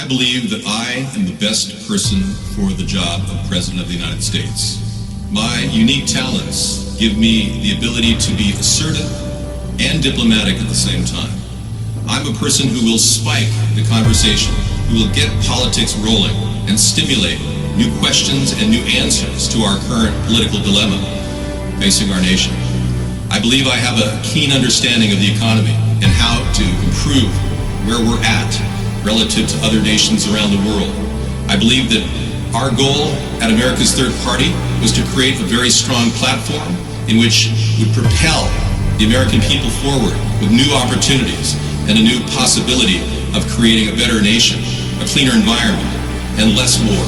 I believe that I am the best person for the job of President of the United States. My unique talents give me the ability to be assertive and diplomatic at the same time. I'm a person who will spike the conversation, who will get politics rolling and stimulate new questions and new answers to our current political dilemma facing our nation. I believe I have a keen understanding of the economy and how to improve where we're at relative to other nations around the world. I believe that our goal at America's Third Party was to create a very strong platform in which would propel the American people forward with new opportunities and a new possibility of creating a better nation, a cleaner environment, and less war.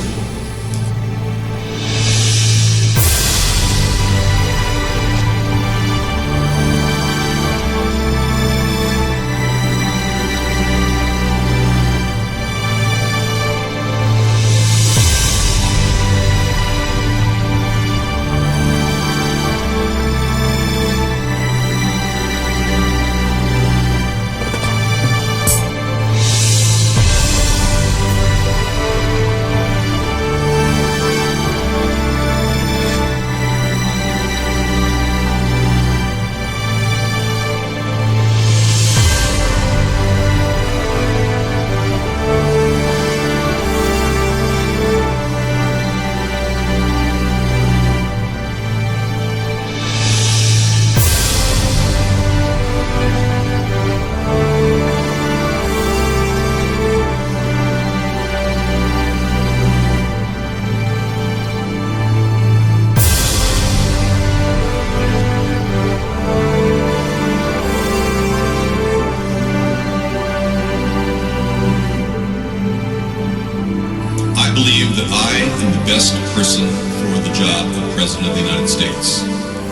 I believe that I am the best person for the job of President of the United States.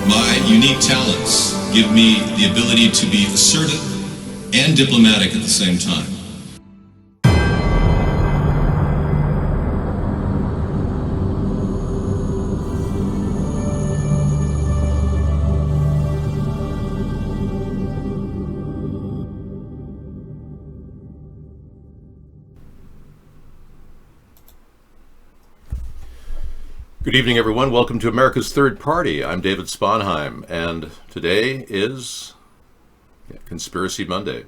My unique talents give me the ability to be assertive and diplomatic at the same time. Good evening, everyone. Welcome to America's Third Party. I'm David Sponheim, and today is Conspiracy Monday.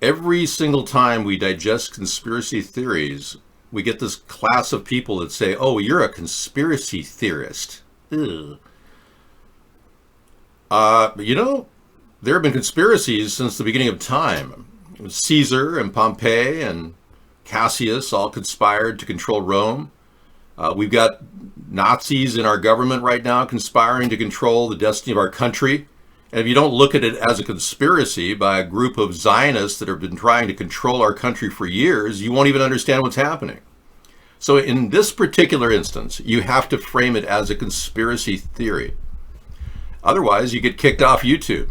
Every single time we digest conspiracy theories, we get this class of people that say, oh, you're a conspiracy theorist. Ugh. There have been conspiracies since the beginning of time. Caesar and Pompey and Cassius all conspired to control Rome. We've got Nazis in our government right now conspiring to control the destiny of our country. And if you don't look at it as a conspiracy by a group of Zionists that have been trying to control our country for years, you won't even understand what's happening. So in this particular instance, you have to frame it as a conspiracy theory. Otherwise, you get kicked off YouTube.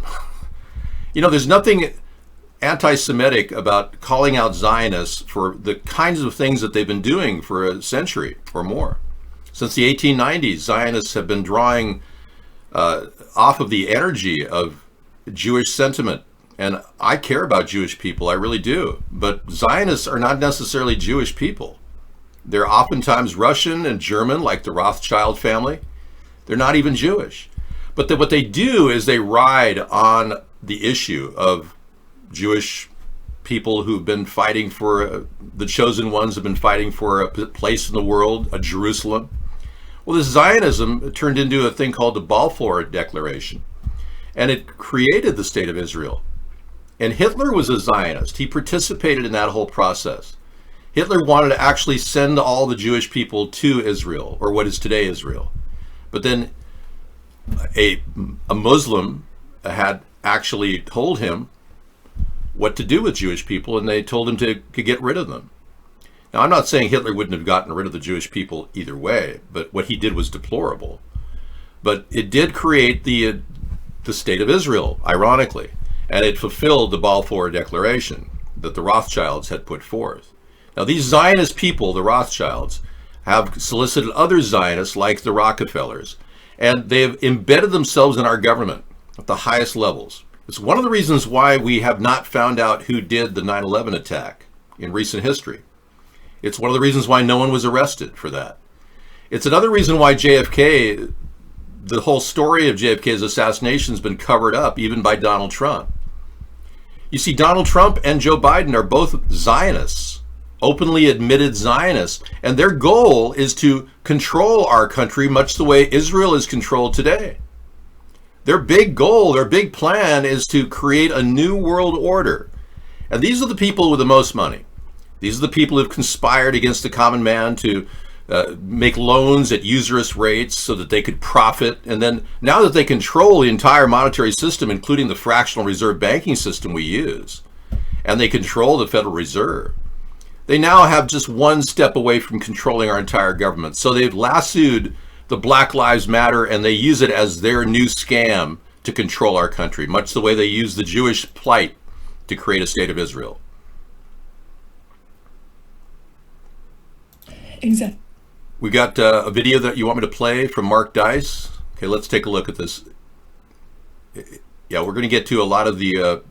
There's nothing anti-Semitic about calling out Zionists for the kinds of things that they've been doing for a century or more. Since the 1890s, Zionists have been drawing off of the energy of Jewish sentiment. And I care about Jewish people, I really do. But Zionists are not necessarily Jewish people. They're oftentimes Russian and German, like the Rothschild family. They're not even Jewish. But what they do is they ride on the issue of Jewish people who've been fighting for, the chosen ones have been fighting for a place in the world, a Jerusalem. Well, this Zionism turned into a thing called the Balfour Declaration, and it created the state of Israel. And Hitler was a Zionist. He participated in that whole process. Hitler wanted to actually send all the Jewish people to Israel, or what is today Israel. But then a Muslim had actually told him what to do with Jewish people, and they told him to get rid of them. Now, I'm not saying Hitler wouldn't have gotten rid of the Jewish people either way, but what he did was deplorable. But it did create the state of Israel, ironically, and it fulfilled the Balfour Declaration that the Rothschilds had put forth. Now, these Zionist people, the Rothschilds, have solicited other Zionists like the Rockefellers, and they have embedded themselves in our government at the highest levels. It's one of the reasons why we have not found out who did the 9/11 attack in recent history. It's one of the reasons why no one was arrested for that. It's another reason why JFK, the whole story of JFK's assassination has been covered up, even by Donald Trump. You see, Donald Trump and Joe Biden are both Zionists, openly admitted Zionists, and their goal is to control our country much the way Israel is controlled today. Their big goal, their big plan is to create a new world order. And these are the people with the most money. These are the people who have conspired against the common man to make loans at usurious rates so that they could profit. And then now that they control the entire monetary system, including the fractional reserve banking system we use, and they control the Federal Reserve, they now have just one step away from controlling our entire government. So they've lassoed the Black Lives Matter, and they use it as their new scam to control our country, much the way they use the Jewish plight to create a state of Israel. Exactly. We got a video that you want me to play from Mark Dice. Okay, let's take a look at this. Yeah, we're going to get to a lot of the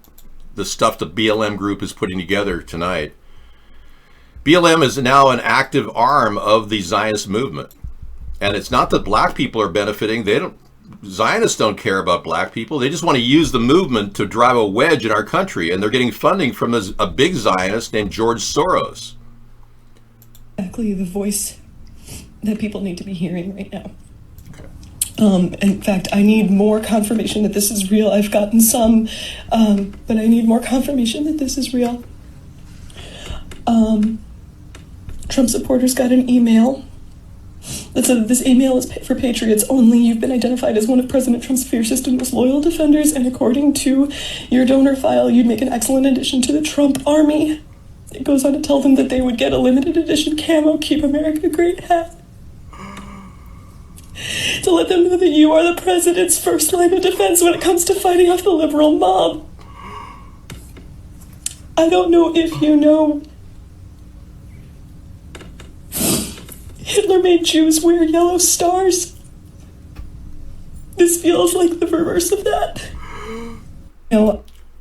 stuff the BLM group is putting together tonight. BLM is now an active arm of the Zionist movement. And it's not that black people are benefiting. Zionists don't care about black people. They just want to use the movement to drive a wedge in our country. And they're getting funding from a big Zionist named George Soros. Exactly the voice that people need to be hearing right now. Okay. In fact, I need more confirmation that this is real. I've gotten some, but I need more confirmation that this is real. Trump supporters got an email that said that this email is for patriots only. You've been identified as one of President Trump's fiercest and most loyal defenders, and according to your donor file, you'd make an excellent addition to the Trump army. It goes on to tell them that they would get a limited edition camo Keep America Great hat to let them know that you are the president's first line of defense when it comes to fighting off the liberal mob. I don't know if you know, Hitler made Jews wear yellow stars. This feels like the reverse of that.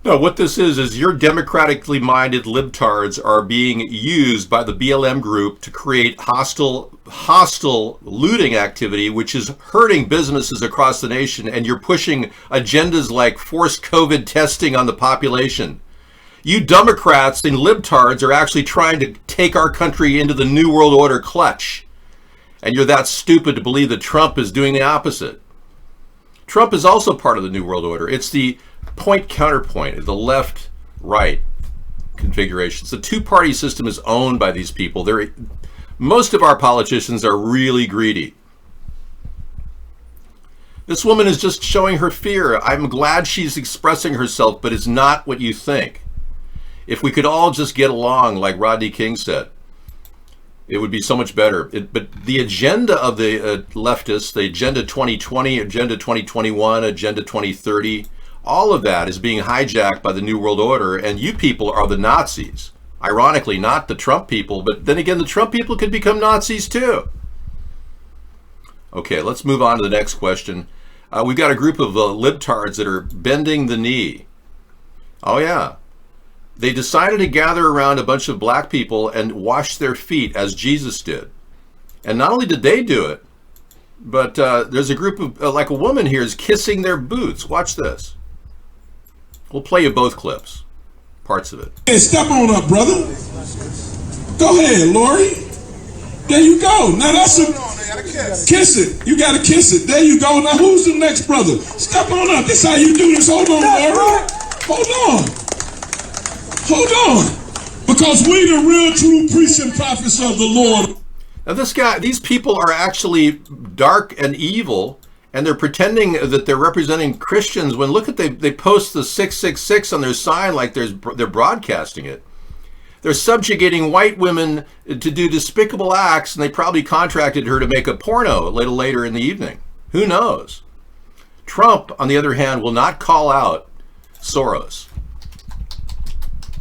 No, what this is your democratically minded libtards are being used by the BLM group to create hostile looting activity, which is hurting businesses across the nation, and you're pushing agendas like forced COVID testing on the population. You Democrats and libtards are actually trying to take our country into the New World Order clutch. And you're that stupid to believe that Trump is doing the opposite. Trump is also part of the New World Order. It's the point-counterpoint, the left-right configurations. The two-party system is owned by these people. Most of our politicians are really greedy. This woman is just showing her fear. I'm glad she's expressing herself, but it's not what you think. If we could all just get along, like Rodney King said, it would be so much better. But the agenda of the leftists, the Agenda 2020, Agenda 2021, Agenda 2030, all of that is being hijacked by the New World Order, and you people are the Nazis. Ironically, not the Trump people, but then again, the Trump people could become Nazis too. Okay, let's move on to the next question. We've got a group of libtards that are bending the knee. Oh yeah. They decided to gather around a bunch of black people and wash their feet as Jesus did. And not only did they do it, but there's a group of, like a woman here is kissing their boots. Watch this. We'll play you both clips, parts of it. Hey, step on up, brother. Go ahead, Lori. There you go. Now that's a kiss it. You gotta kiss it. There you go. Now who's the next brother? Step on up. This is how you do this. Hold on, Lori. Hold on. Hold on, because we the real true priests and prophets of the Lord. Now these people are actually dark and evil, and they're pretending that they're representing Christians when look at they post the 666 on their sign like they're broadcasting it. They're subjugating white women to do despicable acts, and they probably contracted her to make a porno a little later in the evening. Who knows? Trump, on the other hand, will not call out Soros.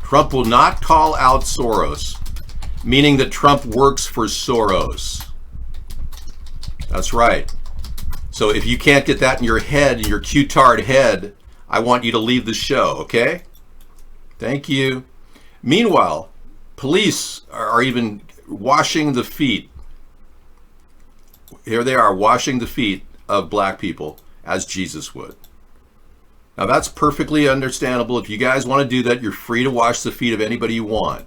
Trump will not call out Soros, meaning that Trump works for Soros. That's right. So if you can't get that in your head, in your Q-tard head, I want you to leave the show, okay? Thank you. Meanwhile, Police are even washing the feet. Here they are washing the feet of black people as Jesus would. Now that's perfectly understandable. If you guys want to do that, you're free to wash the feet of anybody you want.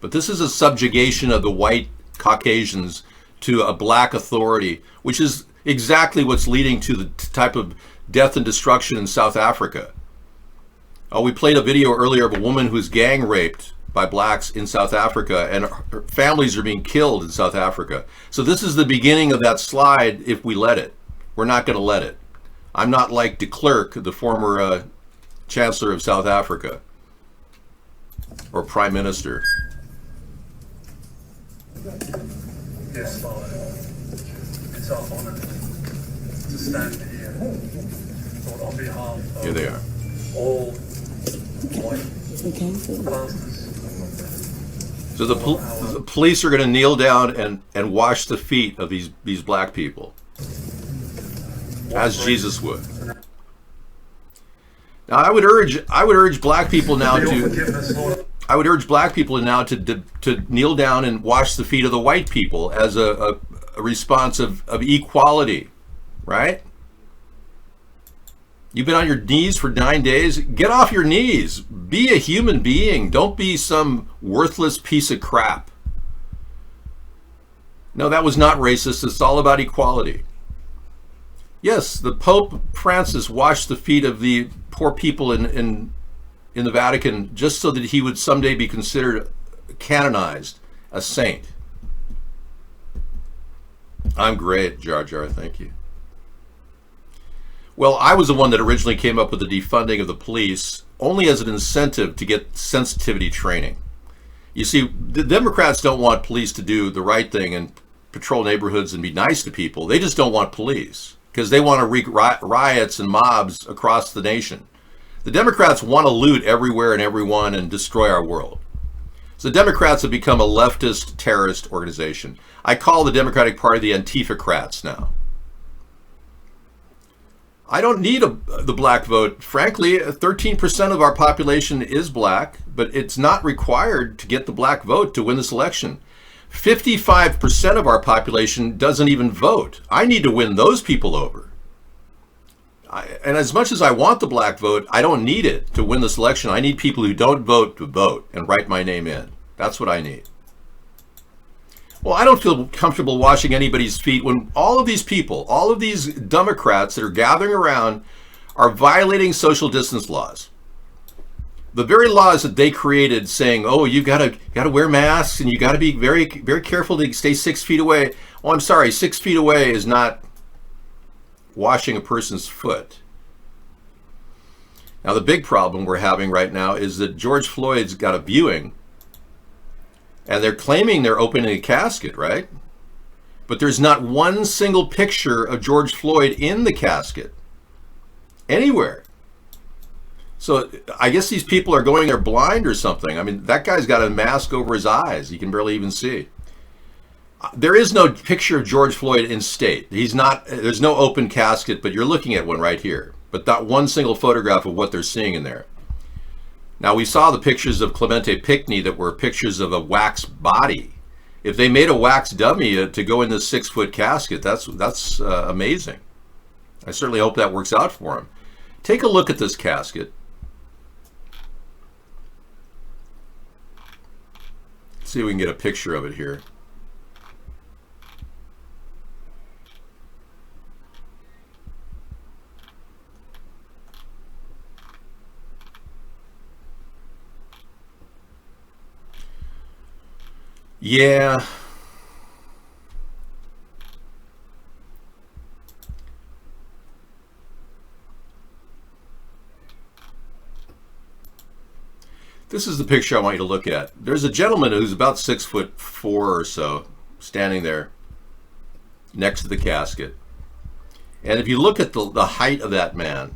But this is a subjugation of the white Caucasians to a black authority, which is exactly what's leading to the type of death and destruction in South Africa. We played a video earlier of a woman who's gang raped by blacks in South Africa, and her families are being killed in South Africa. So this is the beginning of that slide if we let it. We're not going to let it. I'm not like de Klerk, the former Chancellor of South Africa, or Prime Minister. Yes, Father. It's our honor to stand here, Lord, on behalf of Here they are. all white pastors. So the police are going to kneel down and wash the feet of these black people, as Jesus would. Now, I would urge black people now to kneel down and wash the feet of the white people as a response of equality, right? You've been on your knees for 9 days. Get off your knees. Be a human being. Don't be some worthless piece of crap. No, that was not racist. It's all about equality. Yes, the Pope Francis washed the feet of the poor people in the Vatican just so that he would someday be considered canonized a saint. I'm great, Jar Jar. Thank you. Well, I was the one that originally came up with the defunding of the police only as an incentive to get sensitivity training. You see, the Democrats don't want police to do the right thing and patrol neighborhoods and be nice to people. They just don't want police because they want to wreak riots and mobs across the nation. The Democrats want to loot everywhere and everyone and destroy our world. So the Democrats have become a leftist terrorist organization. I call the Democratic Party the Antifa-crats now. I don't need the black vote. Frankly, 13% of our population is black, but it's not required to get the black vote to win this election. 55% of our population doesn't even vote. I need to win those people over. And as much as I want the black vote, I don't need it to win this election. I need people who don't vote to vote and write my name in. That's what I need. Well, I don't feel comfortable washing anybody's feet when all of these people, all of these Democrats that are gathering around are violating social distance laws. The very laws that they created saying, oh, you gotta wear masks and you gotta be very, very careful to stay 6 feet away. Oh, I'm sorry, 6 feet away is not washing a person's foot. Now, the big problem we're having right now is that George Floyd's got a viewing. And they're claiming they're opening a casket, right? But there's not one single picture of George Floyd in the casket anywhere. So I guess these people are going there blind or something. I mean, that guy's got a mask over his eyes. You can barely even see. There is no picture of George Floyd in state. There's no open casket, but you're looking at one right here. But not one single photograph of what they're seeing in there. Now, we saw the pictures of Clemente Pickney that were pictures of a wax body. If they made a wax dummy to go in this 6-foot casket, that's amazing. I certainly hope that works out for him. Take a look at this casket. Let's see if we can get a picture of it here. Yeah. This is the picture I want you to look at. There's a gentleman who's about 6'4" or so, standing there next to the casket. And if you look at the height of that man,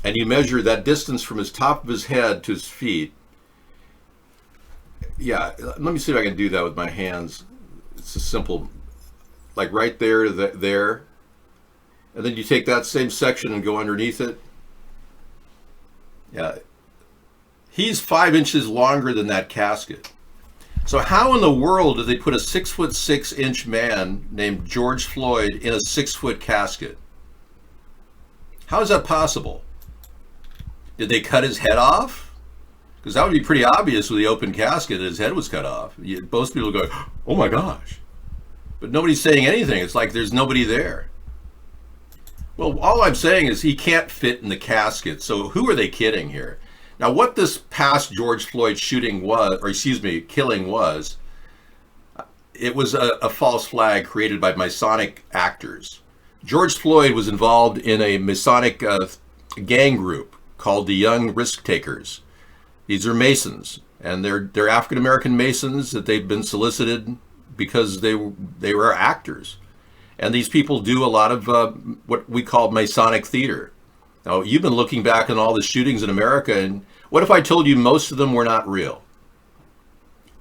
and you measure that distance from his top of his head to his feet, yeah, let me see if I can do that with my hands. It's a simple, like right there to there. And then you take that same section and go underneath it. Yeah. He's 5 inches longer than that casket. So how in the world did they put a 6'6" man named George Floyd in a 6-foot casket? How is that possible? Did they cut his head off? Because that would be pretty obvious with the open casket that his head was cut off. Most people go, oh my gosh. But nobody's saying anything. It's like there's nobody there. Well, all I'm saying is he can't fit in the casket. So who are they kidding here? Now, what this past George Floyd shooting was, or excuse me, killing was, it was a false flag created by Masonic actors. George Floyd was involved in a Masonic gang group called the Young Risk Takers. These are Masons, and they're African American Masons that they've been solicited because they were actors. And these people do a lot of what we call Masonic theater. Now, you've been looking back on all the shootings in America, and what if I told you most of them were not real?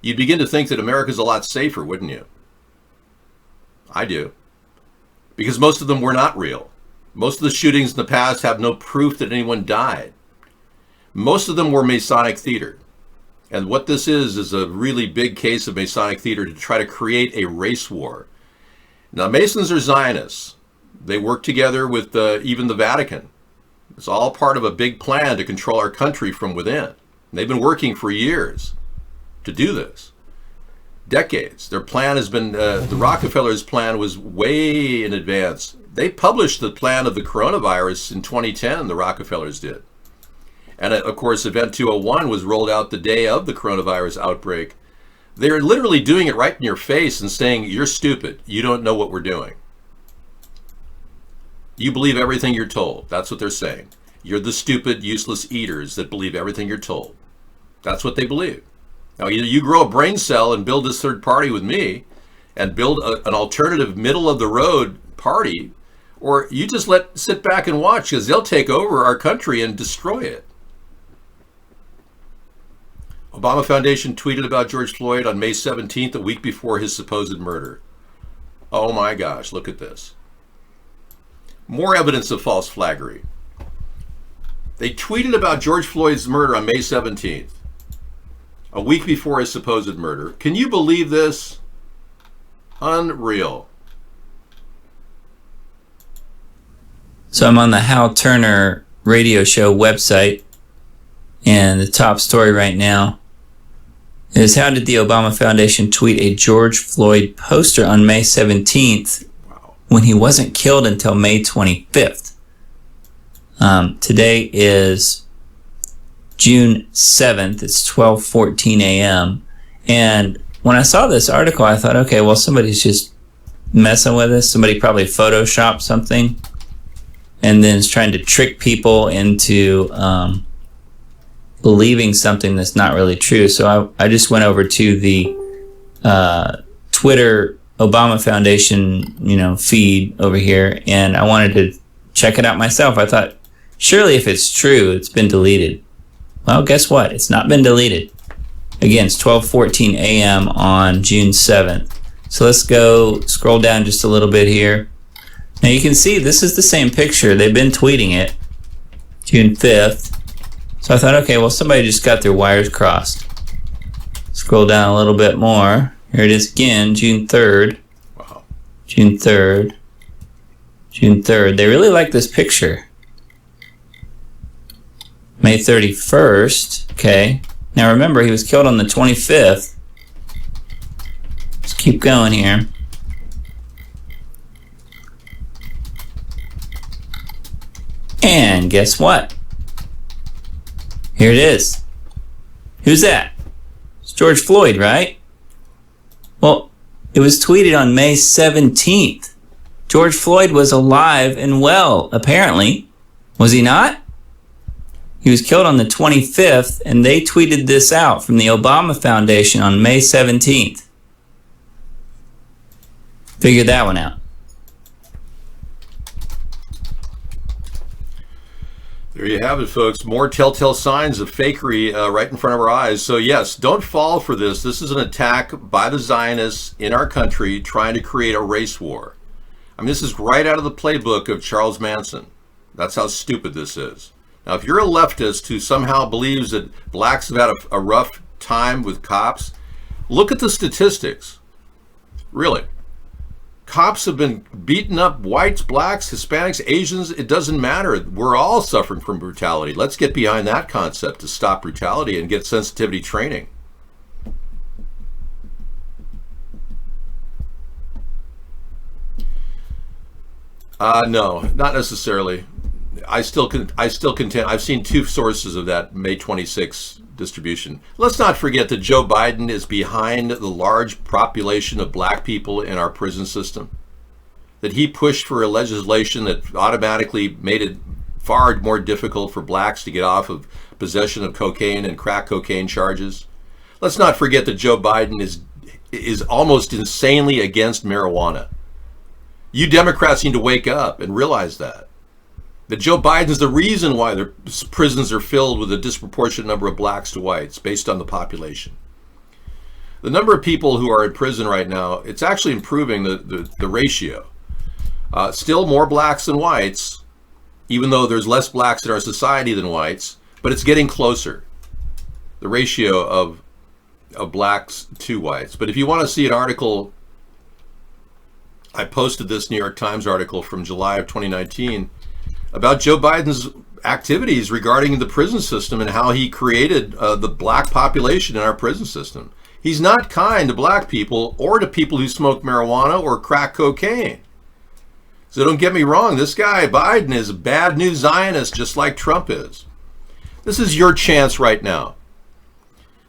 You'd begin to think that America's a lot safer, wouldn't you? I do. Because most of them were not real. Most of the shootings in the past have no proof that anyone died. Most of them were Masonic theater. And what this is a really big case of Masonic theater to try to create a race war. Now, Masons are Zionists. They work together with even the Vatican. It's all part of a big plan to control our country from within. They've been working for years to do this. Decades. Their plan has been, the Rockefellers' plan was way in advance. They published the plan of the coronavirus in 2010, the Rockefellers did. And of course, Event 201 was rolled out the day of the coronavirus outbreak. They're literally doing it right in your face and saying, you're stupid. You don't know what we're doing. You believe everything you're told. That's what they're saying. You're the stupid, useless eaters that believe everything you're told. That's what they believe. Now, either you grow a brain cell and build this third party with me and build an alternative middle-of-the-road party, or you just sit back and watch because they'll take over our country and destroy it. Obama Foundation tweeted about George Floyd on May 17th, a week before his supposed murder. Oh my gosh, look at this. More evidence of false flaggery. They tweeted about George Floyd's murder on May 17th, a week before his supposed murder. Can you believe this? Unreal. So I'm on the Hal Turner radio show website, and the top story right now is, how did the Obama Foundation tweet a George Floyd poster on May 17th when he wasn't killed until May 25th? Today is June 7th. It's 12:14 a.m. And when I saw this article, I thought, okay, well, somebody's just messing with us. Somebody probably photoshopped something and then is trying to trick people into believing something that's not really true. So I just went over to the Twitter Obama Foundation, feed over here, and I wanted to check it out myself. I thought, surely if it's true, it's been deleted. Well, guess what? It's not been deleted. Again, it's 12:14 a.m. on June 7th. So let's go scroll down just a little bit here. Now you can see this is the same picture. They've been tweeting it June 5th. So I thought, okay, well, somebody just got their wires crossed. Scroll down a little bit more. Here it is again, June 3rd. Wow. June 3rd. June 3rd. They really like this picture. May 31st. Okay. Now remember, he was killed on the 25th. Let's keep going here. And guess what? Here it is. Who's that? It's George Floyd, right? Well, it was tweeted on May 17th. George Floyd was alive and well, apparently. Was he not? He was killed on the 25th, and they tweeted this out from the Obama Foundation on May 17th. Figure that one out. There you have it, folks. More telltale signs of fakery right in front of our eyes. So yes, don't fall for this. This is an attack by the Zionists in our country trying to create a race war. I mean, this is right out of the playbook of Charles Manson. That's how stupid this is. Now, if you're a leftist who somehow believes that blacks have had a rough time with cops, Look at the statistics. Really. Cops have been beating up whites, blacks, Hispanics, Asians. It doesn't matter. We're all suffering from brutality. Let's get behind that concept to stop brutality and get sensitivity training. No, not necessarily. I still contend. I've seen two sources of that May 26 distribution. Let's not forget that Joe Biden is behind the large population of black people in our prison system. That he pushed for a legislation that automatically made it far more difficult for blacks to get off of possession of cocaine and crack cocaine charges. Let's not forget that Joe Biden is almost insanely against marijuana. You Democrats need to wake up and realize that Joe Biden is the reason why their prisons are filled with a disproportionate number of blacks to whites based on the population. The number of people who are in prison right now, it's actually improving the ratio. Still more blacks than whites, even though there's less blacks in our society than whites, but it's getting closer, the ratio of blacks to whites. But if you want to see an article, I posted this New York Times article from July of 2019 about Joe Biden's activities regarding the prison system and how he created the black population in our prison system. He's not kind to black people or to people who smoke marijuana or crack cocaine. So don't get me wrong, this guy Biden is a bad news Zionist just like Trump is. This is your chance right now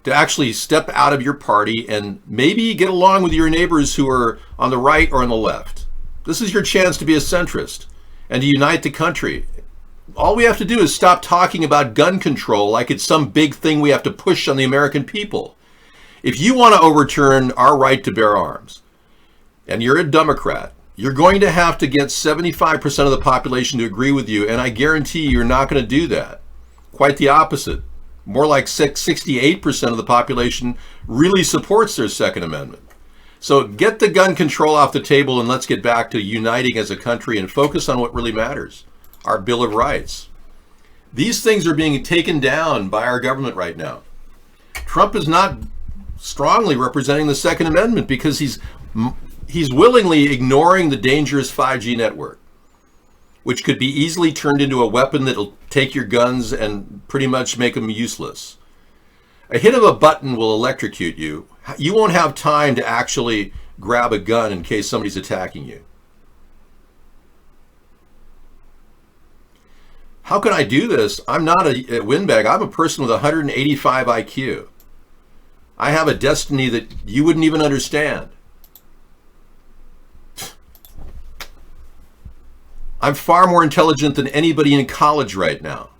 to actually step out of your party and maybe get along with your neighbors who are on the right or on the left. This is your chance to be a centrist and to unite the country. All we have to do is stop talking about gun control like it's some big thing we have to push on the American people. If you want to overturn our right to bear arms, and you're a Democrat, you're going to have to get 75% of the population to agree with you, and I guarantee you're not going to do that. Quite the opposite. More like 68% of the population really supports their Second Amendment. So get the gun control off the table and let's get back to uniting as a country and focus on what really matters, our Bill of Rights. These things are being taken down by our government right now. Trump is not strongly representing the Second Amendment because he's willingly ignoring the dangerous 5G network, which could be easily turned into a weapon that'll take your guns and pretty much make them useless. A hit of a button will electrocute you. You won't have time to actually grab a gun in case somebody's attacking you. How can I do this? I'm not a windbag. I'm a person with 185 IQ. I have a destiny that you wouldn't even understand. I'm far more intelligent than anybody in college right now.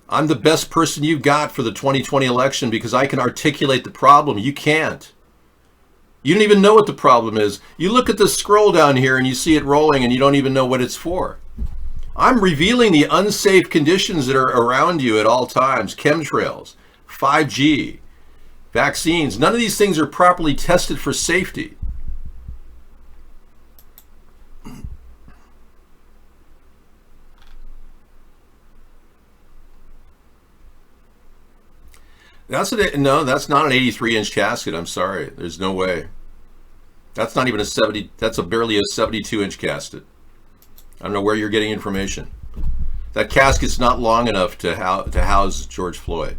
I'm the best person you've got for the 2020 election because I can articulate the problem. You can't. You don't even know what the problem is. You look at the scroll down here and you see it rolling and you don't even know what it's for. I'm revealing the unsafe conditions that are around you at all times. Chemtrails, 5G, vaccines. None of these things are properly tested for safety. That's not an 83-inch casket. I'm sorry. There's no way. That's not even that's barely a 72-inch casket. I don't know where you're getting information. That casket's not long enough to house George Floyd.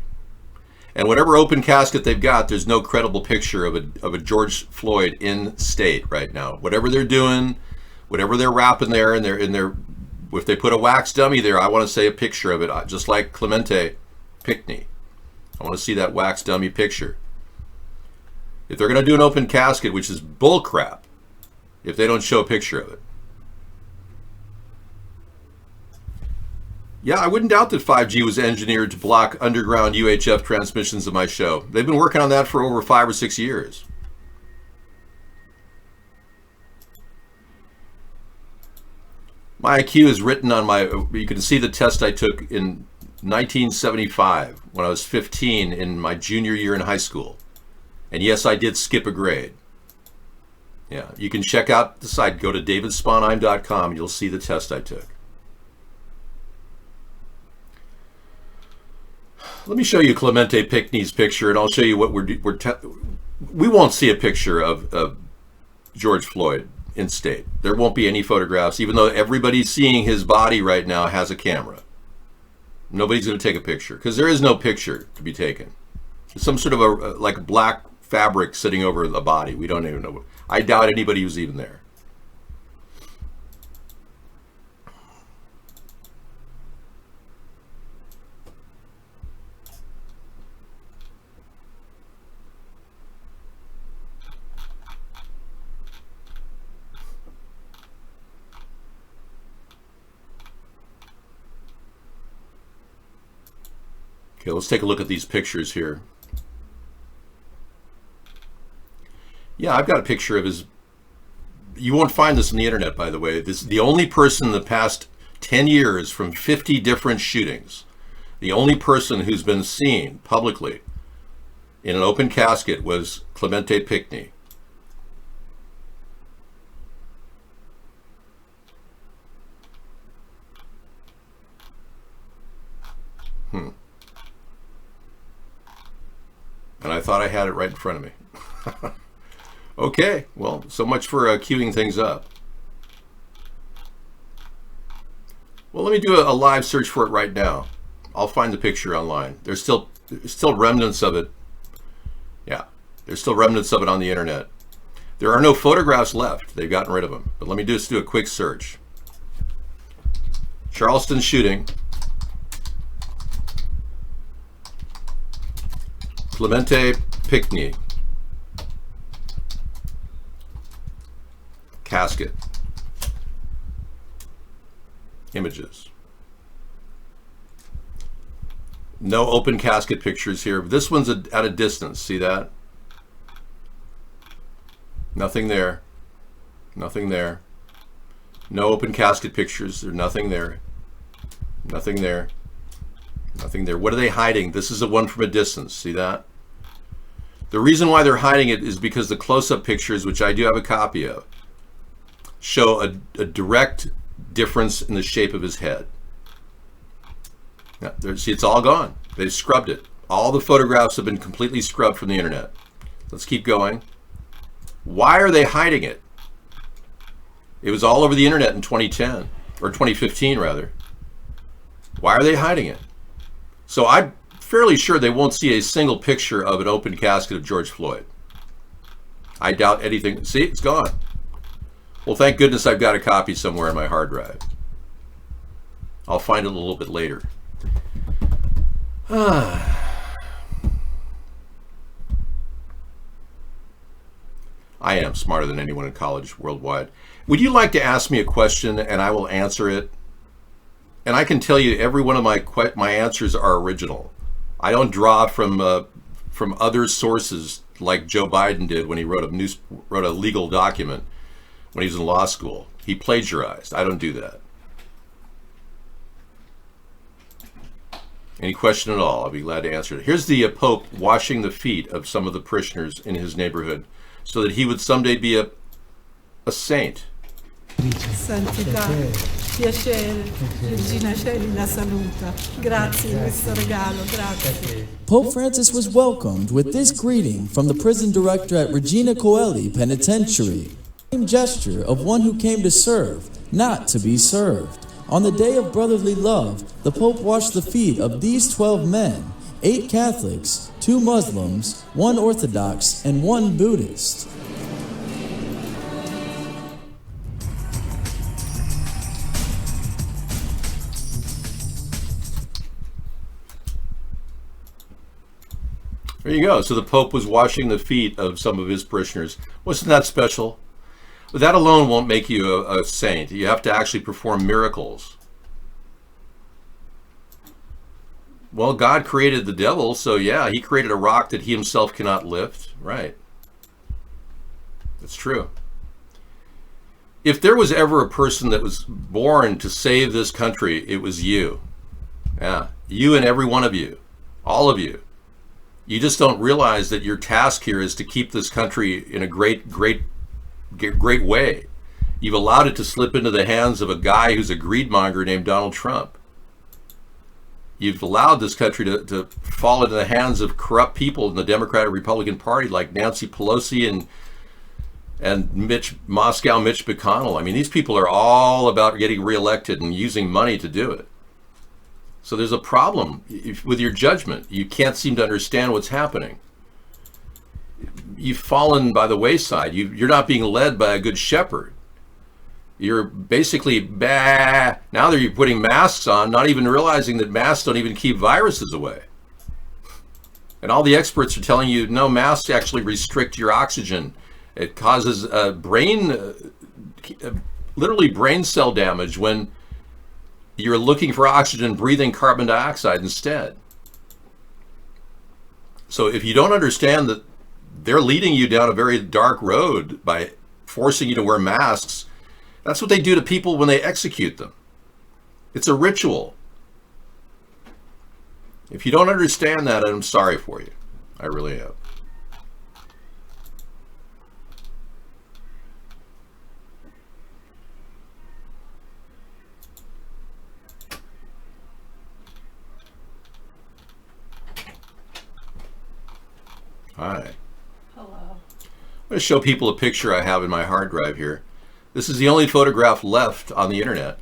And whatever open casket they've got, there's no credible picture of a George Floyd in state right now. Whatever they're doing, whatever they're wrapping there, if they put a wax dummy there, I want to say a picture of it, just like Clemente Pinckney. I want to see that wax dummy picture. If they're going to do an open casket, which is bullcrap, if they don't show a picture of it. Yeah, I wouldn't doubt that 5G was engineered to block underground UHF transmissions of my show. They've been working on that for over 5 or 6 years. My IQ is written on you can see the test I took in 1975 when I was 15 in my junior year in high school. And yes, I did skip a grade. Yeah, you can check out the site. Go to davidsponheim.com and you'll see the test I took. Let me show you Clemente Pickney's picture, and I'll show you what we won't see a picture of George Floyd in state. There won't be any photographs, even though everybody seeing his body right now has a camera. Nobody's going to take a picture because there is no picture to be taken. It's some sort of like black fabric sitting over the body. We don't even know. I doubt anybody was even there. Okay, let's take a look at these pictures here. Yeah, I've got a picture of his. You won't find this on the internet, by the way. This is the only person in the past 10 years from 50 different shootings. The only person who's been seen publicly in an open casket was Clemente Pickney. And I thought I had it right in front of me. Okay, well, so much for queuing things up. Well, let me do a live search for it right now. I'll find the picture online. There's still remnants of it. Yeah, there's still remnants of it on the internet. There are no photographs left. They've gotten rid of them. But let me just do a quick search. Charleston shooting. Clemente Pickney. Casket. Images. No open casket pictures here. This one's at a distance. See that? Nothing there. Nothing there. No open casket pictures. There's nothing there. Nothing there. Nothing there. What are they hiding? This is the one from a distance. See that? The reason why they're hiding it is because the close-up pictures, which I do have a copy of, show a direct difference in the shape of his head. Yeah, see, it's all gone. They've scrubbed it. All the photographs have been completely scrubbed from the internet. Let's keep going. Why are they hiding it? It was all over the internet in 2010, or 2015 rather. Why are they hiding it? So I'm fairly sure they won't see a single picture of an open casket of George Floyd. I doubt anything. See, it's gone. Well, thank goodness I've got a copy somewhere in my hard drive. I'll find it a little bit later. I am smarter than anyone in college worldwide. Would you like to ask me a question and I will answer it? And I can tell you every one of my answers are original. I don't draw from other sources like Joe Biden did when he wrote a legal document when he was in law school. He plagiarized. I don't do that. Any question at all, I'll be glad to answer it. Here's the Pope washing the feet of some of the parishioners in his neighborhood so that he would someday be a saint. Santità, piacere, Regina Celi la saluta. Grazie di questo regalo, grazie. Pope Francis was welcomed with this greeting from the prison director at Regina Coeli Penitentiary. Same gesture of one who came to serve, not to be served. On the day of brotherly love, the Pope washed the feet of these 12 men, 8 Catholics, 2 Muslims, 1 Orthodox, and 1 Buddhist. There you go. So the Pope was washing the feet of some of his parishioners. Wasn't that special? But that alone won't make you a saint. You have to actually perform miracles. Well, God created the devil, so yeah, he created a rock that he himself cannot lift. Right. That's true. If there was ever a person that was born to save this country, it was you. Yeah, you and every one of you. All of you. You just don't realize that your task here is to keep this country in a great way. You've allowed it to slip into the hands of a guy who's a greedmonger named Donald Trump. You've allowed this country to fall into the hands of corrupt people in the Democratic Republican Party like Nancy Pelosi and Mitch McConnell. I mean, these people are all about getting reelected and using money to do it. So there's a problem with your judgment. You can't seem to understand what's happening. You've fallen by the wayside. You're not being led by a good shepherd. You're basically, now that you're putting masks on, not even realizing that masks don't even keep viruses away. And all the experts are telling you, no, masks actually restrict your oxygen. It causes literally brain cell damage when you're looking for oxygen, breathing carbon dioxide instead. So if you don't understand that they're leading you down a very dark road by forcing you to wear masks, that's what they do to people when they execute them. It's a ritual. If you don't understand that, I'm sorry for you. I really am. Hi. Hello. I'm going to show people a picture I have in my hard drive here. This is the only photograph left on the internet.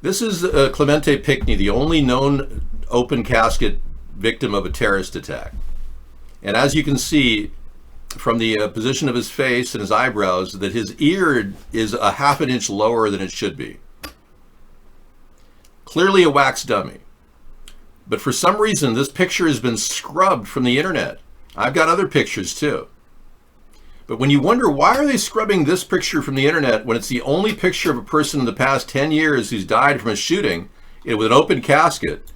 This is Clemente Pickney, the only known open casket victim of a terrorist attack. And as you can see from the position of his face and his eyebrows, that his ear is a half an inch lower than it should be. Clearly a wax dummy. But for some reason, this picture has been scrubbed from the internet. I've got other pictures too. But when you wonder, why are they scrubbing this picture from the internet when it's the only picture of a person in the past 10 years who's died from a shooting with an open casket,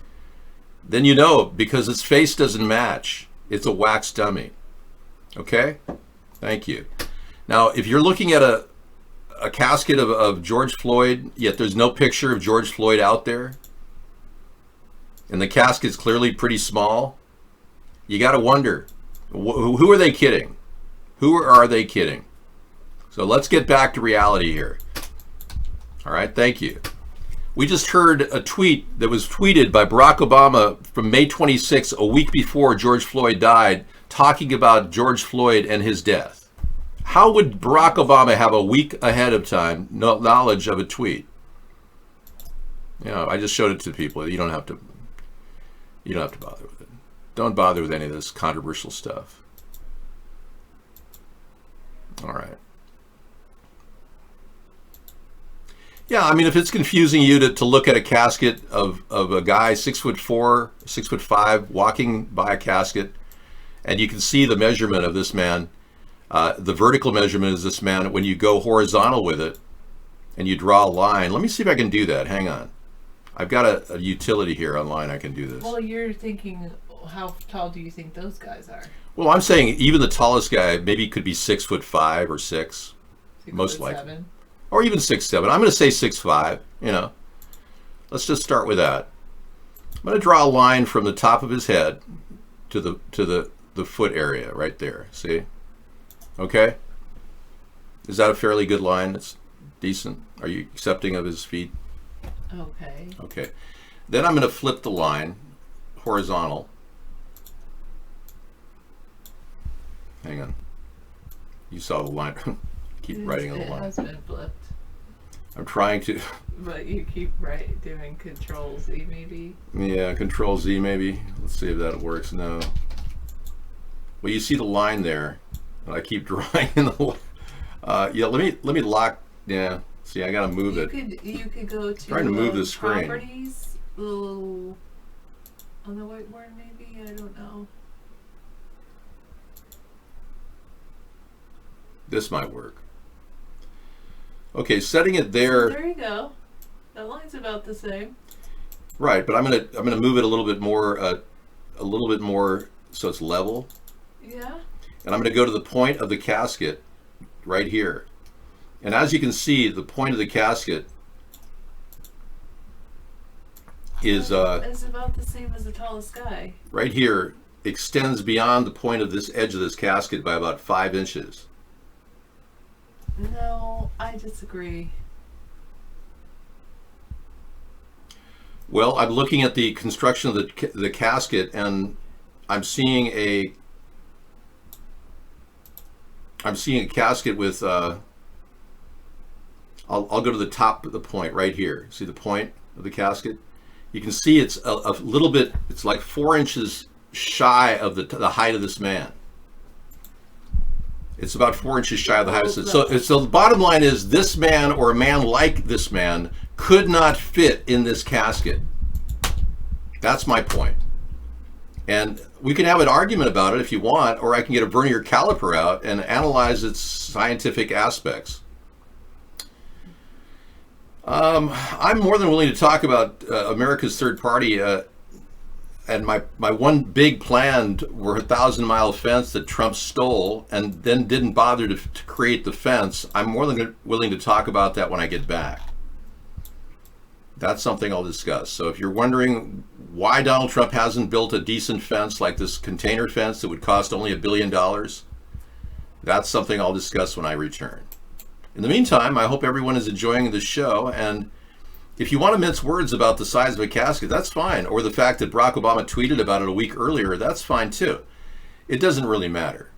then you know, because its face doesn't match. It's a wax dummy. Okay? Thank you. Now, if you're looking at a casket of George Floyd, yet there's no picture of George Floyd out there, and the casket's clearly pretty small, you got to wonder, who are they kidding? Who are they kidding? So let's get back to reality here. All right, thank you. We just heard a tweet that was tweeted by Barack Obama from May 26, a week before George Floyd died, talking about George Floyd and his death. How would Barack Obama have a week ahead of time knowledge of a tweet? You know, I just showed it to people. You don't have to bother with it. Don't bother with any of this controversial stuff. All right. Yeah, I mean, if it's confusing you to look at a casket of a guy 6'4", 6'5", walking by a casket, and you can see the measurement of this man, the vertical measurement is this man, when you go horizontal with it and you draw a line. Let me see if I can do that. Hang on. I've got a utility here online. I can do this. Well, you're thinking, how tall do you think those guys are? Well, I'm saying even the tallest guy maybe could be 6'5" or 6, most likely, 7? or even 6'7". I'm going to say 6'5". You know, let's just start with that. I'm going to draw a line from the top of his head to the foot area right there. See? Okay. Is that a fairly good line? It's decent. Are you accepting of his feet? Okay. Okay. Then I'm going to flip the line horizontal. Hang on. You saw the line. Keep writing on the line. It has been flipped. I'm trying to. But you keep doing Control Z maybe? Yeah, Control Z maybe. Let's see if that works. No. Well, you see the line there. And I keep drawing in the yeah, let me lock. Yeah. See, I got to move it. You could go to Trying to move the screen. Properties, little on the whiteboard maybe, I don't know. This might work. Okay, setting it there. There you go. That line's about the same. Right, but I'm gonna move it a little bit more so it's level. Yeah. And I'm gonna go to the point of the casket right here. And as you can see, the point of the casket is it's about the same as the tallest guy. Right here, extends beyond the point of this edge of this casket by about 5 inches. No, I disagree. Well, I'm looking at the construction of the casket, and I'm seeing a casket with. I'll go to the top of the point right here. See the point of the casket? You can see it's a little bit. It's like 4 inches shy of the height of this man. It's about 4 inches shy of the height of this. So the bottom line is, this man or a man like this man could not fit in this casket. That's my point. And we can have an argument about it if you want, or I can get a vernier caliper out and analyze its scientific aspects. I'm more than willing to talk about America's third party, and my one big plan were a 1,000-mile fence that Trump stole and then didn't bother to create the fence. I'm more than willing to talk about that when I get back. That's something I'll discuss. So if you're wondering why Donald Trump hasn't built a decent fence like this container fence that would cost only $1 billion, that's something I'll discuss when I return. In the meantime, I hope everyone is enjoying the show, and if you want to mince words about the size of a casket, that's fine, or the fact that Barack Obama tweeted about it a week earlier, that's fine too. It doesn't really matter.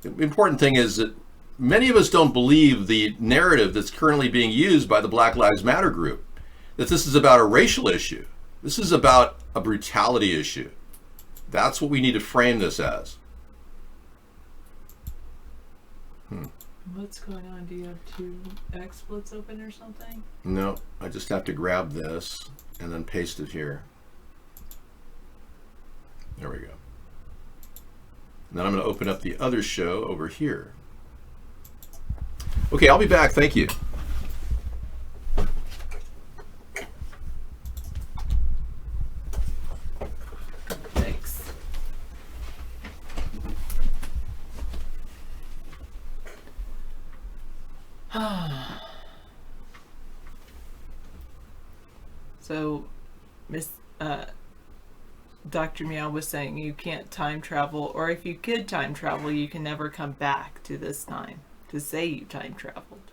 The important thing is that many of us don't believe the narrative that's currently being used by the Black Lives Matter group, that this is about a racial issue. This is about a brutality issue. That's what we need to frame this as. What's going on? Do you have 2 XSplits open or something? No, I just have to grab this and then paste it here. There we go. And then I'm going to open up the other show over here. Okay, I'll be back. Thank you. Thanks. So, Dr. Meow was saying you can't time travel, or if you could time travel, you can never come back to this time to say you time traveled.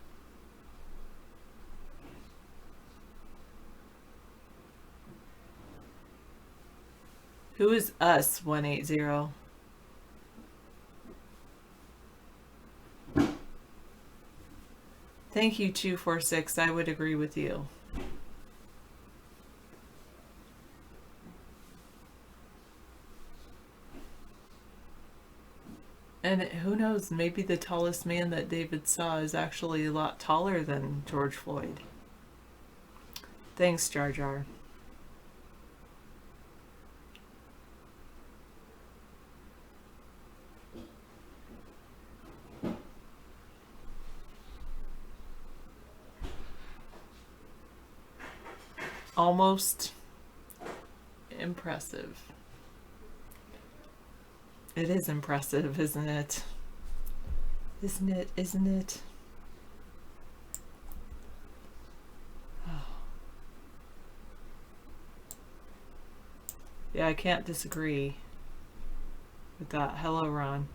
Who is us, 180? Thank you, 246. I would agree with you. And who knows, maybe the tallest man that David saw is actually a lot taller than George Floyd. Thanks, Jar Jar. Almost impressive. It is impressive, isn't it? Isn't it? Isn't it? Oh. Yeah, I can't disagree with that. Hello, Ron.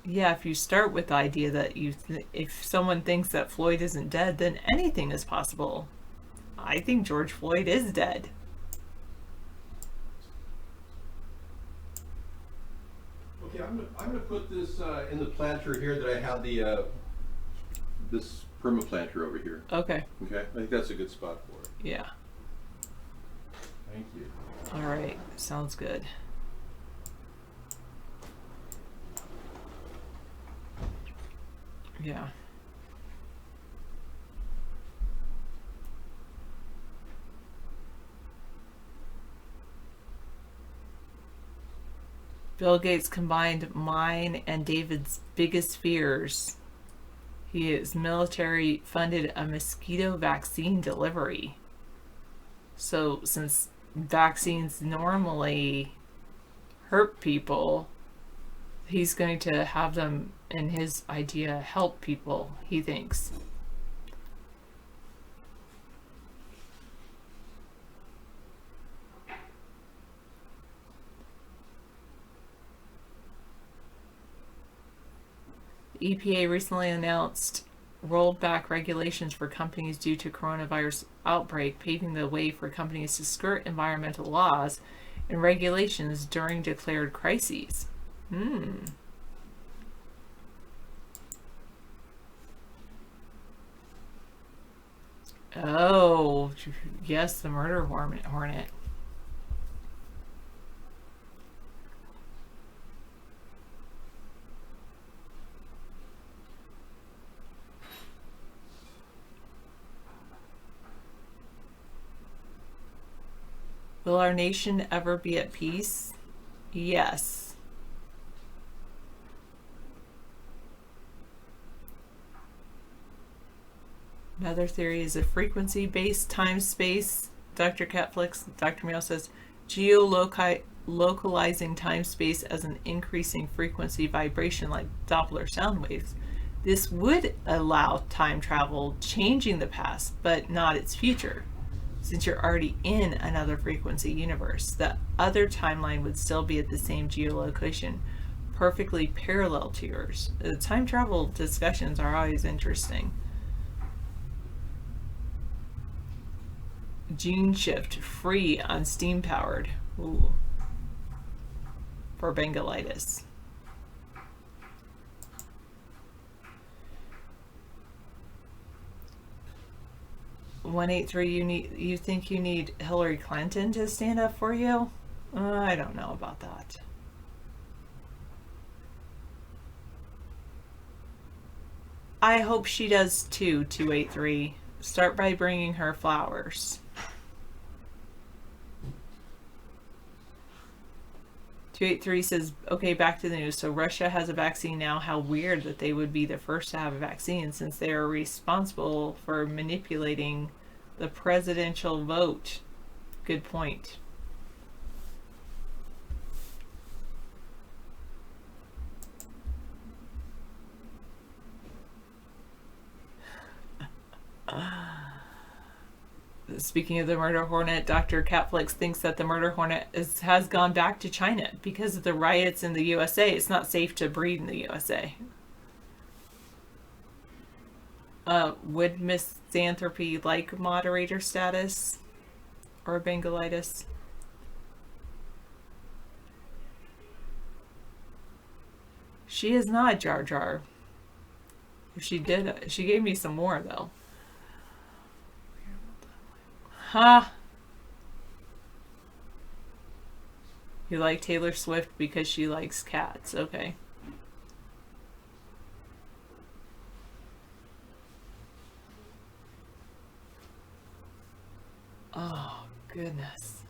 Yeah, if you start with the idea that if someone thinks that Floyd isn't dead, then anything is possible. I think George Floyd is dead. Okay, I'm going to put this in the planter here that I have the this permaplanter over here. Okay. Okay, I think that's a good spot for it. Yeah. Thank you. All right. Sounds good. Yeah. Bill Gates combined mine and David's biggest fears. His military funded a mosquito vaccine delivery. So since vaccines normally hurt people, he's going to have them, in his idea, help people, he thinks. The EPA recently announced rolled back regulations for companies due to coronavirus outbreak, paving the way for companies to skirt environmental laws and regulations during declared crises. Oh, yes, the murder hornet. Will our nation ever be at peace? Yes. Another theory is a frequency-based time-space. Dr. Catflix, Dr. Meow says, geolocalizing time-space as an increasing frequency vibration like Doppler sound waves. This would allow time travel, changing the past, but not its future. Since you're already in another frequency universe, the other timeline would still be at the same geolocation, perfectly parallel to yours. The time travel discussions are always interesting. Gene shift free on steam powered. Ooh. For Bengalitis. $183, you think you need Hillary Clinton to stand up for you? I don't know about that. I hope she does too, 283. Start by bringing her flowers. 283 says, okay, back to the news. So Russia has a vaccine now. How weird that they would be the first to have a vaccine, since they are responsible for manipulating the presidential vote. Good point. Speaking of the murder hornet, Dr. Catflix thinks that the murder hornet has gone back to China because of the riots in the USA. It's not safe to breed in the USA. Would Misanthropy like moderator status or Bengalitis? She is not Jar Jar. If she did, she gave me some more though. Huh? You like Taylor Swift because she likes cats. Okay. Oh, goodness.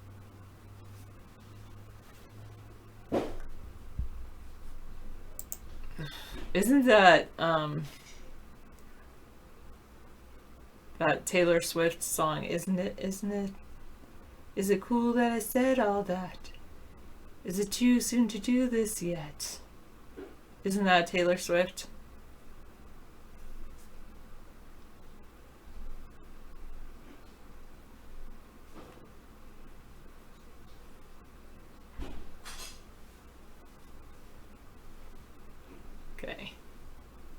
Isn't that, that Taylor Swift song, isn't it? Is it cool that I said all that? Is it too soon to do this yet? Isn't that Taylor Swift? Okay.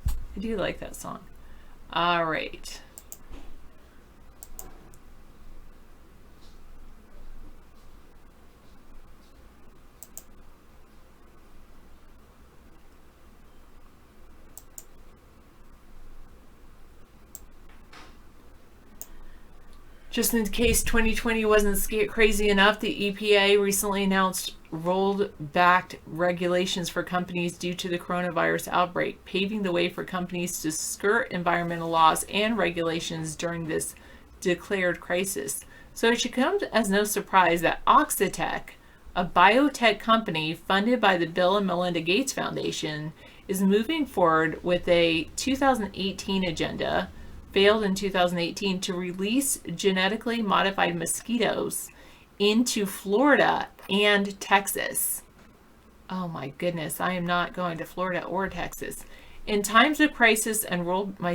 I do like that song. All right. Just in case 2020 wasn't crazy enough, the EPA recently announced rolled back regulations for companies due to the coronavirus outbreak, paving the way for companies to skirt environmental laws and regulations during this declared crisis. So it should come as no surprise that Oxitec, a biotech company funded by the Bill and Melinda Gates Foundation, is moving forward with a 2018 agenda, failed in 2018, to release genetically modified mosquitoes into Florida and Texas. Oh my goodness, I am not going to Florida or Texas. In times of crisis and world, my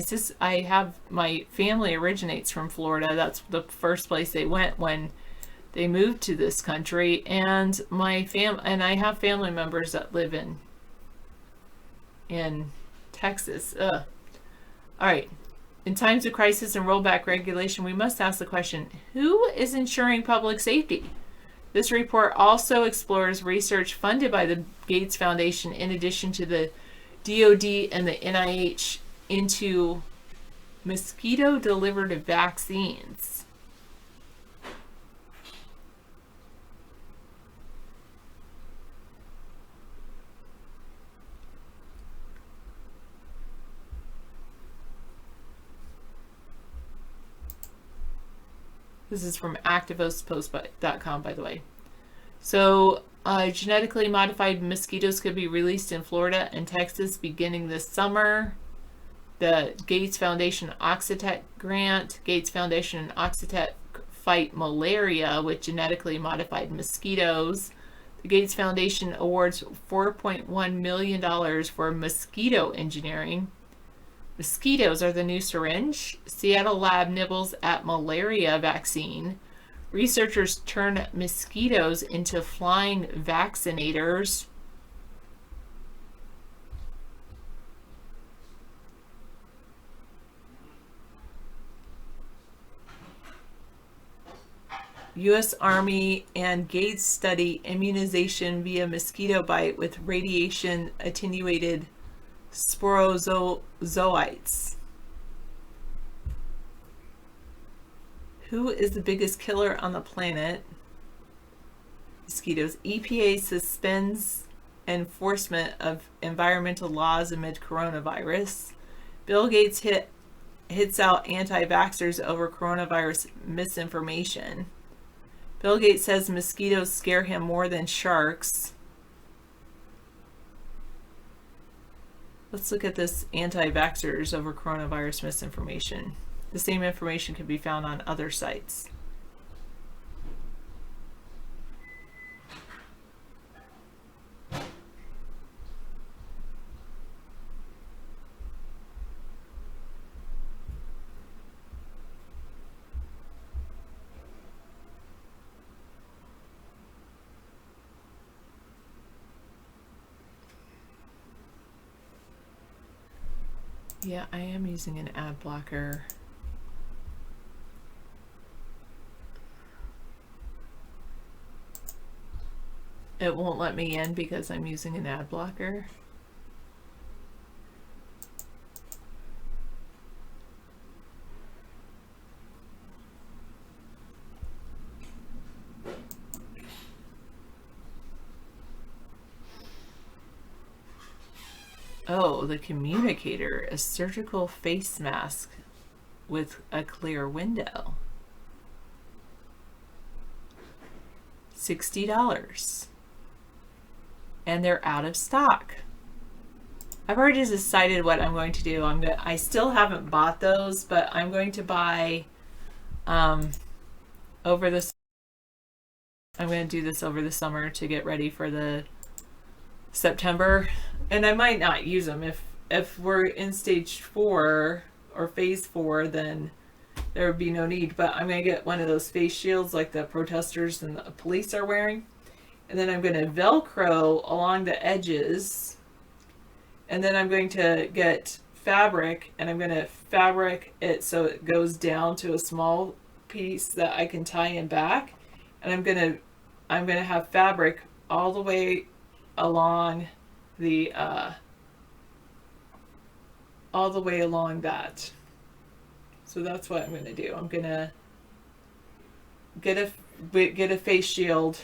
family originates from Florida. That's the first place they went when they moved to this country, and I have family members that live in Texas. All right. In times of crisis and rollback regulation, we must ask the question, who is ensuring public safety? This report also explores research funded by the Gates Foundation in addition to the DoD and the NIH into mosquito-delivered vaccines. This is from ActivistPost.com, by the way. So, genetically modified mosquitoes could be released in Florida and Texas beginning this summer. The Gates Foundation Oxitec grant. Gates Foundation and Oxitec fight malaria with genetically modified mosquitoes. The Gates Foundation awards $4.1 million for mosquito engineering. Mosquitoes are the new syringe. Seattle lab nibbles at malaria vaccine. Researchers turn mosquitoes into flying vaccinators. U.S. Army and Gates study immunization via mosquito bite with radiation attenuated sporozoites. Who is the biggest killer on the planet? Mosquitoes. EPA suspends enforcement of environmental laws amid coronavirus. Bill Gates hits out anti-vaxxers over coronavirus misinformation. Bill Gates says mosquitoes scare him more than sharks. Let's look at this anti-vaxxers over coronavirus misinformation. The same information can be found on other sites. Yeah, I am using an ad blocker. It won't let me in because I'm using an ad blocker. Oh, the Communicator, a surgical face mask with a clear window. $60. And they're out of stock. I've already decided what I'm going to do. I still haven't bought those, but I'm going to buy over this. I'm going to do this over the summer to get ready for the September, and I might not use them if we're in stage 4 or phase 4, then there would be no need. But I'm going to get one of those face shields like the protesters and the police are wearing. And then I'm going to Velcro along the edges. And then I'm going to get fabric, and I'm going to fabric it so it goes down to a small piece that I can tie in back. And I'm going to have fabric all the way along the that. So that's what I'm going to do. I'm going to get a face shield.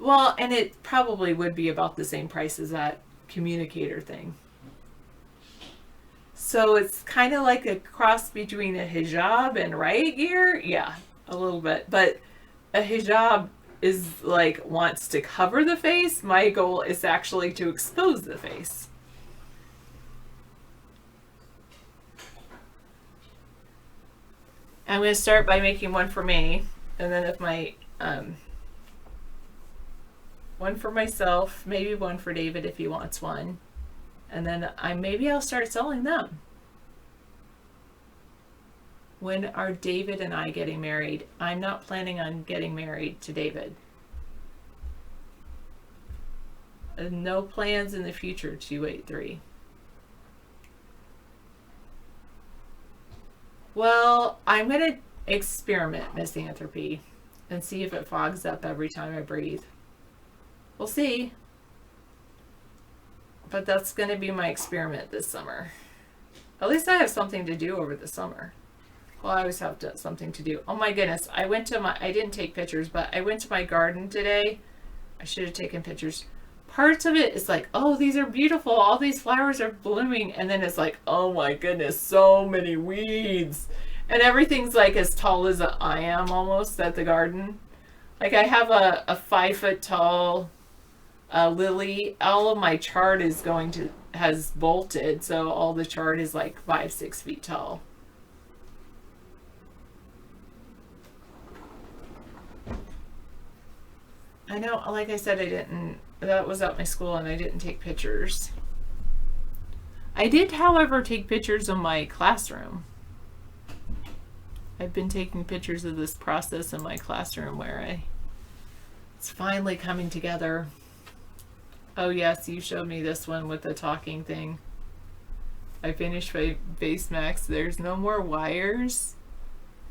Well, and it probably would be about the same price as that Communicator thing. So it's kind of like a cross between a hijab and riot gear. Yeah, a little bit. But a hijab is like wants to cover the face. My goal is actually to expose the face. I'm going to start by making one for me, and then if my one for myself, maybe one for David if he wants one, and then maybe I'll start selling them. When are David and I getting married? I'm not planning on getting married to David. No plans in the future, 283. Well, I'm going to experiment misanthropy and see if it fogs up every time I breathe. We'll see. But that's going to be my experiment this summer. At least I have something to do over the summer. Well, I always have something to do. Oh my goodness. I didn't take pictures, but I went to my garden today. I should have taken pictures. Parts of it is like, oh, these are beautiful. All these flowers are blooming. And then it's like, oh my goodness, so many weeds. And everything's like as tall as I am almost at the garden. Like I have a 5 foot tall lily. All of my chard has bolted. So all the chard is like 5-6 feet tall. I know, like I said, that was at my school and I didn't take pictures. I did, however, take pictures of my classroom. I've been taking pictures of this process in my classroom where it's finally coming together. Oh yes, you showed me this one with the talking thing. I finished my face mask. There's no more wires.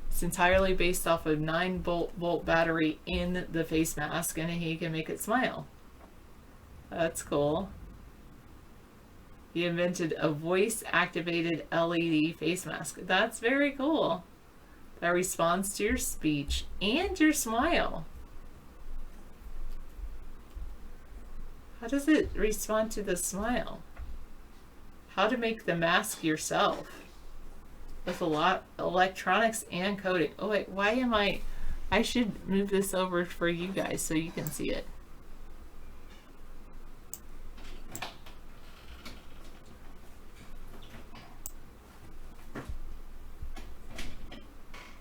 It's entirely based off a 9-volt battery in the face mask, and he can make it smile. That's cool. He invented a voice-activated LED face mask. That's very cool. That responds to your speech and your smile. How does it respond to the smile? How to make the mask yourself. With a lot of electronics and coding. Oh wait, why am I should move this over for you guys so you can see it.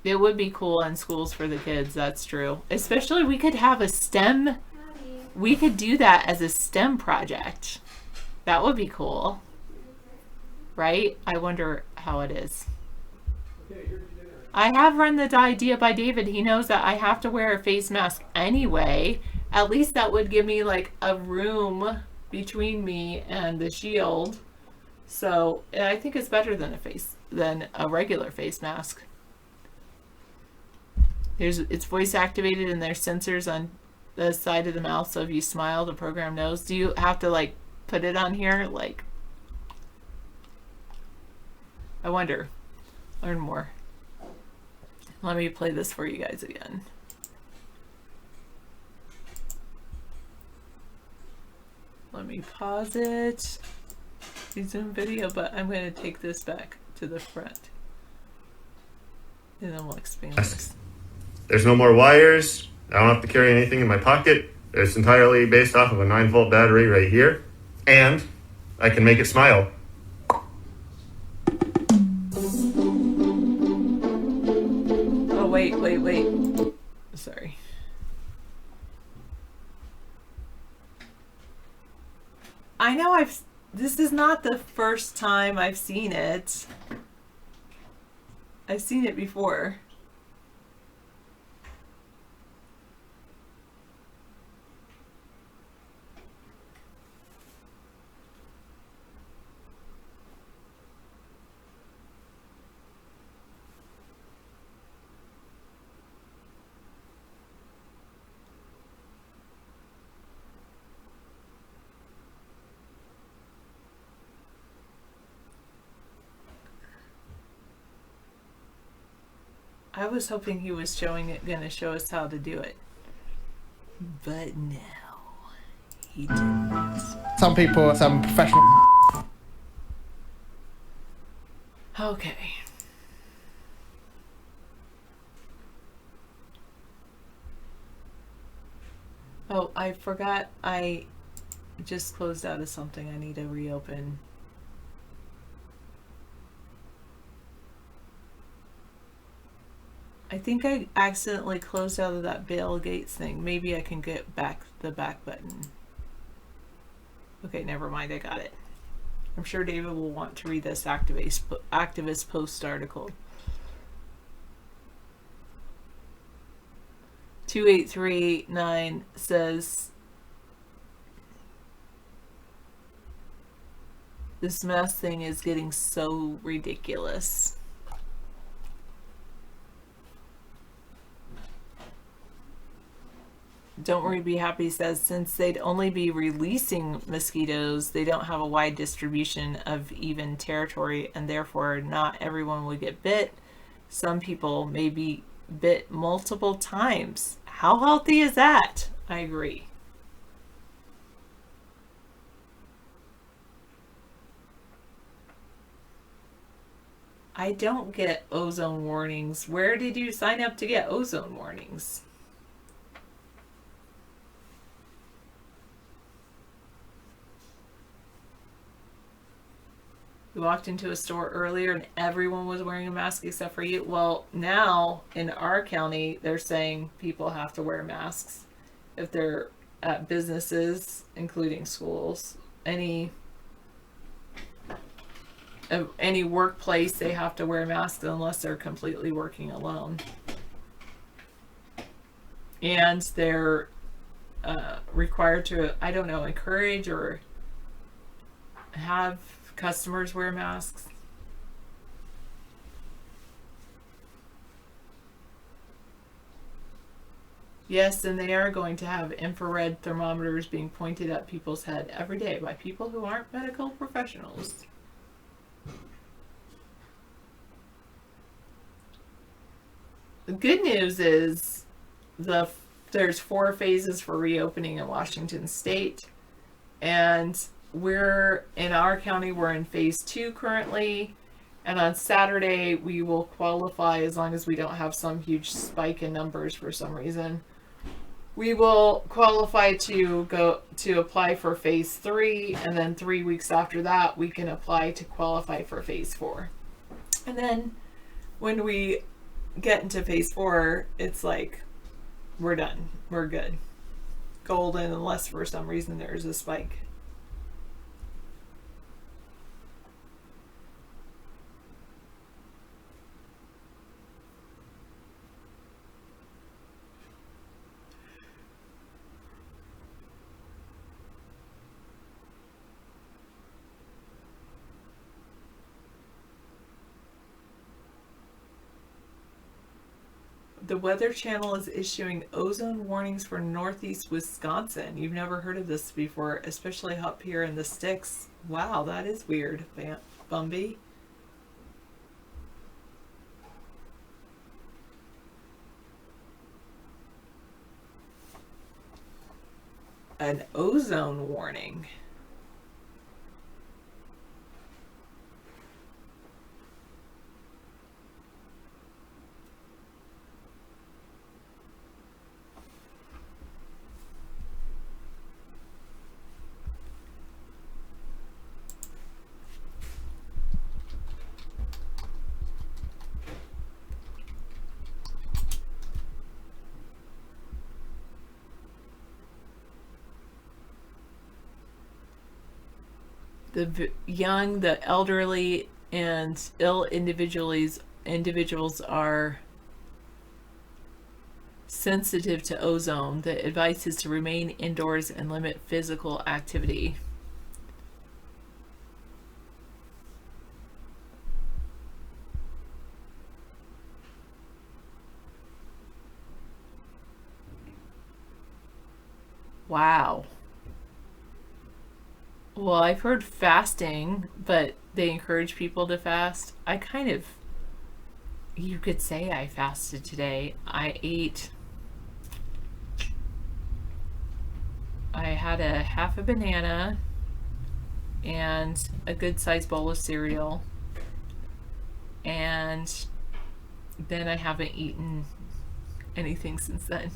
It would be cool in schools for the kids, that's true. Especially we could have a STEM, we could do that as a STEM project. That would be cool. Right? I wonder how it is. I have run the idea by David. He knows that I have to wear a face mask anyway. At least that would give me like a room between me and the shield. So I think it's better than a regular face mask. It's voice activated and there's sensors on the side of the mouth. So if you smile, the program knows. Do you have to like put it on here? Like, I wonder. Learn more. Let me play this for you guys again. Let me pause it. Zoom video, but I'm going to take this back to the front. And then we'll expand this. There's no more wires. I don't have to carry anything in my pocket. It's entirely based off of a 9-volt battery right here. And I can make it smile. Wait. Sorry. I know this is not the first time I've seen it. I've seen it before. I was hoping he was gonna show us how to do it. But no, he didn't. Some people, some professional. Okay. Oh, I forgot I just closed out of something I need to reopen. I think I accidentally closed out of that Bill Gates thing. Maybe I can get back the back button. Okay, never mind, I got it. I'm sure David will want to read this activist post article. 2839 says, this mask thing is getting so ridiculous. Don't Worry Be Happy says, since they'd only be releasing mosquitoes, they don't have a wide distribution of even territory, and therefore not everyone will get bit. Some people may be bit multiple times. How healthy is that? I agree. I don't get ozone warnings. Where did you sign up to get ozone warnings? We walked into a store earlier and everyone was wearing a mask except for you. Well, now in our county, they're saying people have to wear masks if they're at businesses, including schools. Any workplace, they have to wear masks unless they're completely working alone. And they're required to, I don't know, encourage or have customers wear masks. Yes, and they are going to have infrared thermometers being pointed at people's head every day by people who aren't medical professionals. The good news is there's 4 phases for reopening in Washington State, and in our county, we're in phase 2 currently, and on Saturday we will qualify, as long as we don't have some huge spike in numbers for some reason. We will qualify to apply for phase 3, and then 3 weeks after that we can apply to qualify for phase 4. And then when we get into phase 4, it's like we're done, we're good, golden, unless for some reason there's a spike. The Weather Channel is issuing ozone warnings for northeast Wisconsin. You've never heard of this before, especially up here in the sticks. Wow, that is weird, Bumby. An ozone warning. The young, the elderly, and ill individuals are sensitive to ozone. The advice is to remain indoors and limit physical activity. Wow. Well, I've heard fasting, but they encourage people to fast. You could say I fasted today. I had a half a banana and a good sized bowl of cereal, and then I haven't eaten anything since then.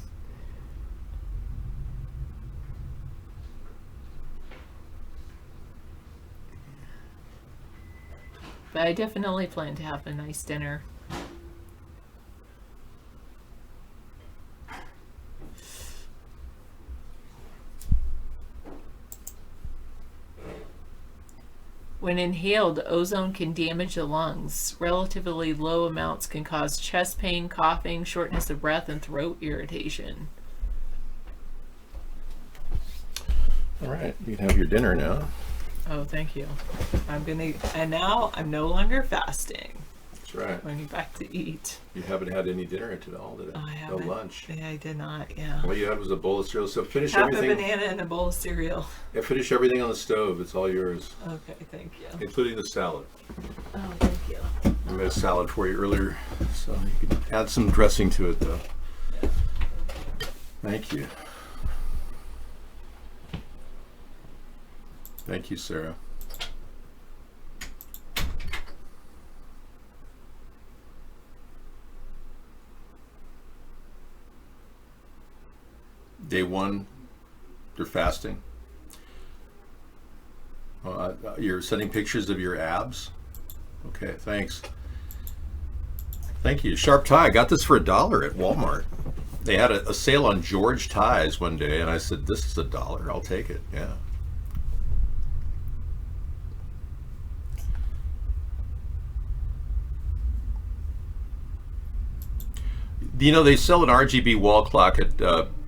But I definitely plan to have a nice dinner. When inhaled, ozone can damage the lungs. Relatively low amounts can cause chest pain, coughing, shortness of breath, and throat irritation. All right, you can have your dinner now. Oh, thank you. And now I'm no longer fasting. That's right. Going back to eat. You haven't had any dinner at all today. I No haven't. lunch. Yeah, I did not. Yeah. All you had was a bowl of cereal. So finish Half everything. a banana and a bowl of cereal. Yeah, finish everything on the stove. It's all yours, Okay, thank you. including the salad. Oh, thank you. I made a salad for you earlier, so you can add some dressing to it, though. Thank you. Thank you, Sarah. Day one, you're fasting. You're sending pictures of your abs? Okay, thanks. Thank you. Sharp tie. I got this for $1 at Walmart. They had a sale on George ties one day, and I said, this is $1. I'll take it. Yeah. You know, they sell an RGB wall clock at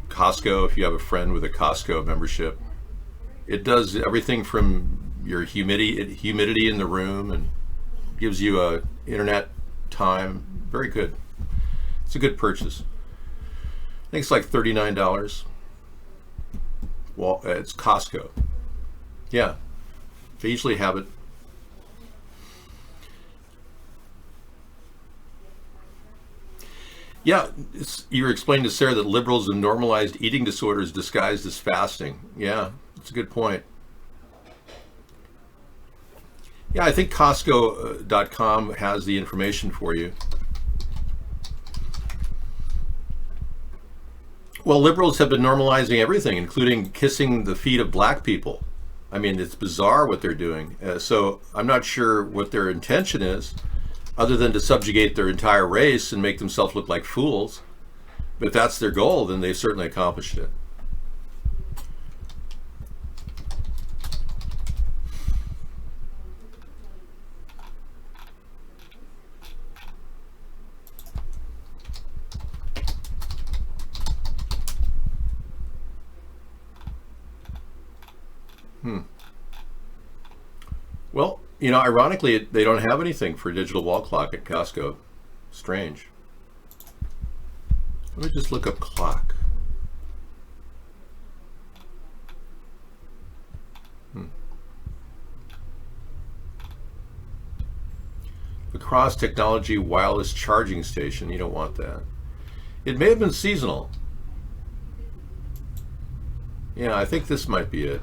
Costco if you have a friend with a Costco membership. It does everything from your humidity in the room and gives you a internet time. Very good. It's a good purchase. I think it's like $39. Well, it's Costco. Yeah, they usually have it. Yeah, you were explaining to Sarah that liberals have normalized eating disorders disguised as fasting. Yeah, that's a good point. Yeah, I think Costco.com has the information for you. Well, liberals have been normalizing everything, including kissing the feet of black people. I mean, it's bizarre what they're doing. So I'm not sure what their intention is, other than to subjugate their entire race and make themselves look like fools. But if that's their goal, then they've certainly accomplished it. Well, you know, ironically, they don't have anything for a digital wall clock at Costco. Strange. Let me just look up clock. Lacrosse Technology wireless charging station. You don't want that. It may have been seasonal. Yeah, I think this might be it.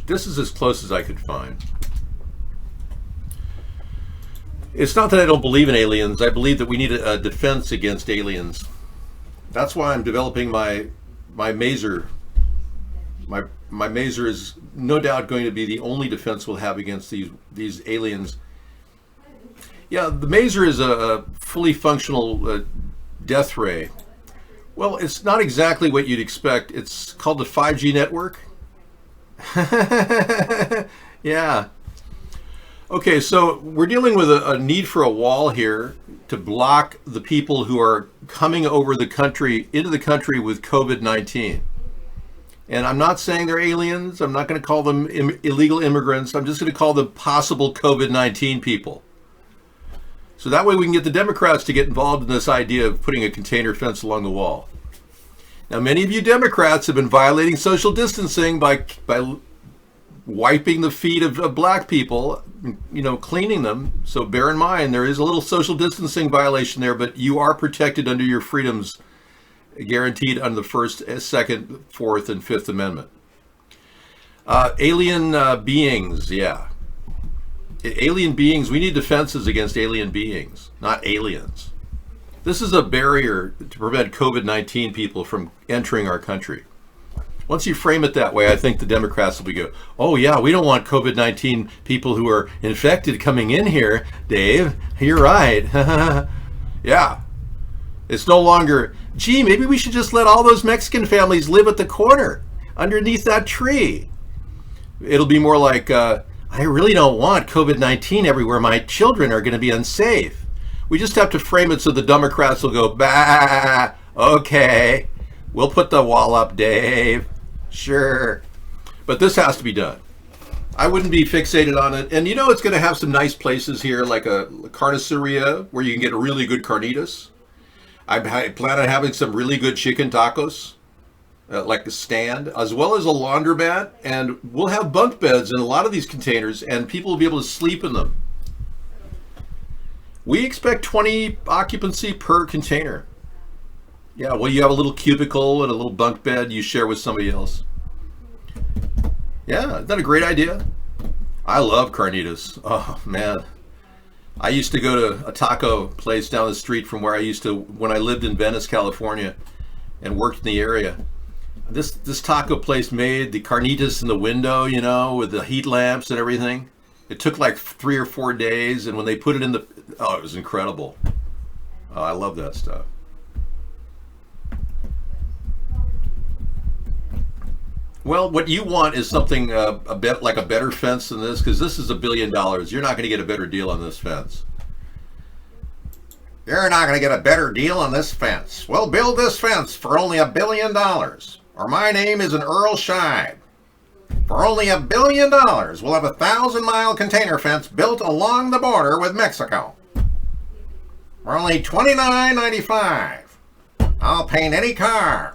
This is as close as I could find. It's not that I don't believe in aliens. I believe that we need a defense against aliens. That's why I'm developing my maser. My maser is no doubt going to be the only defense we'll have against these aliens. Yeah, the maser is a fully functional death ray. Well, it's not exactly what you'd expect. It's called the 5G network. Yeah. Okay, so we're dealing with a need for a wall here to block the people who are coming over the country, into the country with COVID-19. And I'm not saying they're aliens. I'm not going to call them illegal immigrants. I'm just going to call them possible COVID-19 people. So that way we can get the Democrats to get involved in this idea of putting a container fence along the wall. Now, many of you Democrats have been violating social distancing by wiping the feet of black people, you know, cleaning them. So bear in mind, there is a little social distancing violation there, but you are protected under your freedoms guaranteed under the First, Second, Fourth, and Fifth Amendment. Alien beings, yeah. Alien beings, we need defenses against alien beings, not aliens. This is a barrier to prevent COVID-19 people from entering our country. Once you frame it that way, I think the Democrats will go, oh yeah, we don't want COVID-19 people who are infected coming in here, Dave. You're right. Yeah. It's no longer, gee, maybe we should just let all those Mexican families live at the corner underneath that tree. It'll be more like, I really don't want COVID-19 everywhere. My children are going to be unsafe. We just have to frame it so the Democrats will go, bah, okay, we'll put the wall up, Dave. Sure. But this has to be done. I wouldn't be fixated on it. And you know, it's going to have some nice places here, like a carniceria where you can get a really good carnitas. I plan on having some really good chicken tacos, like a stand, as well as a laundromat. And we'll have bunk beds in a lot of these containers, and people will be able to sleep in them. We expect 20 occupancy per container. Yeah, well, you have a little cubicle and a little bunk bed you share with somebody else. Yeah, isn't that a great idea? I love carnitas. Oh, man. I used to go to a taco place down the street from where I used to, when I lived in Venice, California, and worked in the area. This taco place made the carnitas in the window, you know, with the heat lamps and everything. It took like 3 or 4 days, and when they put it in the, oh, it was incredible. Oh, I love that stuff. Well, what you want is something a bit like a better fence than this, because this is $1 billion. You're not going to get a better deal on this fence. You're not going to get a better deal on this fence. We'll build this fence for only $1 billion. Or my name is an Earl Scheib. For only $1 billion, we'll have a 1,000-mile container fence built along the border with Mexico. For only $29.95. I'll paint any car.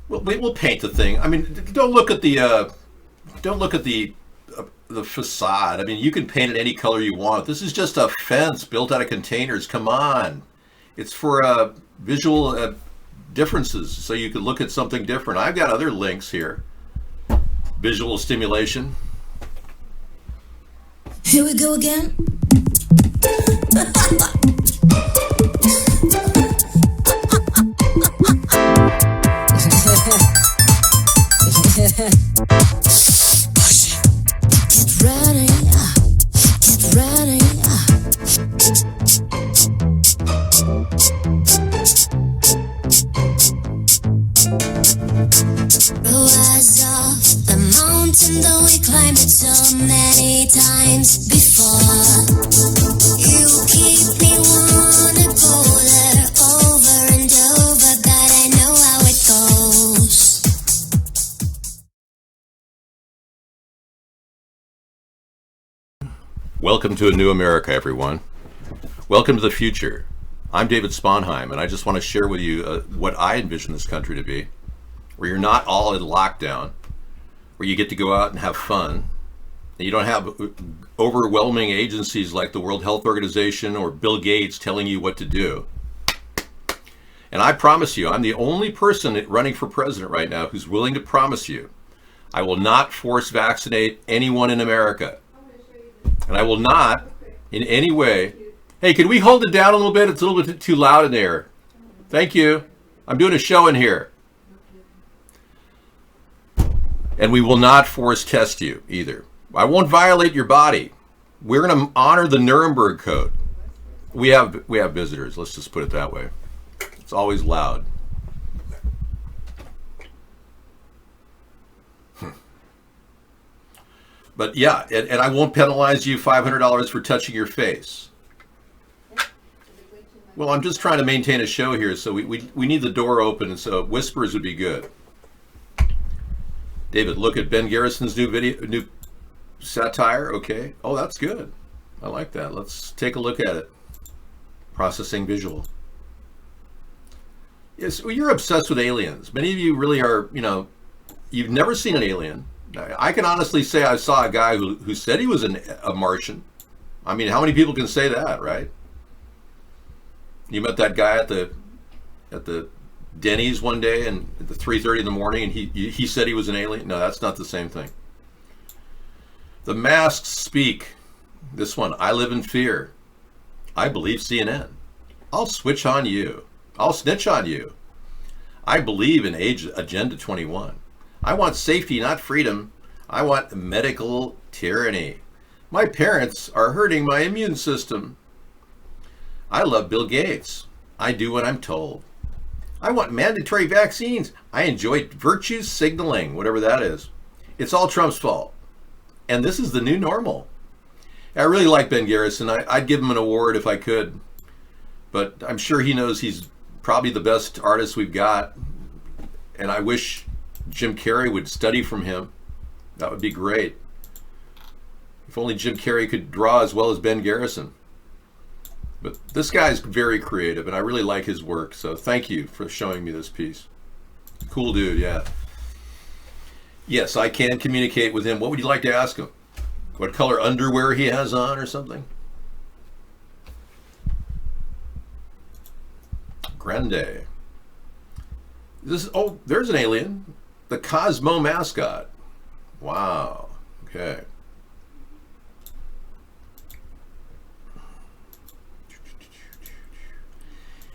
We'll paint the thing. I mean, don't look at the facade. I mean, you can paint it any color you want. This is just a fence built out of containers. Come on, it's for visual differences, so you can look at something different. I've got other links here. Visual stimulation. Here we go again. Get ready, get ready. Rise off the mountain, though we climbed it so many times before. You keep me wanna go there over and over, but I know how it goes. Welcome to a new America, everyone. Welcome to the future. I'm David Sponheim, and I just want to share with you what I envision this country to be, where you're not all in lockdown, where you get to go out and have fun, and you don't have overwhelming agencies like the World Health Organization or Bill Gates telling you what to do. And I promise you, I'm the only person running for president right now who's willing to promise you I will not force vaccinate anyone in America. And I will not, in any way... Hey, can we hold it down a little bit? It's a little bit too loud in there. Thank you. I'm doing a show in here. And we will not force test you either. I won't violate your body. We're going to honor the Nuremberg Code. We have visitors. Let's just put it that way. It's always loud. But yeah, and I won't penalize you $500 for touching your face. Well, I'm just trying to maintain a show here, so we need the door open, and so whispers would be good. David, look at Ben Garrison's new satire. Okay. Oh, that's good. I like that. Let's take a look at it. Processing visual. Yes, well, you're obsessed with aliens. Many of you really are, you've never seen an alien. I can honestly say I saw a guy who said he was a Martian. I mean, how many people can say that, right? You met that guy at the Denny's one day and at the 3:30 in the morning, and he said he was an alien. No, that's not the same thing. The masks speak. This one, I live in fear. I believe CNN. I'll switch on you. I'll snitch on you. I believe in Agenda 21. I want safety, not freedom. I want medical tyranny. My parents are hurting my immune system. I love Bill Gates. I do what I'm told. I want mandatory vaccines. I enjoy virtue signaling, whatever that is. It's all Trump's fault. And this is the new normal. I really like Ben Garrison. I'd give him an award if I could. But I'm sure he knows he's probably the best artist we've got. And I wish Jim Carrey would study from him. That would be great. If only Jim Carrey could draw as well as Ben Garrison. But this guy's very creative, and I really like his work. So thank you for showing me this piece. Cool dude, yeah. Yes, I can communicate with him. What would you like to ask him? What color underwear he has on or something? Grande. Oh, there's an alien. The Cosmo mascot. Wow. Okay.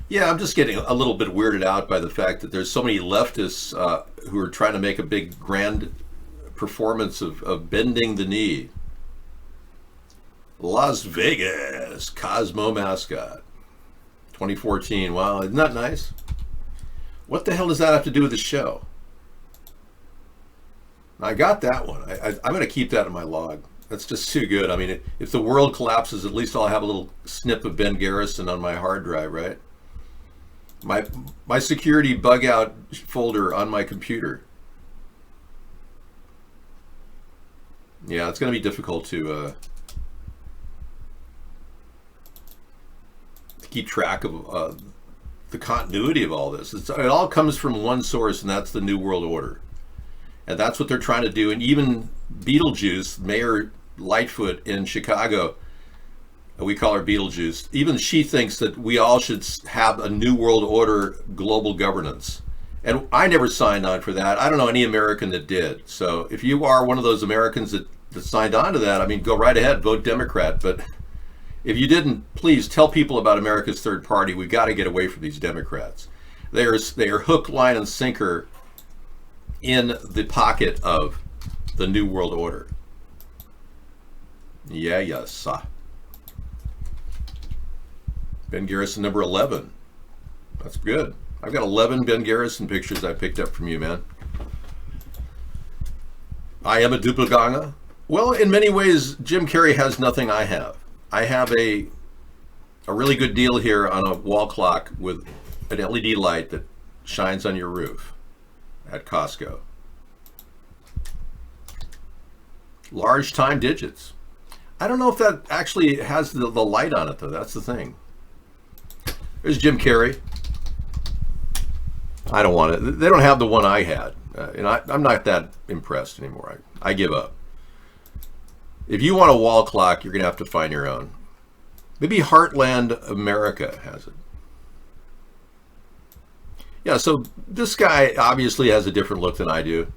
Yeah, I'm just getting a little bit weirded out by the fact that there's so many leftists who are trying to make a big grand performance of bending the knee. Las Vegas Cosmo mascot 2014. Wow, isn't that nice? What the hell does that have to do with the show? I got that one. I'm going to keep that in my log. That's just too good. I mean, if the world collapses, at least I'll have a little snip of Ben Garrison on my hard drive, right? My security bug out folder on my computer. Yeah, it's going to be difficult to keep track of the continuity of all this. It all comes from one source, and that's the New World Order. And that's what they're trying to do. And even Beetlejuice, Mayor Lightfoot in Chicago, we call her Beetlejuice, even she thinks that we all should have a New World Order global governance. And I never signed on for that. I don't know any American that did. So if you are one of those Americans that signed on to that, I mean, go right ahead, vote Democrat. But if you didn't, please tell people about America's third party. We've got to get away from these Democrats. They are hook, line, and sinker in the pocket of the New World Order. Yeah, yes. Ben Garrison number 11. That's good. I've got 11 Ben Garrison pictures I picked up from you, man. I am a doppelganger. Well, in many ways, Jim Carrey has nothing I have. I have a really good deal here on a wall clock with an LED light that shines on your roof at Costco. Large time digits. I don't know if that actually has the light on it, though. That's the thing. There's Jim Carrey. I don't want it. They don't have the one I had. And I'm not that impressed anymore. I give up. If you want a wall clock, you're going to have to find your own. Maybe Heartland America has it. Yeah, so this guy obviously has a different look than I do.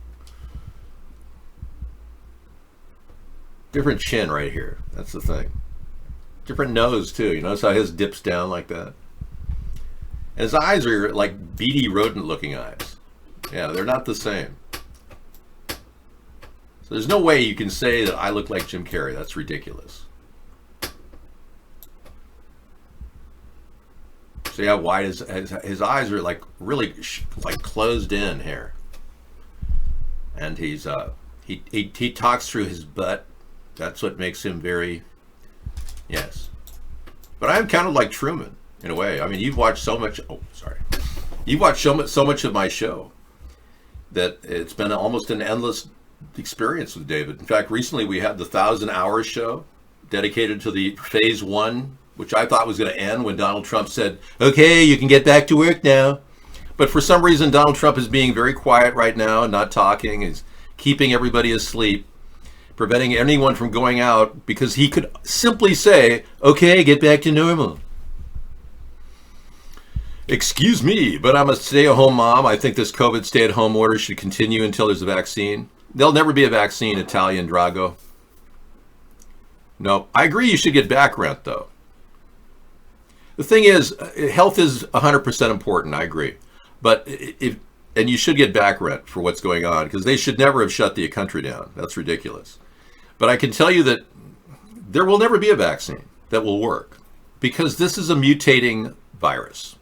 Different chin right here. That's the thing. Different nose, too. You notice how his dips down like that? And his eyes are like beady rodent-looking eyes. Yeah, they're not the same. So there's no way you can say that I look like Jim Carrey. That's ridiculous. See how wide his eyes are, like really like closed in here. And he's he talks through his butt. That's what makes him very, yes. But I'm kind of like Truman in a way. I mean, you've watched so much. Oh, sorry. You've watched so much of my show that it's been almost an endless experience with David. In fact, recently we had the 1,000 Hours show dedicated to the phase 1, which I thought was going to end when Donald Trump said, okay, you can get back to work now. But for some reason, Donald Trump is being very quiet right now and not talking. He's keeping everybody asleep, preventing anyone from going out because he could simply say, okay, get back to normal. Excuse me, but I'm a stay-at-home mom. I think this COVID stay-at-home order should continue until there's a vaccine. There'll never be a vaccine, Italian Drago. No, I agree you should get back rent, though. The thing is, health is 100% important, I agree. But and you should get back rent for what's going on, because they should never have shut the country down. That's ridiculous. But I can tell you that there will never be a vaccine that will work, because this is a mutating virus.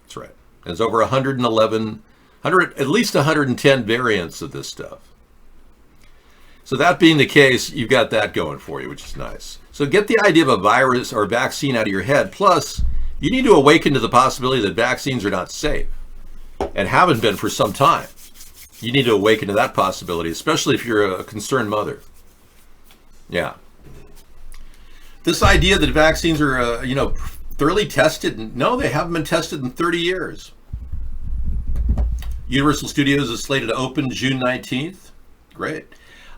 That's right. There's over at least 110 variants of this stuff. So that being the case, you've got that going for you, which is nice. So get the idea of a virus or a vaccine out of your head. Plus, you need to awaken to the possibility that vaccines are not safe. and haven't been for some time. You need to awaken to that possibility, especially if you're a concerned mother. Yeah. This idea that vaccines are, thoroughly tested, no, they haven't been tested in 30 years. Universal Studios is slated to open June 19th. Great.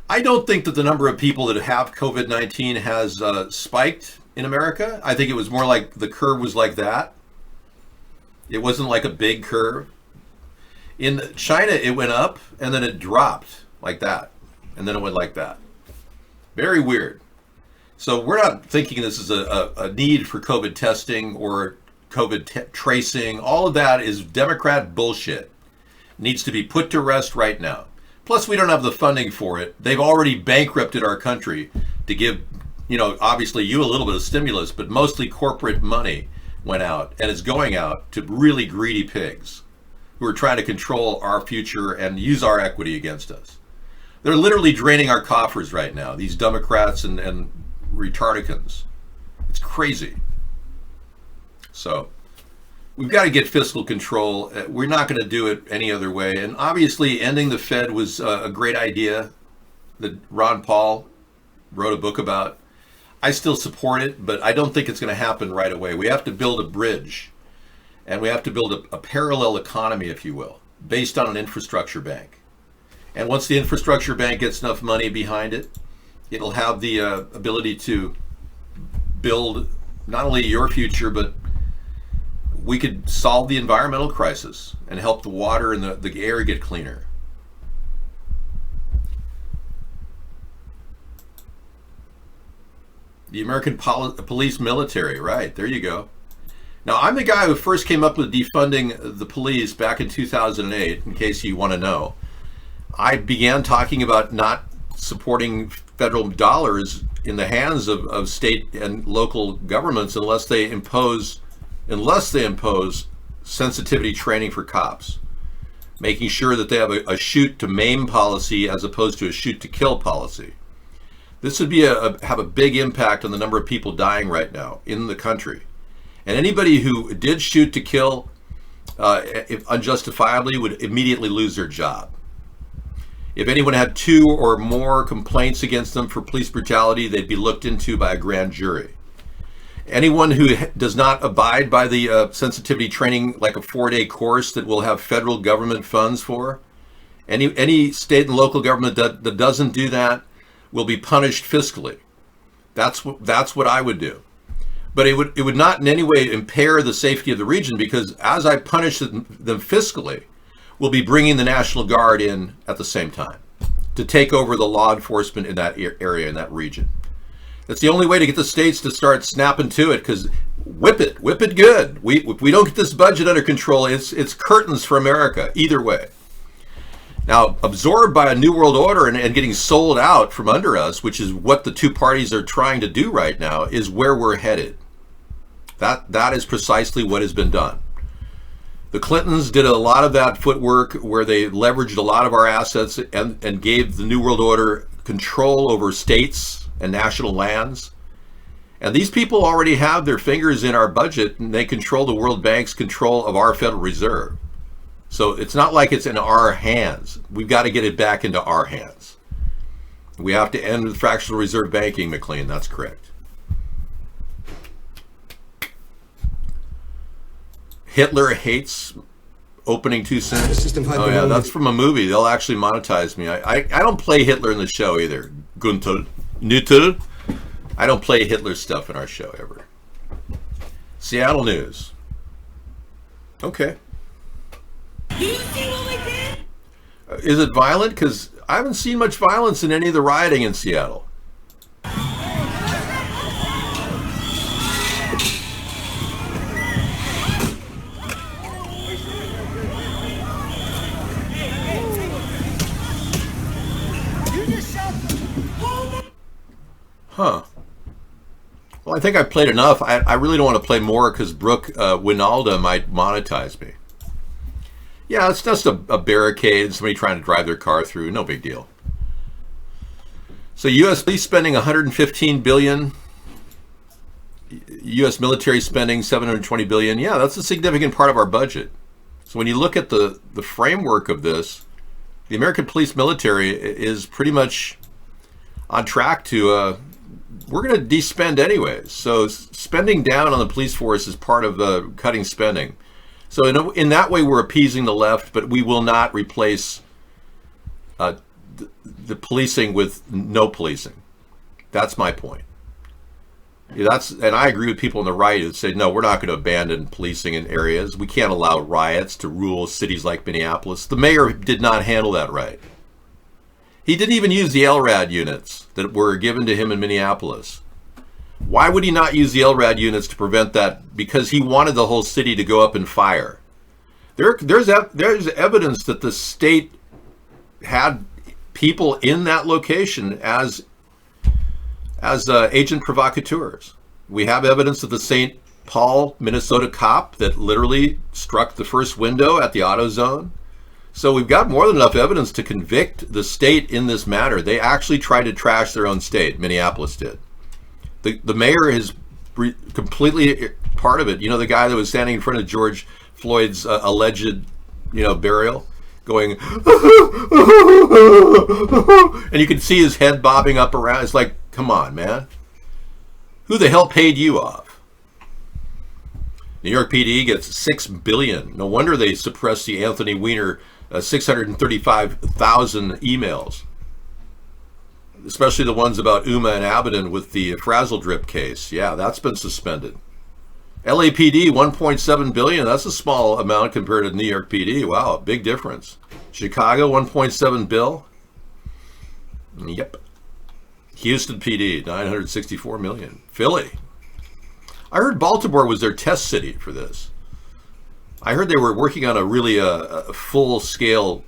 I don't think that the number of people that have COVID-19 has spiked in America. I think it was more like the curve was like that. It wasn't like a big curve. In China, it went up and then it dropped like that. And then it went like that. Very weird. So we're not thinking this is a need for COVID testing or COVID tracing. All of that is Democrat bullshit. Needs to be put to rest right now. Plus, we don't have the funding for it. They've already bankrupted our country to give, obviously you a little bit of stimulus, but mostly corporate money went out and is going out to really greedy pigs who are trying to control our future and use our equity against us. They're literally draining our coffers right now, these Democrats and retardicans. It's crazy. So we've got to get fiscal control. We're not going to do it any other way. And obviously ending the Fed was a great idea that Ron Paul wrote a book about. I still support it, but I don't think it's going to happen right away. We have to build a bridge, and we have to build a parallel economy, if you will, based on an infrastructure bank. And once the infrastructure bank gets enough money behind it, it'll have the ability to build not only your future, but we could solve the environmental crisis and help the water and the air get cleaner. The American police military, right, there you go. Now, I'm the guy who first came up with defunding the police back in 2008, in case you want to know. I began talking about not supporting federal dollars in the hands of state and local governments unless they impose sensitivity training for cops, making sure that they have a shoot to maim policy as opposed to a shoot to kill policy. This would be have a big impact on the number of people dying right now in the country. And anybody who did shoot to kill if unjustifiably would immediately lose their job. If anyone had 2 or more complaints against them for police brutality, they'd be looked into by a grand jury. Anyone who does not abide by the sensitivity training, like a 4-day course that will have federal government funds for, any state and local government that doesn't do that will be punished fiscally. That's what I would do. But it would not in any way impair the safety of the region, because as I punish them fiscally, we'll be bringing the National Guard in at the same time to take over the law enforcement in that area, in that region. That's the only way to get the states to start snapping to it, because whip it good. If we don't get this budget under control, it's curtains for America, either way. Now, absorbed by a New World Order and getting sold out from under us, which is what the two parties are trying to do right now, is where we're headed. That is precisely what has been done. The Clintons did a lot of that footwork where they leveraged a lot of our assets and gave the New World Order control over states and national lands. And these people already have their fingers in our budget, and they control the World Bank's control of our Federal Reserve. So it's not like it's in our hands. We've got to get it back into our hands. We have to end with fractional reserve banking, McLean. That's correct. Hitler hates opening too soon. Oh yeah, that's from a movie. They'll actually monetize me. I don't play Hitler in the show either. Gunther Nutter. I don't play Hitler stuff in our show ever. Seattle News. Okay. Is it violent? Because I haven't seen much violence in any of the rioting in Seattle. Huh. Well, I think I played enough. I really don't want to play more because Brooke Winalda might monetize me. Yeah, it's just a barricade, somebody trying to drive their car through. No big deal. So U.S. police spending $115 billion. U.S. military spending $720 billion. Yeah, that's a significant part of our budget. So when you look at the framework of this, the American police military is pretty much on track to, we're going to de-spend anyways. So spending down on the police force is part of cutting spending. So in that way, we're appeasing the left, but we will not replace the policing with no policing. That's my point. And I agree with people on the right who say, no, we're not going to abandon policing in areas. We can't allow riots to rule cities like Minneapolis. The mayor did not handle that right. He didn't even use the LRAD units that were given to him in Minneapolis. Why would he not use the LRAD units to prevent that? Because he wanted the whole city to go up in fire. There's evidence that the state had people in that location as agent provocateurs. We have evidence of the St. Paul, Minnesota cop that literally struck the first window at the AutoZone. So we've got more than enough evidence to convict the state in this matter. They actually tried to trash their own state. Minneapolis did. The mayor is completely part of it. You know, the guy that was standing in front of George Floyd's alleged, burial, going, and you can see his head bobbing up around. It's like, come on, man. Who the hell paid you off? New York PD gets $6 billion. No wonder they suppressed the Anthony Weiner 635,000 emails, especially the ones about Uma and Abaddon with the Frazzle Drip case. Yeah, that's been suspended. LAPD, $1.7 billion. That's a small amount compared to New York PD. Wow, big difference. Chicago, $1.7 billion. Yep. Houston PD, $964 million. Philly. I heard Baltimore was their test city for this. I heard they were working on a really full-scale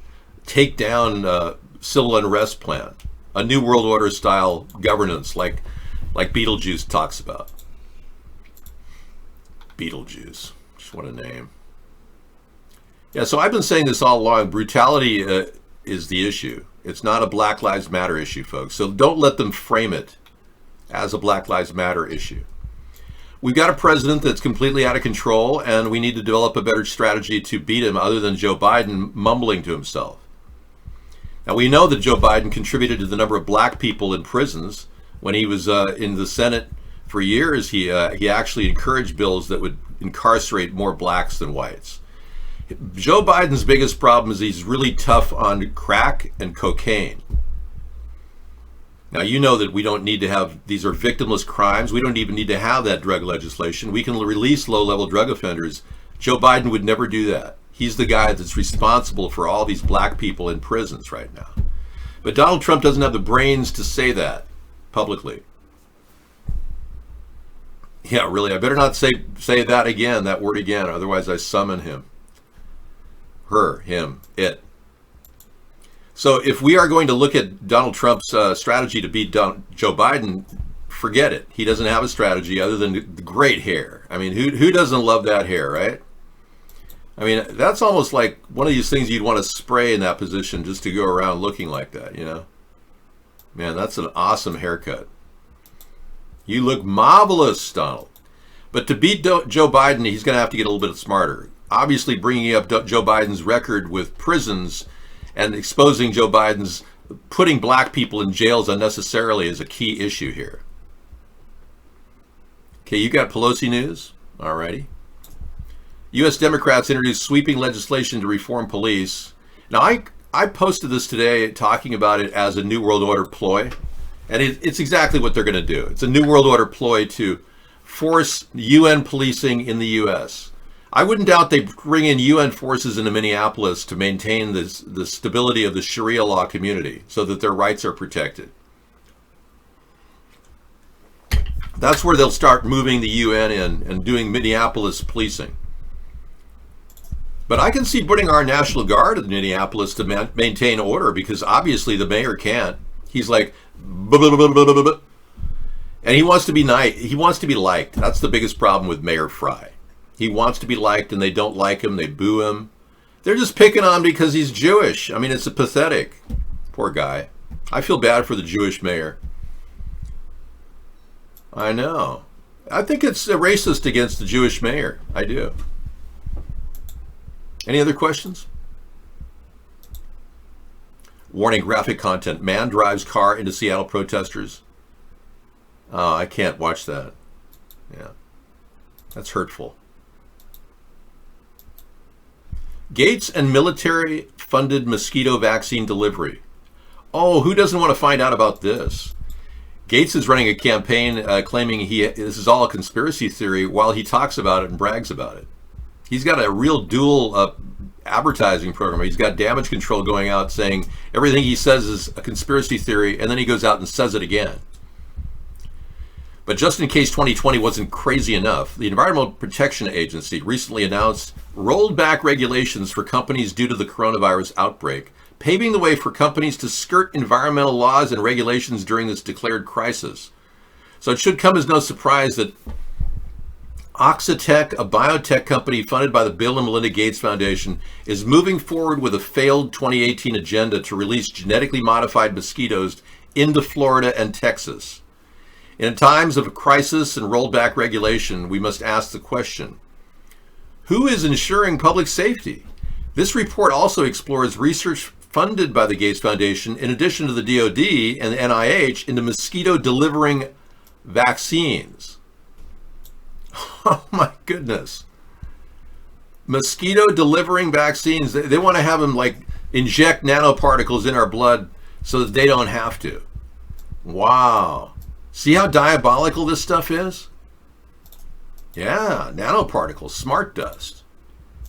takedown civil unrest plan, a New World Order style governance, like Beetlejuice talks about. Beetlejuice, just what a name. Yeah, so I've been saying this all along. Brutality is the issue. It's not a Black Lives Matter issue, folks. So don't let them frame it as a Black Lives Matter issue. We've got a president that's completely out of control, and we need to develop a better strategy to beat him other than Joe Biden mumbling to himself. Now, we know that Joe Biden contributed to the number of black people in prisons. When he was in the Senate for years, he actually encouraged bills that would incarcerate more blacks than whites. Joe Biden's biggest problem is he's really tough on crack and cocaine. Now, you know that we don't need to have, these are victimless crimes. We don't even need to have that drug legislation. We can release low-level drug offenders. Joe Biden would never do that. He's the guy that's responsible for all these black people in prisons right now. But Donald Trump doesn't have the brains to say that publicly. Yeah, really, I better not say that again, that word again, otherwise I summon him. Her, him, it. So if we are going to look at Donald Trump's strategy to beat Joe Biden, forget it. He doesn't have a strategy other than the great hair. I mean, who doesn't love that hair, right? I mean, that's almost like one of these things you'd want to spray in that position just to go around looking like that, you know? Man, that's an awesome haircut. You look marvelous, Donald. But to beat Joe Biden, he's going to have to get a little bit smarter. Obviously, bringing up Joe Biden's record with prisons and exposing Joe Biden's putting black people in jails unnecessarily is a key issue here. Okay, you got Pelosi news? Alrighty. U.S. Democrats introduced sweeping legislation to reform police. Now, I posted this today talking about it as a New World Order ploy, and it's exactly what they're going to do. It's a New World Order ploy to force UN policing in the U.S. I wouldn't doubt they bring in UN forces into Minneapolis to maintain the stability of the Sharia law community so that their rights are protected. That's where they'll start moving the UN in and doing Minneapolis policing. But I can see putting our National Guard in Minneapolis to maintain order, because obviously the mayor can't. He's like, blah, blah, blah, blah, blah, blah. And he wants to be nice. He wants to be liked. That's the biggest problem with Mayor Fry. He wants to be liked, and they don't like him. They boo him. They're just picking on him because he's Jewish. I mean, it's pathetic. Poor guy. I feel bad for the Jewish mayor. I know. I think it's racist against the Jewish mayor. I do. Any other questions? Warning, graphic content. Man drives car into Seattle protesters. Oh, I can't watch that. Yeah. That's hurtful. Gates and military-funded mosquito vaccine delivery. Oh, who doesn't want to find out about this? Gates is running a campaign claiming this is all a conspiracy theory while he talks about it and brags about it. He's got a real dual advertising program. He's got damage control going out saying everything he says is a conspiracy theory, and then he goes out and says it again. But just in case 2020 wasn't crazy enough, the Environmental Protection Agency recently announced rolled back regulations for companies due to the coronavirus outbreak, paving the way for companies to skirt environmental laws and regulations during this declared crisis. So it should come as no surprise that Oxitec, a biotech company funded by the Bill and Melinda Gates Foundation, is moving forward with a failed 2018 agenda to release genetically modified mosquitoes into Florida and Texas. In times of a crisis and rolled back regulation, we must ask the question, who is ensuring public safety? This report also explores research funded by the Gates Foundation, in addition to the DoD and the NIH, into mosquito-delivering vaccines. Oh my goodness. Mosquito-delivering vaccines. They want to have them like inject nanoparticles in our blood so that they don't have to. Wow. See how diabolical this stuff is? Yeah, nanoparticles, smart dust.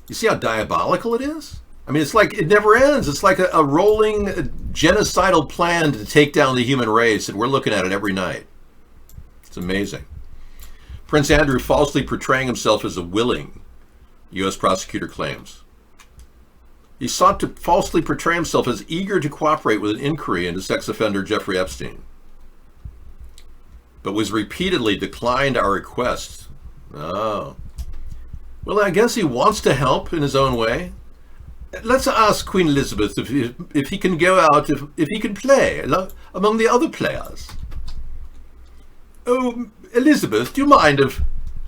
You see how diabolical it is? I mean, it's like it never ends. It's like a rolling genocidal plan to take down the human race, and we're looking at it every night. It's amazing. Prince Andrew falsely portraying himself as a willing, U.S. prosecutor claims. He sought to falsely portray himself as eager to cooperate with an inquiry into sex offender Jeffrey Epstein, but was repeatedly declined our request. Oh. Well, I guess he wants to help in his own way. Let's ask Queen Elizabeth if he can go out, if he can play among the other players. Oh, Elizabeth, do you mind if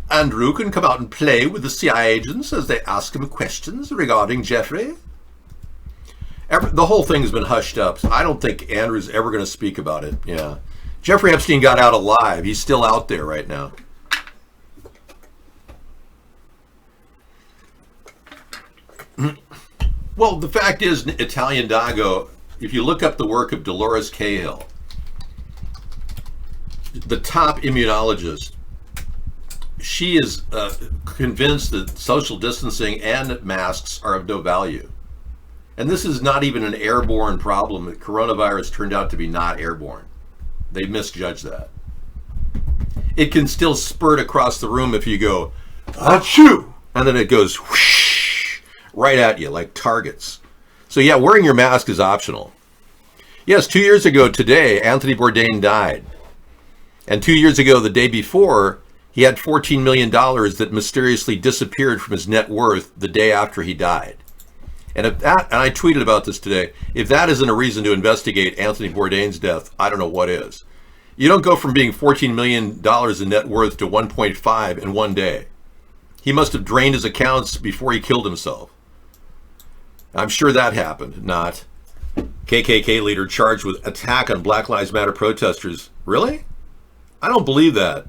Andrew can come out and play with the CIA agents as they ask him questions regarding Jeffrey? The whole thing's been hushed up. So I don't think Andrew's ever going to speak about it. Yeah. Jeffrey Epstein got out alive. He's still out there right now. Well, the fact is, Italian Dago, if you look up the work of Dolores Cahill, the top immunologist, she is convinced that social distancing and masks are of no value. And this is not even an airborne problem. The coronavirus turned out to be not airborne. They misjudged that. It can still spurt across the room if you go, achoo! And then it goes whoosh, right at you like targets. So yeah, wearing your mask is optional. Yes, 2 years ago today, Anthony Bourdain died. And 2 years ago, the day before, he had $14 million that mysteriously disappeared from his net worth the day after he died. And if that, and I tweeted about this today, if that isn't a reason to investigate Anthony Bourdain's death, I don't know what is. You don't go from being $14 million in net worth to 1.5 in one day. He must have drained his accounts before he killed himself. I'm sure that happened. Not. KKK leader charged with attack on Black Lives Matter protesters. Really? I don't believe that.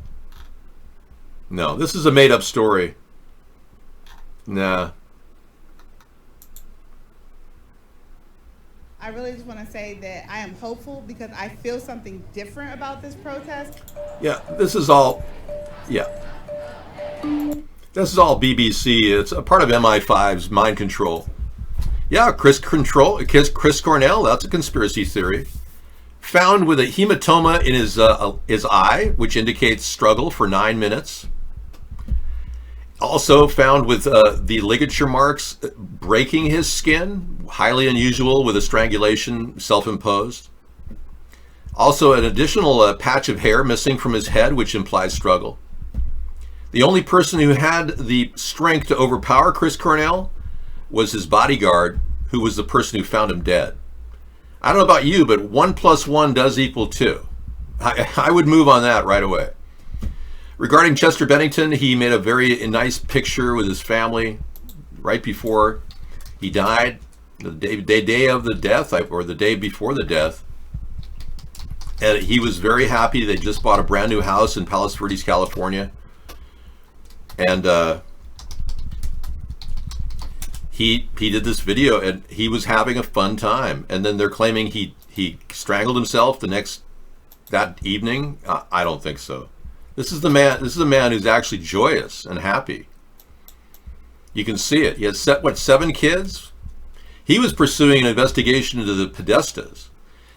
No, this is a made-up story. Nah. I really just want to say that I am hopeful because I feel something different about this protest. Yeah, this is all, yeah. This is all BBC. It's a part of MI5's mind control. Yeah, Chris Cornell, that's a conspiracy theory. Found with a hematoma in his eye, which indicates struggle for 9 minutes. Also found with the ligature marks breaking his skin, highly unusual with a strangulation self-imposed. Also an additional patch of hair missing from his head, which implies struggle. The only person who had the strength to overpower Chris Cornell was his bodyguard, who was the person who found him dead. I don't know about you, but 1 + 1 does equal 2. I would move on that right away. Regarding Chester Bennington, he made a very nice picture with his family right before. He died the day of the death, or the day before the death. And he was very happy. They just bought a brand new house in Palos Verdes, California. And he did this video, and he was having a fun time. And then they're claiming he strangled himself that evening. I don't think so. This is a man who's actually joyous and happy. You can see it. He has 7 kids. He was pursuing an investigation into the Podestas.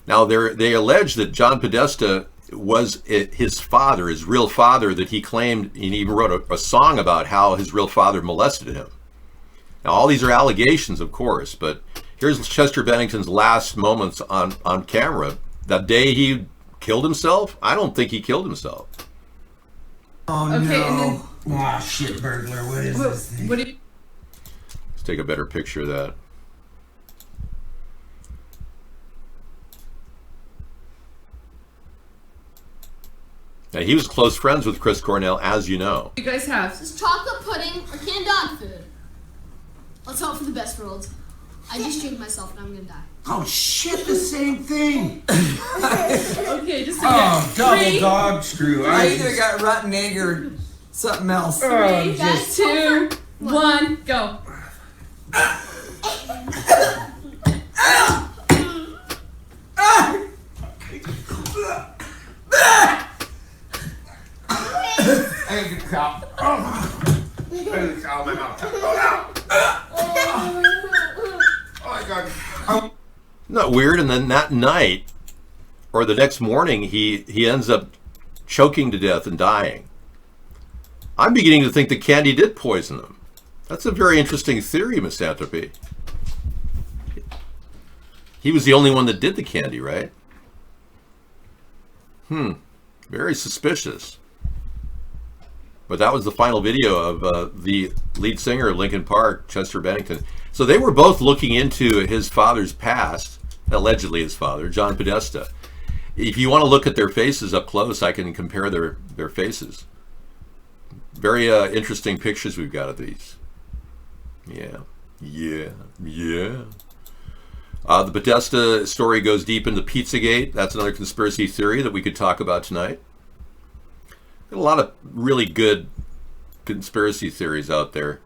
Now they allege that John Podesta was his father, his real father, that he claimed, and he even wrote a song about how his real father molested him. Now all these are allegations, of course, but here's Chester Bennington's last moments on camera. That day he killed himself? I don't think he killed himself. Oh okay, no. Shit, burglar, what is this thing? Let's take a better picture of that. Now, he was close friends with Chris Cornell, as you know. You guys have? This is chocolate pudding or canned dog food. Let's hope for the best world. I just chewed myself and I'm gonna die. Oh shit, the same thing. Okay, just oh, double dog screw. I either got rotten egg or something else. 3, 2, 1, go. I get the cow. I get the cow in my mouth. Oh my god. Not weird. And then that night, or the next morning, he ends up choking to death and dying. I'm beginning to think that Candy did poison him. That's a very interesting theory, Misanthropy. He was the only one that did the candy, right? Very suspicious. But that was the final video of the lead singer of Linkin Park, Chester Bennington. So they were both looking into his father's past, allegedly his father, John Podesta. If you want to look at their faces up close, I can compare their faces. Very interesting pictures we've got of these. Yeah. The Podesta story goes deep into Pizzagate. That's another conspiracy theory that we could talk about tonight. A lot of really good conspiracy theories out there.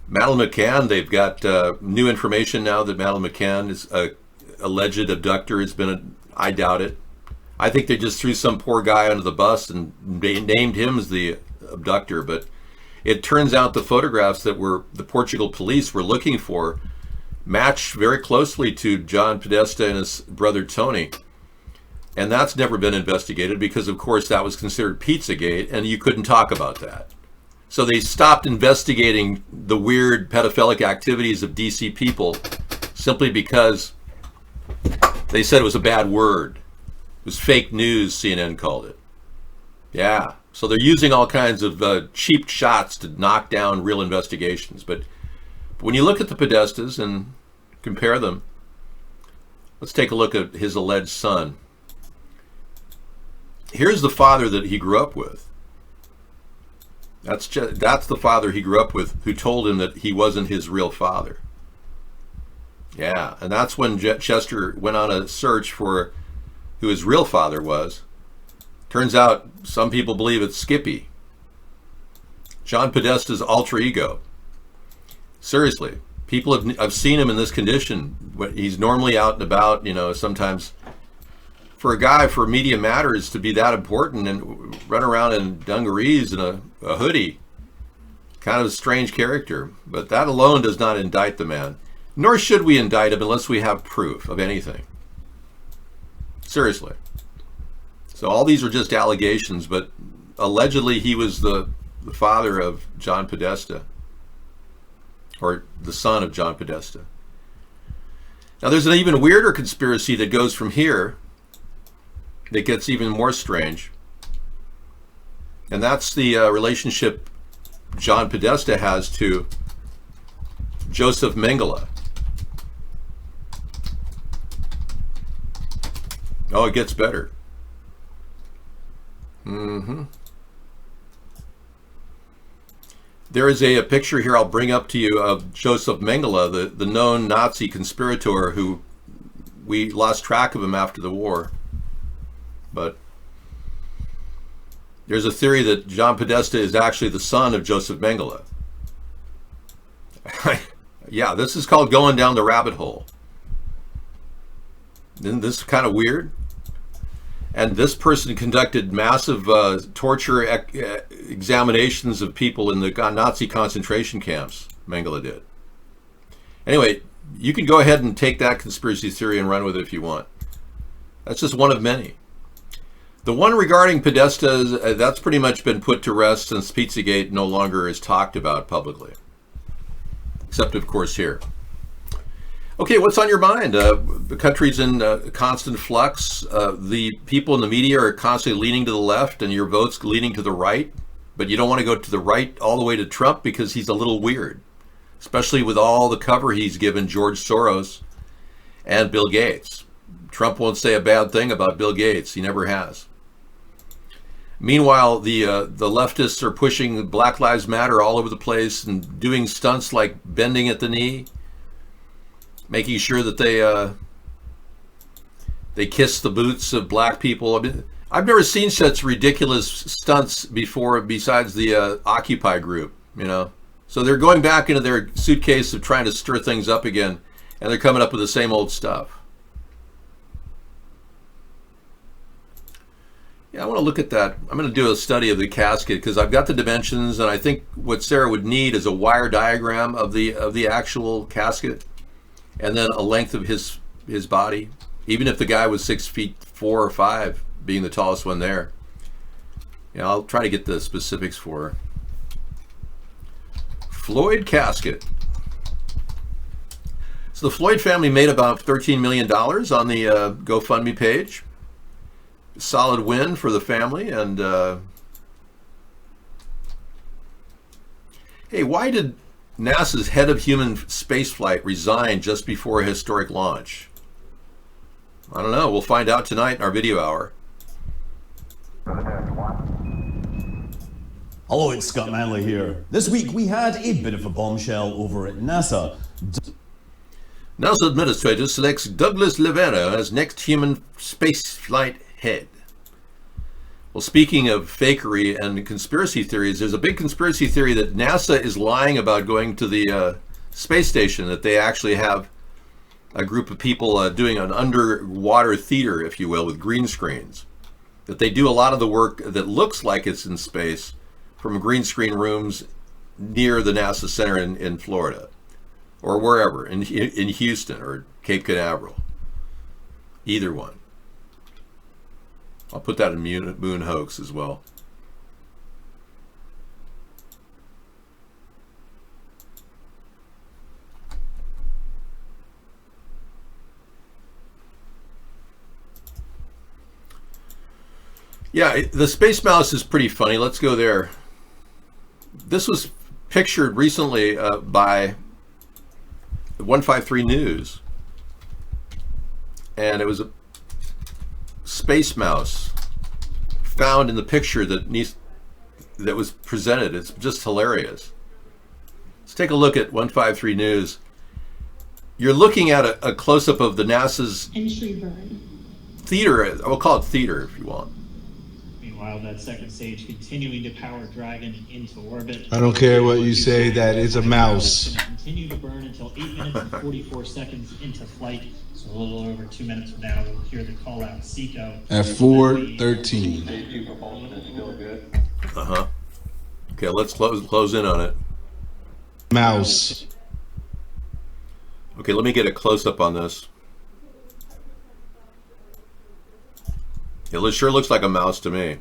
Madeleine McCann, they've got new information now that Madeleine McCann is a alleged abductor. I doubt it. I think they just threw some poor guy under the bus and they named him as the abductor. But it turns out the photographs that the Portugal police were looking for match very closely to John Podesta and his brother Tony. And that's never been investigated because, of course, that was considered Pizzagate, and you couldn't talk about that. So they stopped investigating the weird pedophilic activities of DC people simply because they said it was a bad word. It was fake news, CNN called it. Yeah, so they're using all kinds of cheap shots to knock down real investigations. But when you look at the Podestas and compare them, let's take a look at his alleged son. Here's the father that he grew up with. That's the father he grew up with who told him that he wasn't his real father. Yeah, and that's when Chester went on a search for who his real father was. Turns out some people believe it's Skippy, John Podesta's alter ego. Seriously, people I've seen him in this condition. He's normally out and about, sometimes. For a guy, for Media Matters to be that important and run around in dungarees and a hoodie, kind of a strange character. But that alone does not indict the man. Nor should we indict him unless we have proof of anything. Seriously. So all these are just allegations, but allegedly he was the father of John Podesta, or the son of John Podesta. Now there's an even weirder conspiracy that goes from here that gets even more strange. And that's the relationship John Podesta has to Joseph Mengele. Oh, it gets better. There is a picture here I'll bring up to you of Joseph Mengele, the known Nazi conspirator who we lost track of him after the war. But there's a theory that John Podesta is actually the son of Joseph Mengele. Yeah, this is called going down the rabbit hole. Isn't this kind of weird? And this person conducted massive torture examinations of people in the Nazi concentration camps. Mengele did. Anyway, you can go ahead and take that conspiracy theory and run with it if you want. That's just one of many. The one regarding Podesta, that's pretty much been put to rest since Pizzagate no longer is talked about publicly. Except, of course, here. Okay, what's on your mind? The country's in constant flux. The people in the media are constantly leaning to the left and your vote's leaning to the right. But you don't want to go to the right all the way to Trump because he's a little weird. Especially with all the cover he's given George Soros and Bill Gates. Trump won't say a bad thing about Bill Gates. He never has. Meanwhile, the leftists are pushing Black Lives Matter all over the place and doing stunts like bending at the knee, making sure that they kiss the boots of black people. I mean, I've never seen such ridiculous stunts before besides the Occupy group, you know. So they're going back into their suitcase of trying to stir things up again, and they're coming up with the same old stuff. Yeah, I want to look at that. I'm going to do a study of the casket because I've got the dimensions, and I think what Sarah would need is a wire diagram of the actual casket, and then a length of his body. Even if the guy was 6'4" or 5", being the tallest one there. Yeah, I'll try to get the specifics for her. Floyd casket. So the Floyd family made about $13 million on the GoFundMe page. Solid win for the family. And hey, why did NASA's head of human spaceflight resign just before a historic launch? I don't know. We'll find out tonight in our video hour. Hello, it's Scott Manley here. This week we had a bit of a bombshell over at NASA. NASA administrator selects Douglas Levera as next human spaceflight head. Well, speaking of fakery and conspiracy theories, there's a big conspiracy theory that NASA is lying about going to the space station, that they actually have a group of people doing an underwater theater, if you will, with green screens. That they do a lot of the work that looks like it's in space from green screen rooms near the NASA Center in Florida, or wherever, in Houston or Cape Canaveral. Either one. I'll put that in Moon Hoax as well. Yeah, the Space Mouse is pretty funny. Let's go there. This was pictured recently by 153 News. And it was a space mouse found in the picture that was presented. It's just hilarious. Let's take a look at 153 News. You're looking at a close-up of the NASA's theater. We'll call it theater if you want. Meanwhile, that second stage continuing to power Dragon into orbit. I don't care what you say, that is a mouse. Continue to burn until 8 minutes and 44 seconds into flight. So a little over 2 minutes from now, we'll hear the call out SECO. At 4:13. Uh-huh. Okay, let's close in on it. Mouse. Okay, let me get a close-up on this. It sure looks like a mouse to me.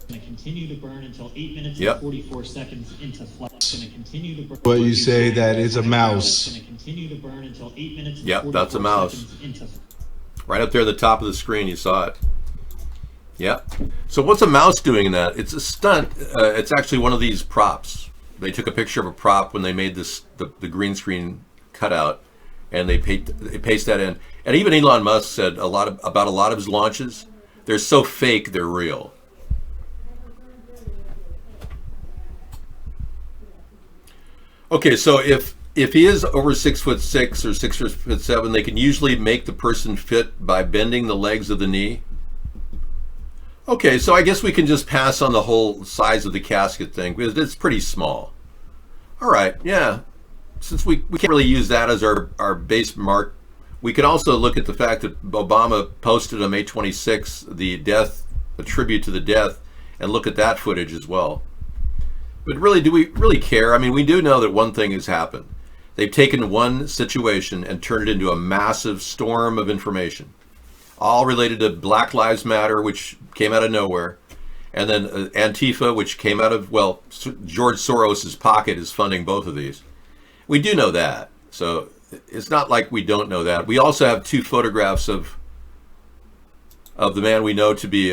Going to continue to burn until 8 minutes and 44 seconds into flight. Going to continue to burn. What you say, that is a mouse. Going to continue to burn until 8 minutes and Yep, 44 that's a mouse. seconds into. Right up there at the top of the screen, you saw it. Yep. So what's a mouse doing in that? It's a stunt. It's actually one of these props. They took a picture of a prop when they made this the green screen cutout, and they paste that in. And even Elon Musk said about a lot of his launches, they're so fake they're real. Okay, so if he is over 6'6" or 6'7", they can usually make the person fit by bending the legs of the knee. Okay, so I guess we can just pass on the whole size of the casket thing because it's pretty small. All right, yeah. Since we can't really use that as our base mark, we can also look at the fact that Obama posted on May 26th a tribute to the death, and look at that footage as well. But really, do we really care? I mean, we do know that one thing has happened. They've taken one situation and turned it into a massive storm of information, all related to Black Lives Matter, which came out of nowhere, and then Antifa, which came out of, well, George Soros's pocket is funding both of these. We do know that, so it's not like we don't know that. We also have two photographs of the man we know to be,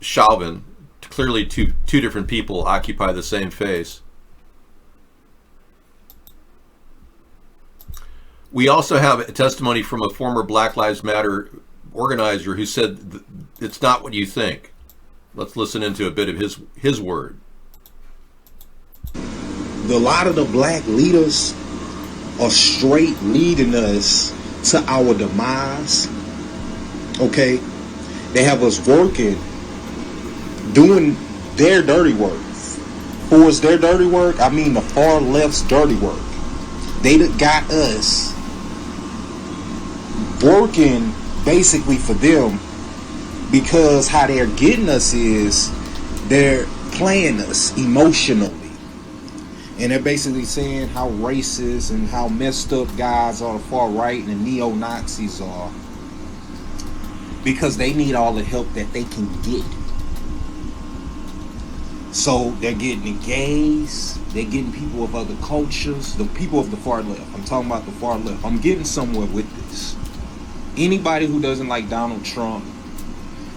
Chauvin. Clearly, two different people occupy the same face. We also have a testimony from a former Black Lives Matter organizer who said it's not what you think. Let's listen into a bit of his word. A lot of the black leaders are straight leading us to our demise. Okay? They have us working, doing their dirty work. Who is their dirty work? I mean the far left's dirty work. They got us working basically for them, because how they're getting us is they're playing us emotionally. And they're basically saying how racist and how messed up guys on the far right and the neo-Nazis are, because they need all the help that they can get. So they're getting the gays, they're getting people of other cultures, the people of the far left. I'm talking about the far left. I'm getting somewhere with this. Anybody who doesn't like Donald Trump,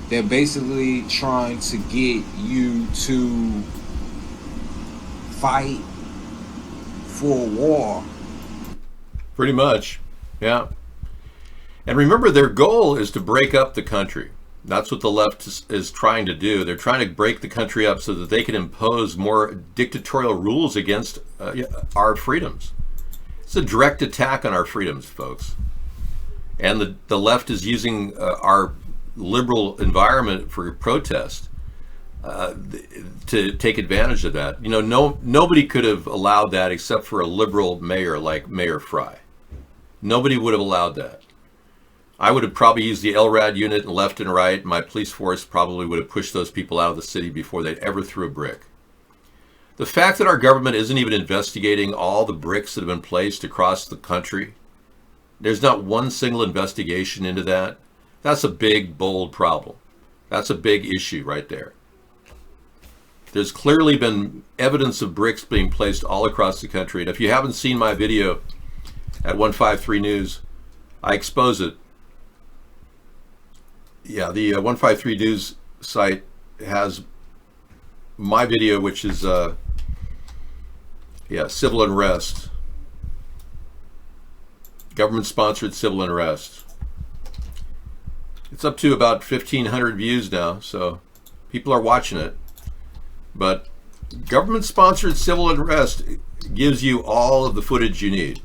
they're basically trying to get you to fight for a war. Pretty much, yeah. And remember, their goal is to break up the country. That's what the left is trying to do. They're trying to break the country up so that they can impose more dictatorial rules against our freedoms. It's a direct attack on our freedoms, folks. And the left is using our liberal environment for protest to take advantage of that. Nobody could have allowed that except for a liberal mayor like Mayor Fry. Nobody would have allowed that. I would have probably used the LRAD unit and left and right. My police force probably would have pushed those people out of the city before they'd ever threw a brick. The fact that our government isn't even investigating all the bricks that have been placed across the country, there's not one single investigation into that. That's a big, bold problem. That's a big issue right there. There's clearly been evidence of bricks being placed all across the country. And if you haven't seen my video at 153 News, I expose it. Yeah, the 153 News site has my video, which is civil unrest. Government-sponsored civil unrest. It's up to about 1,500 views now, so people are watching it. But government-sponsored civil unrest gives you all of the footage you need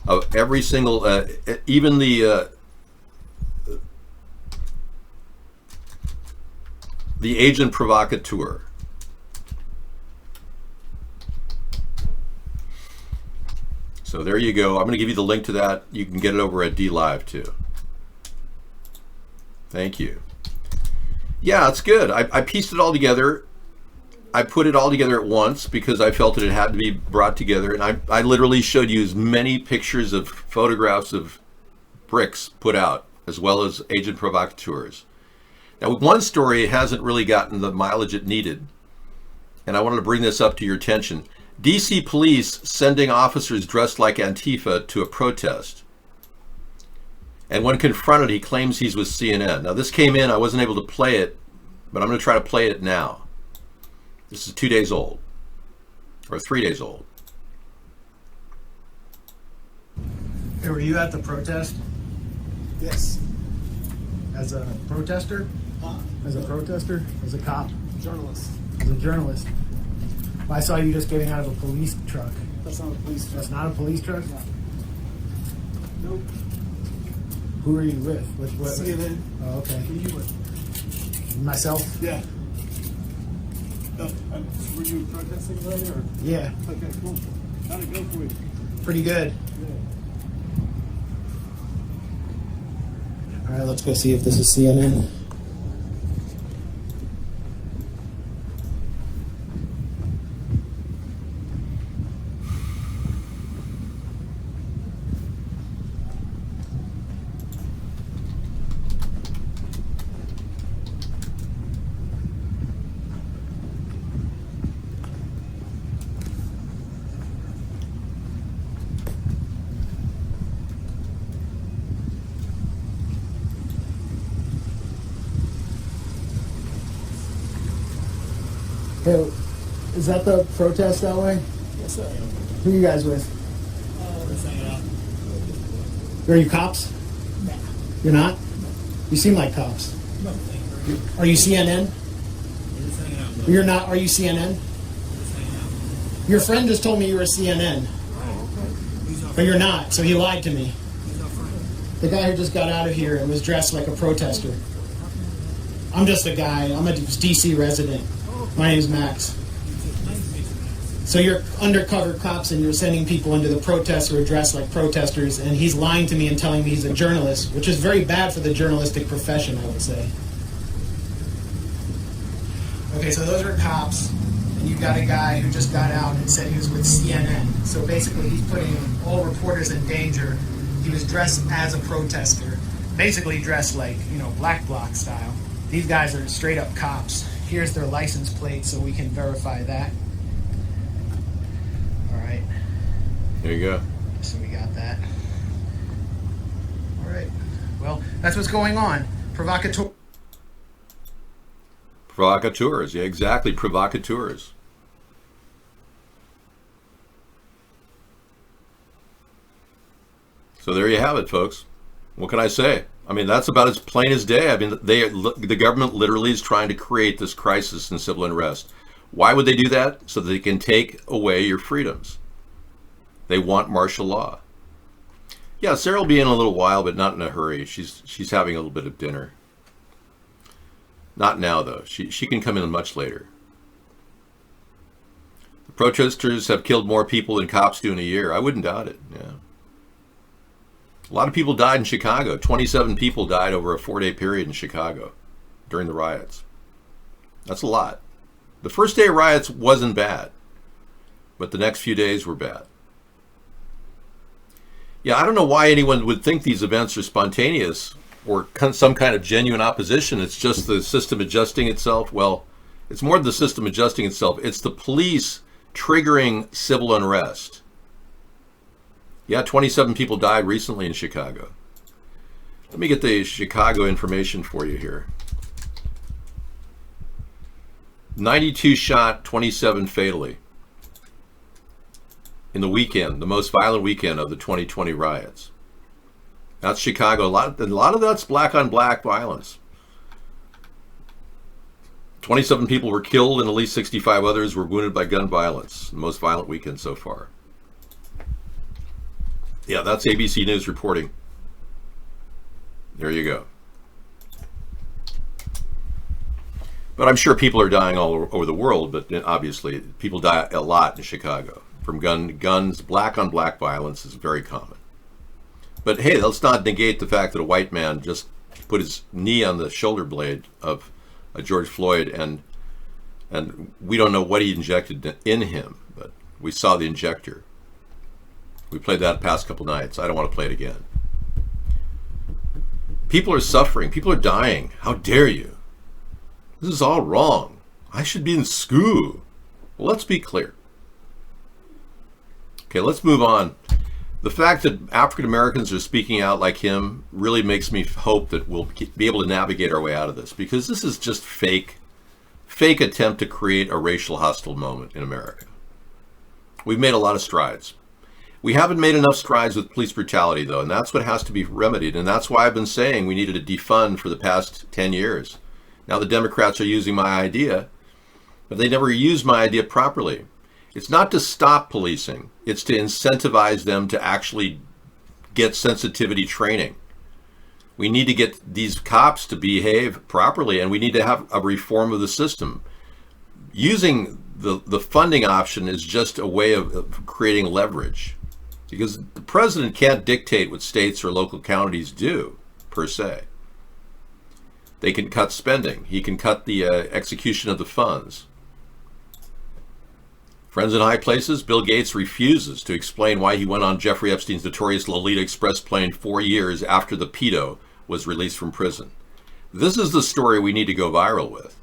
of every single, even the agent provocateur. So there you go. I'm going to give you the link to that. You can get it over at DLive too. Thank you. Yeah, it's good. I pieced it all together. I put it all together at once because I felt that it had to be brought together. And I literally showed you as many pictures of photographs of bricks put out, as well as agent provocateurs. Now, with one story, it hasn't really gotten the mileage it needed. And I wanted to bring this up to your attention. DC police sending officers dressed like Antifa to a protest. And when confronted, he claims he's with CNN. Now, this came in. I wasn't able to play it, but I'm going to try to play it now. This is 2 days old, or 3 days old. Hey, were you at the protest? Yes. As a protester? As a protester? As a cop? Journalist. as a journalist. I saw you just getting out of a police truck. That's not a police truck. That's not a police truck? No. Nope. Who are you with? What? CNN. Oh, okay. Who are you with? Myself? Yeah. Were you protesting earlier? Yeah. Okay, cool. How'd it go for you? Pretty good. All right, let's go see if this is CNN. Hey, is that the protest that way? Yes, sir. Who are you guys with? Just hanging out. Are you cops? No. You're not? You seem like cops. No. Are you CNN? Just hanging out. You're not? Are you CNN? Just hanging out. Your friend just told me you were CNN. Oh, okay. But you're not, so he lied to me. The guy who just got out of here and was dressed like a protester. I'm just a guy. I'm a DC resident. My name's Max. So you're undercover cops and you're sending people into the protests who are dressed like protesters, and he's lying to me and telling me he's a journalist, which is very bad for the journalistic profession, I would say. Okay, so those are cops, and you've got a guy who just got out and said he was with CNN. So basically he's putting all reporters in danger. He was dressed as a protester, basically dressed like, Black Bloc style. These guys are straight up cops. Here's their license plate so we can verify that. All right. There you go. So we got that. All right. Well, that's what's going on. Provocateurs, yeah, exactly. Provocateurs. So there you have it, folks. What can I say? I mean, that's about as plain as day. I mean, the government literally is trying to create this crisis in civil unrest. Why would they do that? So that they can take away your freedoms. They want martial law. Yeah, Sarah will be in a little while, but not in a hurry. She's having a little bit of dinner. Not now, though. She can come in much later. The protesters have killed more people than cops do in a year. I wouldn't doubt it, yeah. A lot of people died in Chicago. 27 people died over a 4-day period in Chicago during the riots. That's a lot. The first day of riots wasn't bad, but the next few days were bad. Yeah, I don't know why anyone would think these events are spontaneous or some kind of genuine opposition. It's just the system adjusting itself. Well, it's more than the system adjusting itself. It's the police triggering civil unrest. Yeah, 27 people died recently in Chicago. Let me get the Chicago information for you here. 92 shot, 27 fatally. In the weekend, the most violent weekend of the 2020 riots. That's Chicago. A lot of that's black on black violence. 27 people were killed and at least 65 others were wounded by gun violence. The most violent weekend so far. Yeah, that's ABC News reporting. There you go. But I'm sure people are dying all over the world, but obviously people die a lot in Chicago. From guns, black on black violence is very common. But hey, let's not negate the fact that a white man just put his knee on the shoulder blade of George Floyd, and we don't know what he injected in him, but we saw the injector. We played that the past couple nights. I don't want to play it again. People are suffering. People are dying. How dare you? This is all wrong. I should be in school. Well, let's be clear. Okay, let's move on. The fact that African Americans are speaking out like him really makes me hope that we'll be able to navigate our way out of this, because this is just fake attempt to create a racial hostile moment in America. We've made a lot of strides. We haven't made enough strides with police brutality, though, and that's what has to be remedied. And that's why I've been saying we needed to defund for the past 10 years. Now the Democrats are using my idea, But they never used my idea properly. It's not to stop policing. It's to incentivize them to actually get sensitivity training. We need to get these cops to behave properly, and we need to have a reform of the system. Using the funding option is just a way of creating leverage, because the president can't dictate what states or local counties do, per se. They can cut spending. He can cut the execution of the funds. Friends in high places, Bill Gates refuses to explain why he went on Jeffrey Epstein's notorious Lolita Express plane 4 years after the pedo was released from prison. This is the story we need to go viral with.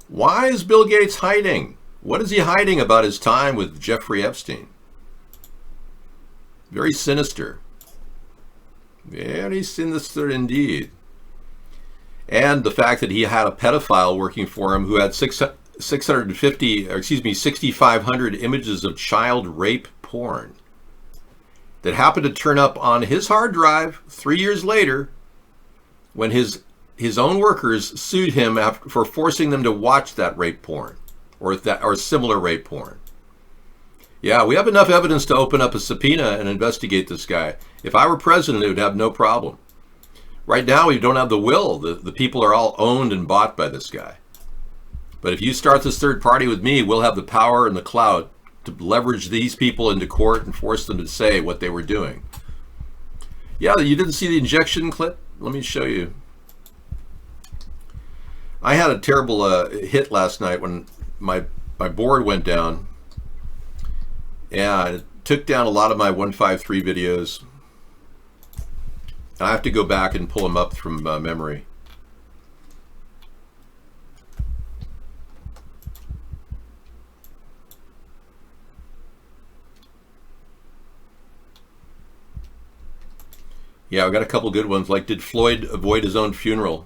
Why is Bill Gates hiding? What is he hiding about his time with Jeffrey Epstein? Very sinister. Very sinister indeed. And the fact that he had a pedophile working for him who had 6,500 images of child rape porn that happened to turn up on his hard drive 3 years later when his own workers sued him for forcing them to watch that rape porn or similar rape porn. Yeah, we have enough evidence to open up a subpoena and investigate this guy. If I were president, it would have no problem. Right now, we don't have the will. The people are all owned and bought by this guy. But if you start this third party with me, we'll have the power and the clout to leverage these people into court and force them to say what they were doing. Yeah, you didn't see the injection clip? Let me show you. I had a terrible hit last night when my board went down. Yeah, it took down a lot of my 153 videos. I have to go back and pull them up from memory. Yeah, I got a couple good ones, like did Floyd avoid his own funeral?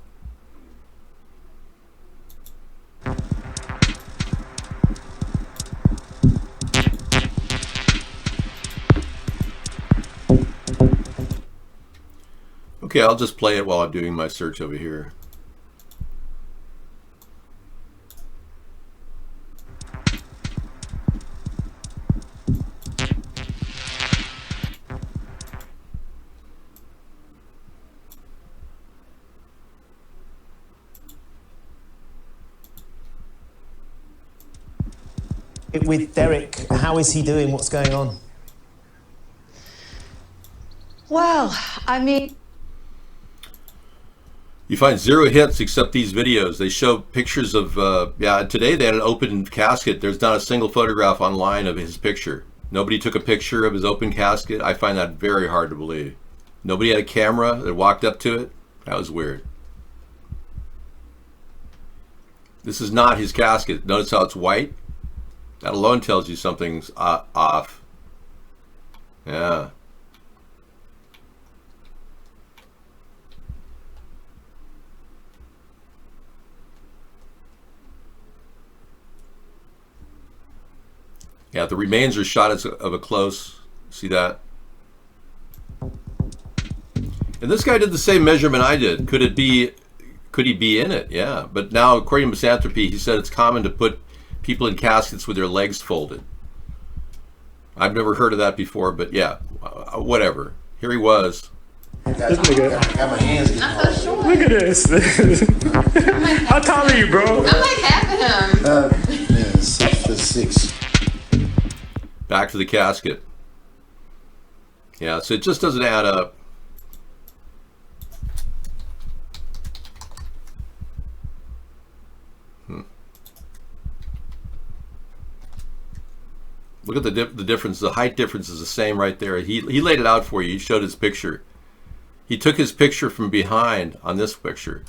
Okay, I'll just play it while I'm doing my search over here. With Derek, how is he doing? What's going on? Well, I mean... You find 0 hits except these videos. They show pictures of, today they had an open casket. There's not a single photograph online of his picture. Nobody took a picture of his open casket. I find that very hard to believe. Nobody had a camera that walked up to it. That was weird. This is not his casket. Notice how it's white? That alone tells you something's off. Yeah. Yeah, the remains are shot of a close. See that? And this guy did the same measurement I did. Could he be in it? Yeah. But now, according to Misanthropy, he said it's common to put people in caskets with their legs folded. I've never heard of that before, but yeah, whatever. Here he was. This nigga got my hands getting hard. Look at this. How tall are you, bro? I'm like half of him. 6'6". Back to the casket. Yeah, so it just doesn't add up. Look at the difference. The height difference is the same right there. He laid it out for you. He showed his picture. He took his picture from behind on this picture,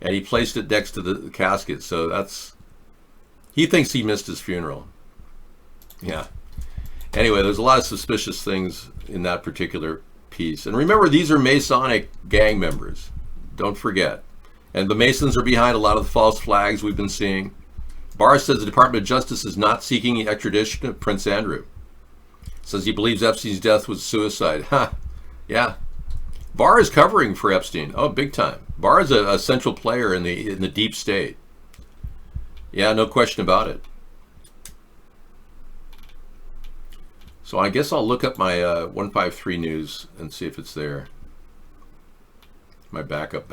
and he placed it next to the casket. So that's... He thinks he missed his funeral. Yeah. Anyway, there's a lot of suspicious things in that particular piece. And remember, these are Masonic gang members. Don't forget. And the Masons are behind a lot of the false flags we've been seeing. Barr says the Department of Justice is not seeking extradition of Prince Andrew. Says he believes Epstein's death was suicide. Ha! Yeah. Barr is covering for Epstein. Oh, big time. Barr is a central player in the deep state. Yeah, no question about it. So I guess I'll look up my 153 news and see if it's there. My backup.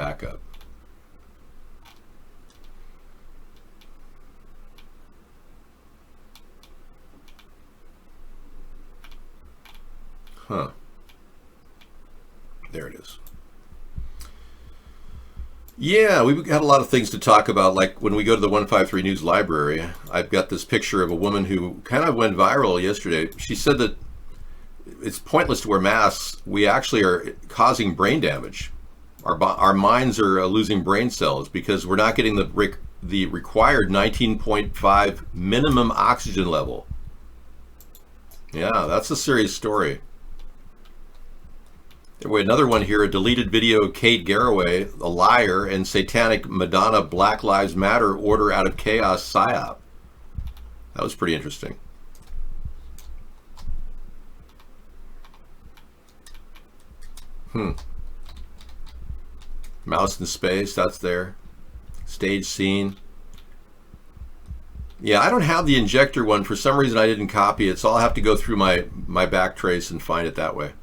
Huh. There it is. Yeah, we've got a lot of things to talk about. Like when we go to the 153 News library, I've got this picture of a woman who kind of went viral yesterday. She said that it's pointless to wear masks. We actually are causing brain damage. Our minds are losing brain cells because we're not getting the required 19.5 minimum oxygen level. Yeah, that's a serious story. Another one here, a deleted video of Kate Garraway, a liar, and satanic Madonna Black Lives Matter order out of chaos psyop. That was pretty interesting. Mouse in Space, that's there. Stage scene. Yeah, I don't have the injector one. For some reason I didn't copy it, so I'll have to go through my backtrace and find it that way.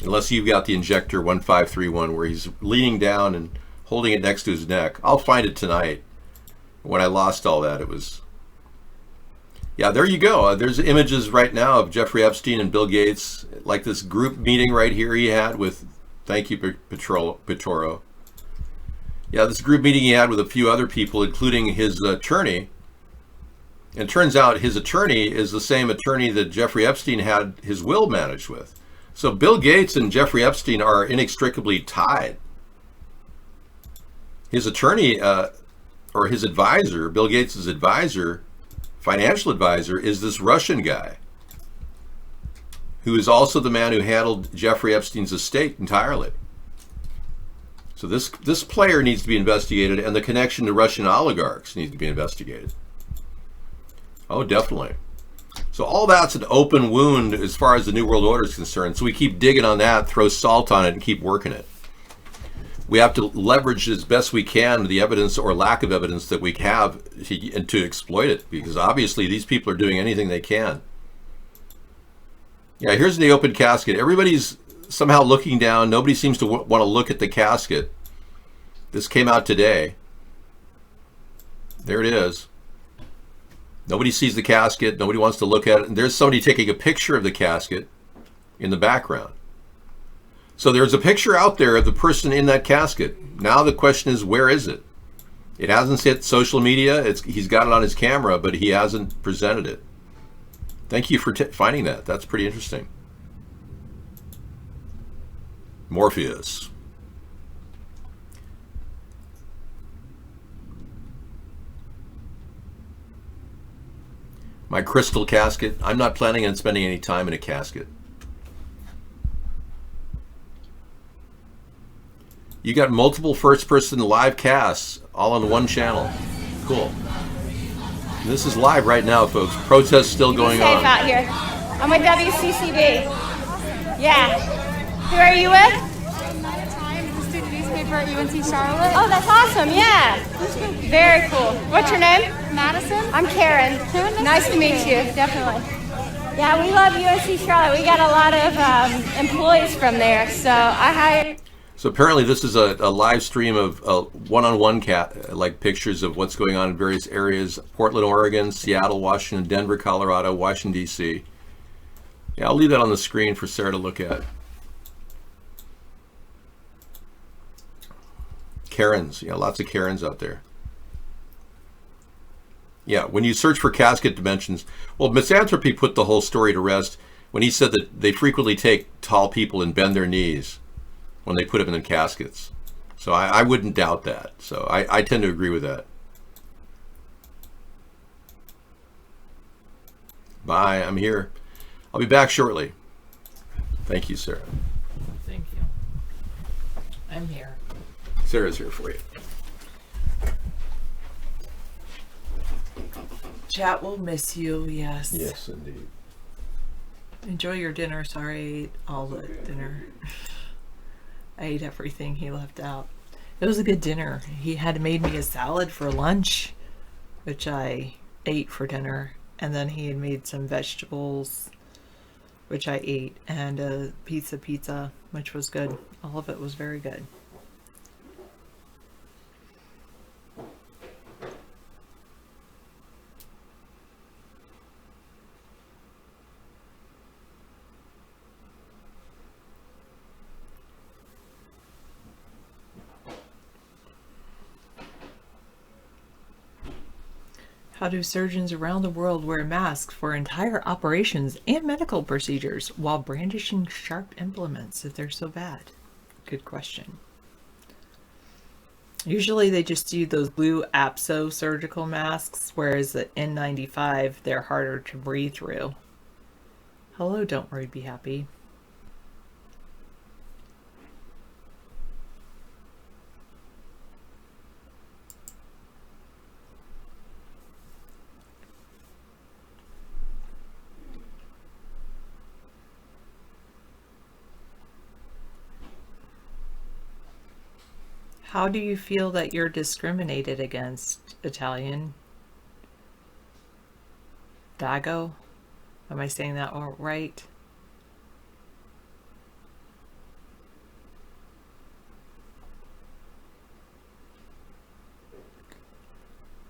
Unless you've got the injector 1531 where he's leaning down and holding it next to his neck. I'll find it tonight. When I lost all that, it was... Yeah, there you go. There's images right now of Jeffrey Epstein and Bill Gates, like this group meeting right here he had with... Thank you, Pitoro. Yeah, this group meeting he had with a few other people, including his attorney. And it turns out his attorney is the same attorney that Jeffrey Epstein had his will managed with. So Bill Gates and Jeffrey Epstein are inextricably tied. His attorney, or his advisor, Bill Gates' advisor, financial advisor, is this Russian guy, who is also the man who handled Jeffrey Epstein's estate entirely. So this player needs to be investigated, and the connection to Russian oligarchs needs to be investigated. Oh, definitely. So all that's an open wound as far as the New World Order is concerned. So we keep digging on that, throw salt on it, and keep working it. We have to leverage as best we can the evidence or lack of evidence that we have to exploit it, because obviously these people are doing anything they can. Yeah, here's the open casket. Everybody's somehow looking down. Nobody seems to want to look at the casket. This came out today. There it is. Nobody sees the casket. Nobody wants to look at it. And there's somebody taking a picture of the casket in the background. So there's a picture out there of the person in that casket. Now the question is, where is it? It hasn't hit social media. He's got it on his camera, but he hasn't presented it. Thank you for finding that. That's pretty interesting. Morpheus. My crystal casket. I'm not planning on spending any time in a casket. You got multiple first-person live casts all on one channel. Cool. This is live right now, folks. Protests still going on. Safe out here. I'm with WCCB. Yeah. Who are you with? The student newspaper at UNC Charlotte. Oh, that's awesome. Yeah. Very cool. What's your name? Madison. I'm Karen. Nice to meet you. Definitely. Yeah, we love UNC Charlotte. We got a lot of employees from there, so I hired. So apparently this is a live stream of one-on-one like pictures of what's going on in various areas: Portland, Oregon, Seattle, Washington, Denver, Colorado, Washington, D.C. Yeah, I'll leave that on the screen for Sarah to look at. Karens, yeah, lots of Karens out there. Yeah, when you search for casket dimensions, well, Misanthropy put the whole story to rest when he said that they frequently take tall people and bend their knees when they put them in caskets. So I wouldn't doubt that. So I tend to agree with that. Bye, I'm here. I'll be back shortly. Thank you, Sarah. Thank you. I'm here. Sarah's here for you. Chat will miss you, yes. Yes, indeed. Enjoy your dinner. Sorry I ate all the dinner. I ate everything he left out. It was a good dinner. He had made me a salad for lunch. which I ate for dinner, and then he had made some vegetables, which I ate, and a pizza, which was good. All of it was very good. How do surgeons around the world wear masks for entire operations and medical procedures while brandishing sharp implements if they're so bad? Good question. Usually they just do those blue APSO surgical masks, whereas the N95, they're harder to breathe through. Hello, don't worry, be happy. How do you feel that you're discriminated against, Italian? Dago? Am I saying that all right?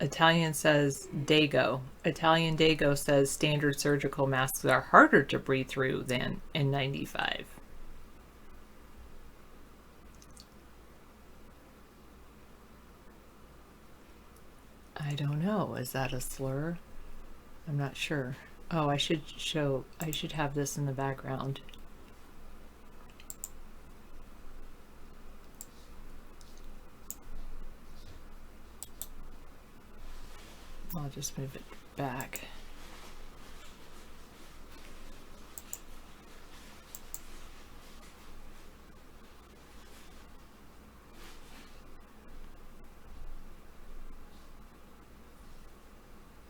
Italian says Dago. Italian Dago says standard surgical masks are harder to breathe through than N95. I don't know. Is that a slur? I'm not sure. Oh, I should have this in the background. I'll just move it back.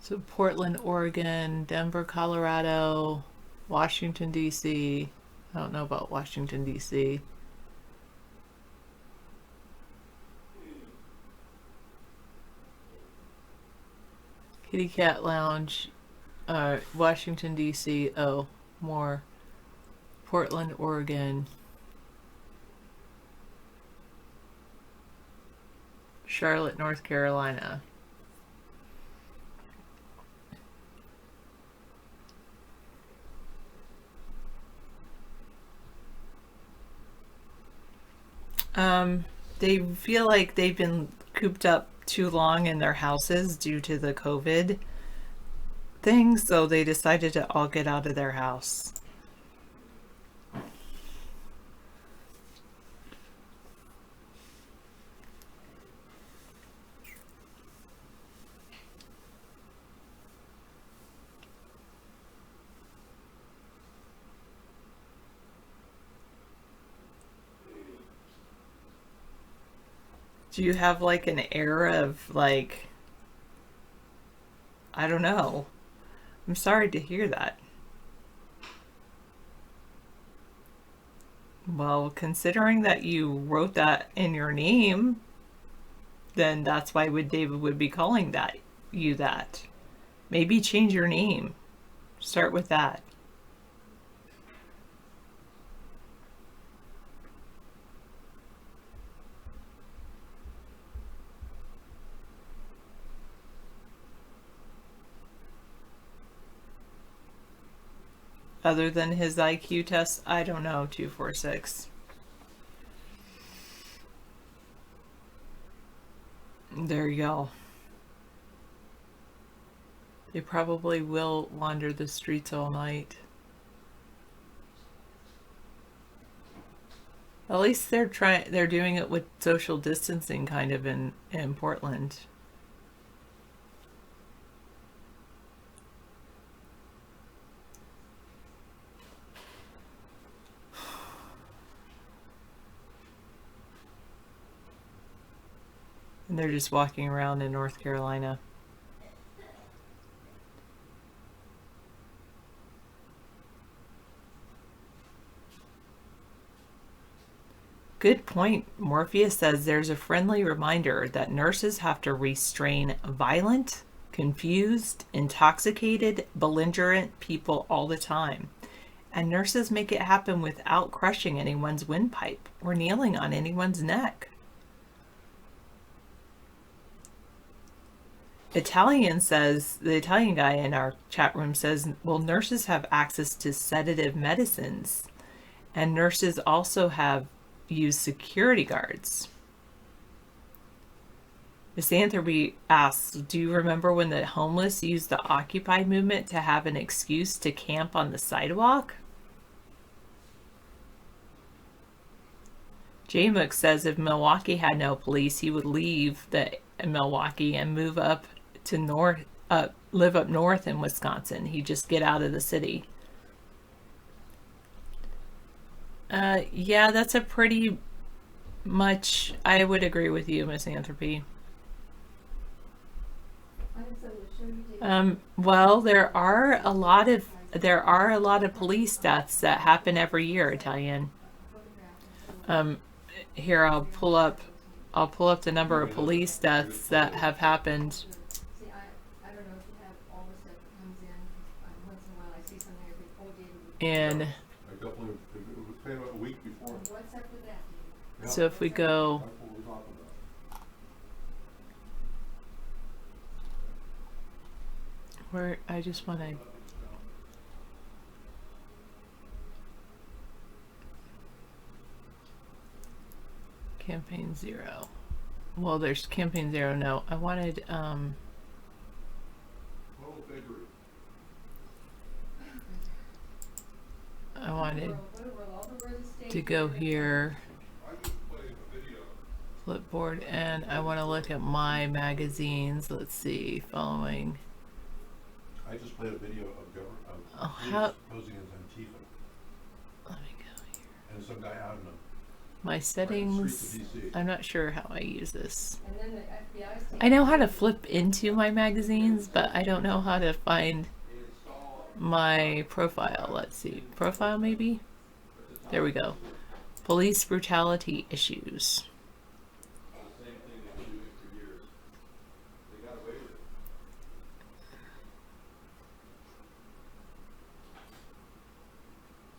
So Portland, Oregon, Denver, Colorado, Washington, D.C. I don't know about Washington, D.C. Kitty Cat Lounge, Washington, D.C. Oh, more. Portland, Oregon. Charlotte, North Carolina. They feel like they've been cooped up too long in their houses due to the COVID thing, so they decided to all get out of their house. Do you have like an era of like, I don't know. I'm sorry to hear that. Well, considering that you wrote that in your name, then that's why David would be calling you that. Maybe change your name. Start with that. Other than his IQ test, I don't know, 246. There you go. They probably will wander the streets all night. At least they're doing it with social distancing kind of in Portland. And they're just walking around in North Carolina. Good point. Morpheus says there's a friendly reminder that nurses have to restrain violent confused, intoxicated, belligerent people all the time. And nurses make it happen without crushing anyone's windpipe or kneeling on anyone's neck. The Italian guy in our chat room says, well, nurses have access to sedative medicines, and nurses also have used security guards. Misanthropy asks, do you remember when the homeless used the Occupy movement to have an excuse to camp on the sidewalk? J-Mook says if Milwaukee had no police, he would leave Milwaukee and move up to live up north in Wisconsin. He'd just get out of the city. Yeah, that's a pretty much, I would agree with you, Misanthropy. Well, there are a lot of police deaths that happen every year, Italian. Here, I'll pull up the number of police deaths that have happened. And so if we go where I just want to campaign 0. Well, there's campaign 0. No, I wanted to go here, Flipboard, and I want to look at my magazines. Let's see, following. I just played a video of how posing as Antifa. Let me go here. And some guy out in the my settings. Right, I'm not sure how I use this. I know how to flip into my magazines, but I don't know how to find my profile. Let's see, profile maybe. There we go. Police brutality issues.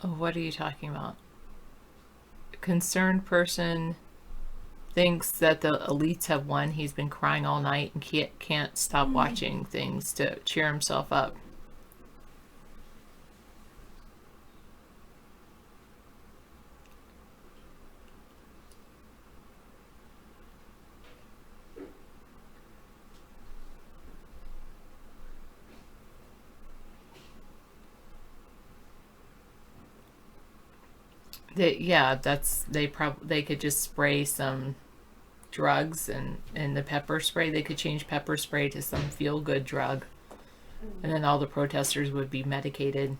Oh, what are you talking about? A concerned person thinks that the elites have won. He's been crying all night and can't stop watching things to cheer himself up. They could just spray some drugs and the pepper spray. They could change pepper spray to some feel-good drug, and then all the protesters would be medicated.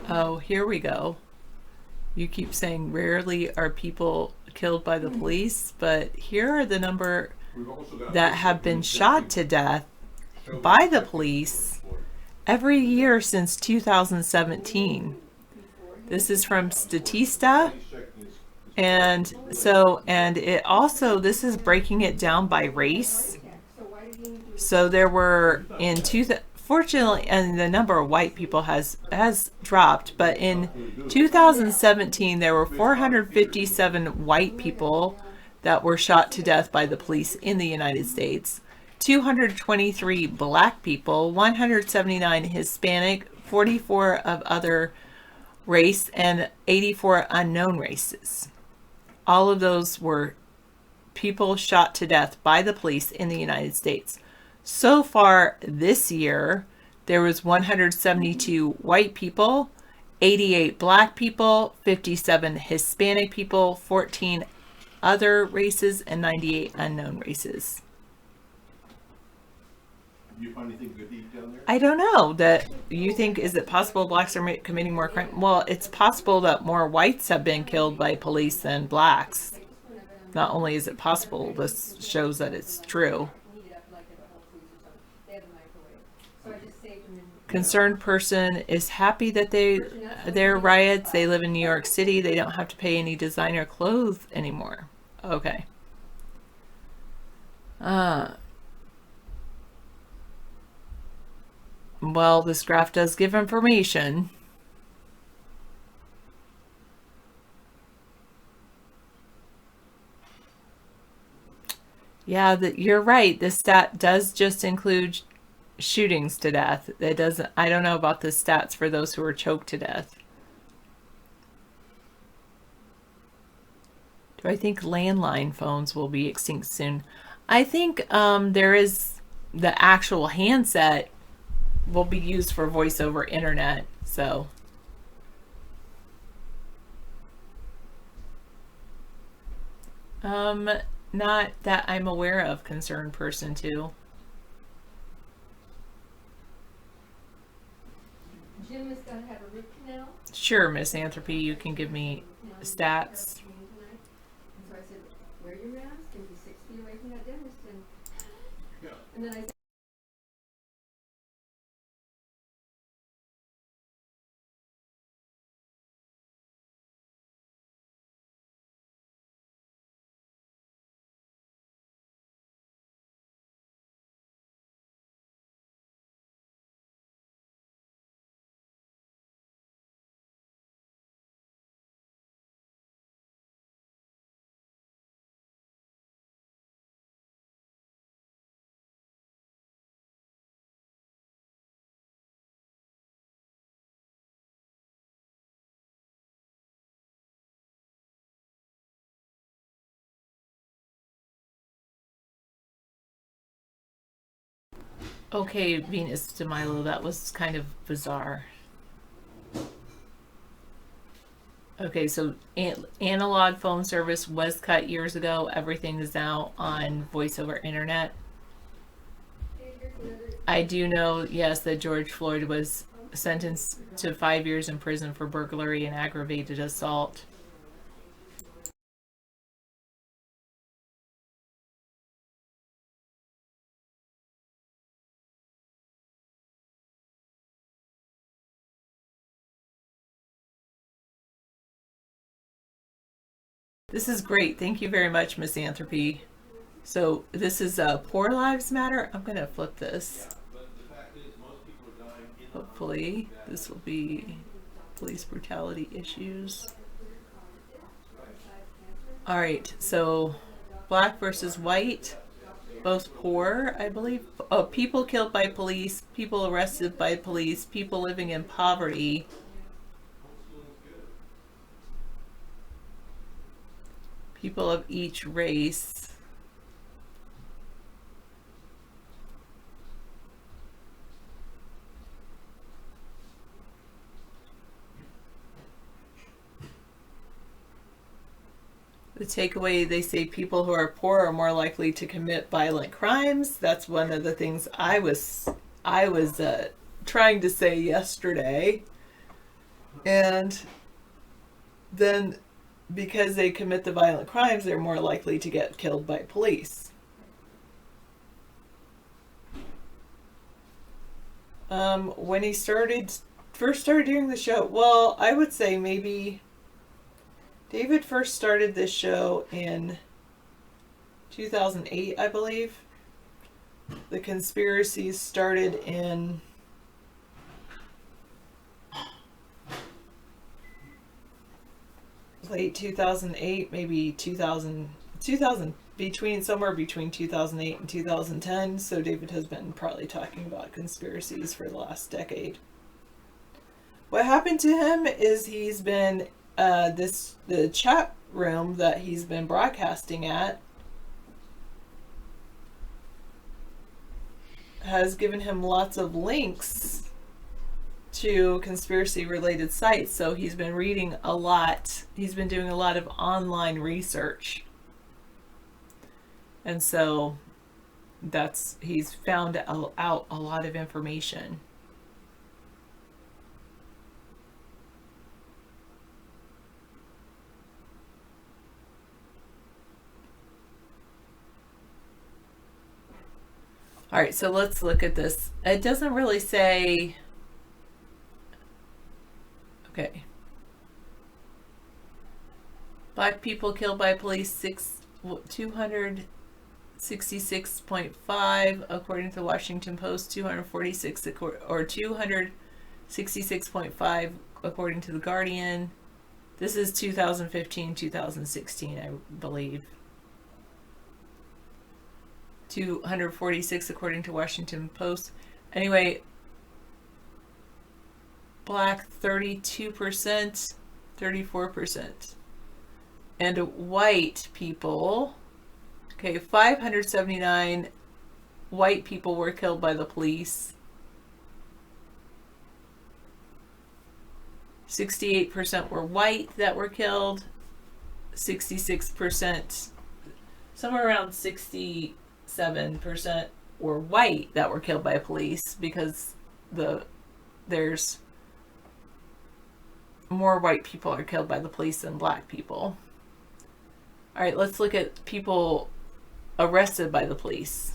Oh, here we go. You keep saying rarely are people killed by the police, but here are the number that have been shot to death by the police every year since 2017. This is from Statista, and it also, this is breaking it down by race. So there were fortunately, and the number of white people has dropped, but in 2017 there were 457 white people that were shot to death by the police in the United States. 223 black people, 179 Hispanic, 44 of other race, and 84 unknown races. All of those were people shot to death by the police in the United States. So far this year, there was 172 white people, 88 black people, 57 Hispanic people, 14 other races, and 98 unknown races. You find anything good to eat down there? I don't know. That you think, is it possible blacks are committing more crime? Well, it's possible that more whites have been killed by police than blacks. Not only is it possible, this shows that it's true. Concerned person is happy that their riots. They live in New York City. They don't have to pay any designer clothes anymore. Okay. Well, this graph does give information. Yeah, you're right. The stat does just include shootings to death. It doesn't. I don't know about the stats for those who were choked to death. Do I think landline phones will be extinct soon? I think there is the actual handset will be used for voice over internet. So. Not that I'm aware of, concerned person two. Jim is going to have a root canal. Sure, Miss Anthropy, you can give me stats. So I said, wear your mask and be 6 feet away from that dentist. And then I said, Okay, Venus de Milo, that was kind of bizarre. Okay, so analog phone service was cut years ago. Everything is now on voice over internet. I do know, yes, that George Floyd was sentenced to 5 years in prison for burglary and aggravated assault. This is great. Thank you very much, Miss Anthropy. So this is Poor Lives Matter. I'm going to flip this. Hopefully this will be police brutality issues. All right, so black versus white, both poor, I believe. Oh, people killed by police, people arrested by police, people living in poverty. People of each race. The takeaway, they say people who are poor are more likely to commit violent crimes. That's one of the things I was trying to say yesterday. And then because they commit the violent crimes, they're more likely to get killed by police. When he first started doing the show, well, I would say maybe David first started this show in 2008, I believe. The conspiracies started in late 2008, maybe 2000 somewhere between 2008 and 2010. So David has been probably talking about conspiracies for the last decade. What happened to him is he's been the chat room that he's been broadcasting at has given him lots of links to conspiracy related sites, so he's been reading a lot. He's been doing a lot of online research, and so he's found out a lot of information. All right, so let's look at this. It doesn't really say. Okay. Black people killed by police, 200 66.5 according to the Washington Post, 266.5 according to the Guardian. This is 2015, 2016, I believe. 246 according to Washington Post. Anyway, black 32%, 34%. And white people, okay, 579 white people were killed by the police. 68% were white that were killed. 66%, somewhere around 67% were white that were killed by police, because there's more white people are killed by the police than black people. All right, let's look at people arrested by the police.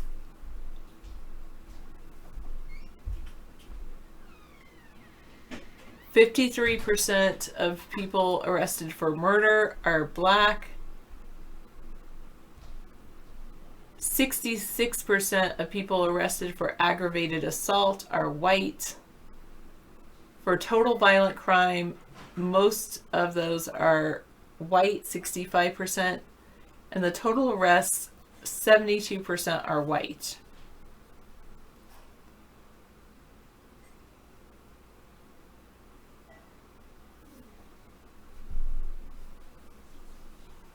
%53 of people arrested for murder are black. 66% of people arrested for aggravated assault are white. For total violent crime, most of those are white, 65%, and the total arrests, 72% are white.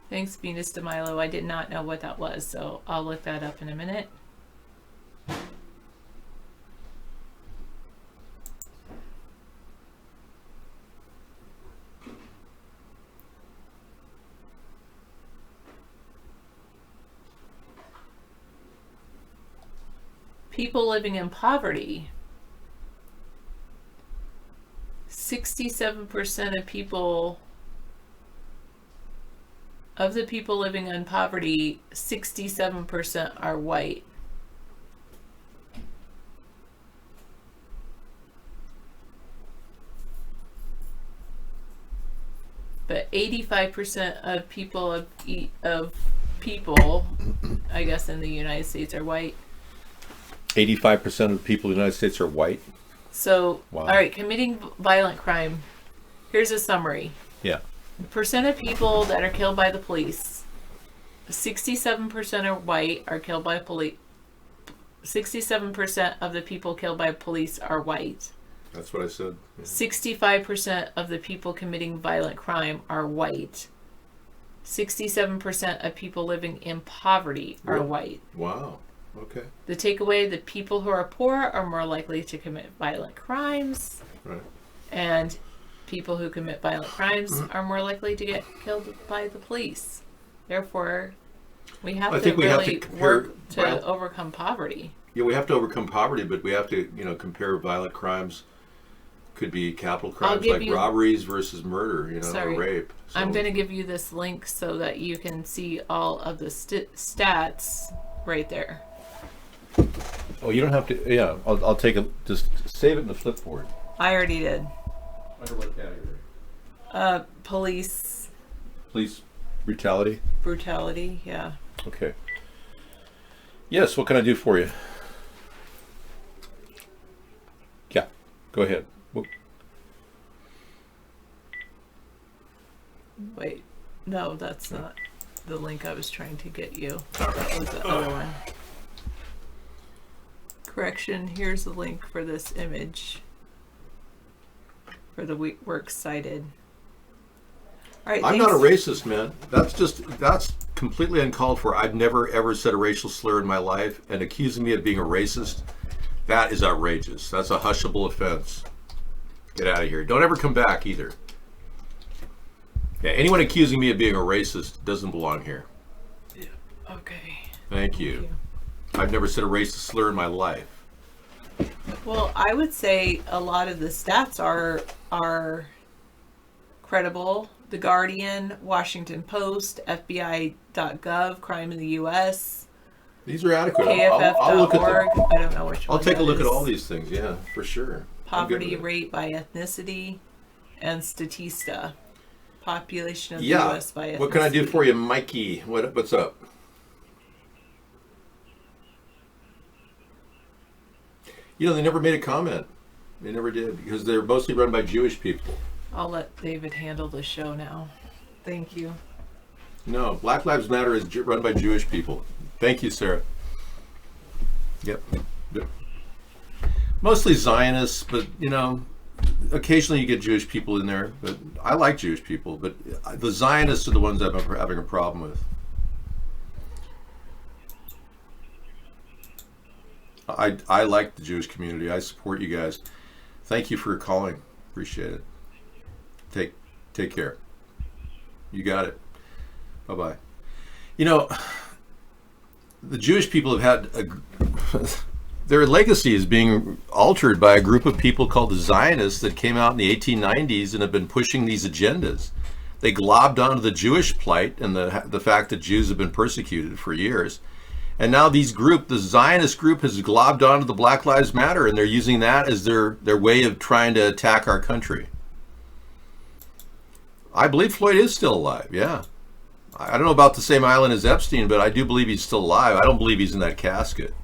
Thanks, Venus de Milo. I did not know what that was, so I'll look that up in a minute. People living in poverty. 67% of people, of the people living in poverty, 67% are white. But 85% of people I guess in the United States are white. 85% of the people in the United States are white. So, wow. All right, committing violent crime. Here's a summary. Yeah. Percent of people that are killed by the police. 67% are white, are killed by police. 67% of the people killed by police are white. That's what I said. Yeah. 65% of the people committing violent crime are white. 67% of people living in poverty are white. Wow. Okay. The takeaway, the people who are poor are more likely to commit violent crimes. Right. And people who commit violent crimes are more likely to get killed by the police. Therefore, we have to really work to overcome poverty. Yeah, we have to overcome poverty, but we have to, compare violent crimes. Could be capital crimes like robberies versus murder, or rape. So. I'm going to give you this link so that you can see all of the stats right there. Oh, you don't have to. Yeah, I'll take it. Just save it in the flipboard. I already did. Under what category? Police. Police brutality. Brutality, yeah. Okay. Yes. What can I do for you? Yeah. Go ahead. Wait. No, that's not the link I was trying to get you. That was the other one. Correction, here's the link for this image for the works cited. All right, I'm not a racist, man. That's completely uncalled for. I've never ever said a racial slur in my life, and accusing me of being a racist, that is outrageous. That's a hushable offense. Get out of here. Don't ever come back either. Yeah, anyone accusing me of being a racist doesn't belong here. Yeah. Okay. Thank you. I've never said a racist slur in my life. Well, I would say a lot of the stats are credible. The Guardian, Washington Post, FBI.gov, crime in the U.S. These are adequate. KFF.org. I don't know which one. I'll take a look at all these things. Yeah, for sure. Poverty rate by ethnicity, and Statista. Population of the U.S. by ethnicity. What can I do for you, Mikey? What's up? You know, they never made a comment. They never did, because they're mostly run by Jewish people. I'll let David handle the show now. Thank you. No, Black Lives Matter is run by Jewish people. Thank you, Sarah. Yep. Mostly Zionists, but, you know, occasionally you get Jewish people in there. But I like Jewish people, but the Zionists are the ones I'm having a problem with. I like the Jewish community. I support you guys. Thank you for calling. Appreciate it. Take care. You got it. Bye-bye. You know, the Jewish people have had their legacy is being altered by a group of people called the Zionists that came out in the 1890s and have been pushing these agendas. They globbed onto the Jewish plight and the fact that Jews have been persecuted for years. And now the Zionist group has globbed onto the Black Lives Matter, and they're using that as their way of trying to attack our country. I believe Floyd is still alive, yeah. I don't know about the same island as Epstein, but I do believe he's still alive. I don't believe he's in that casket.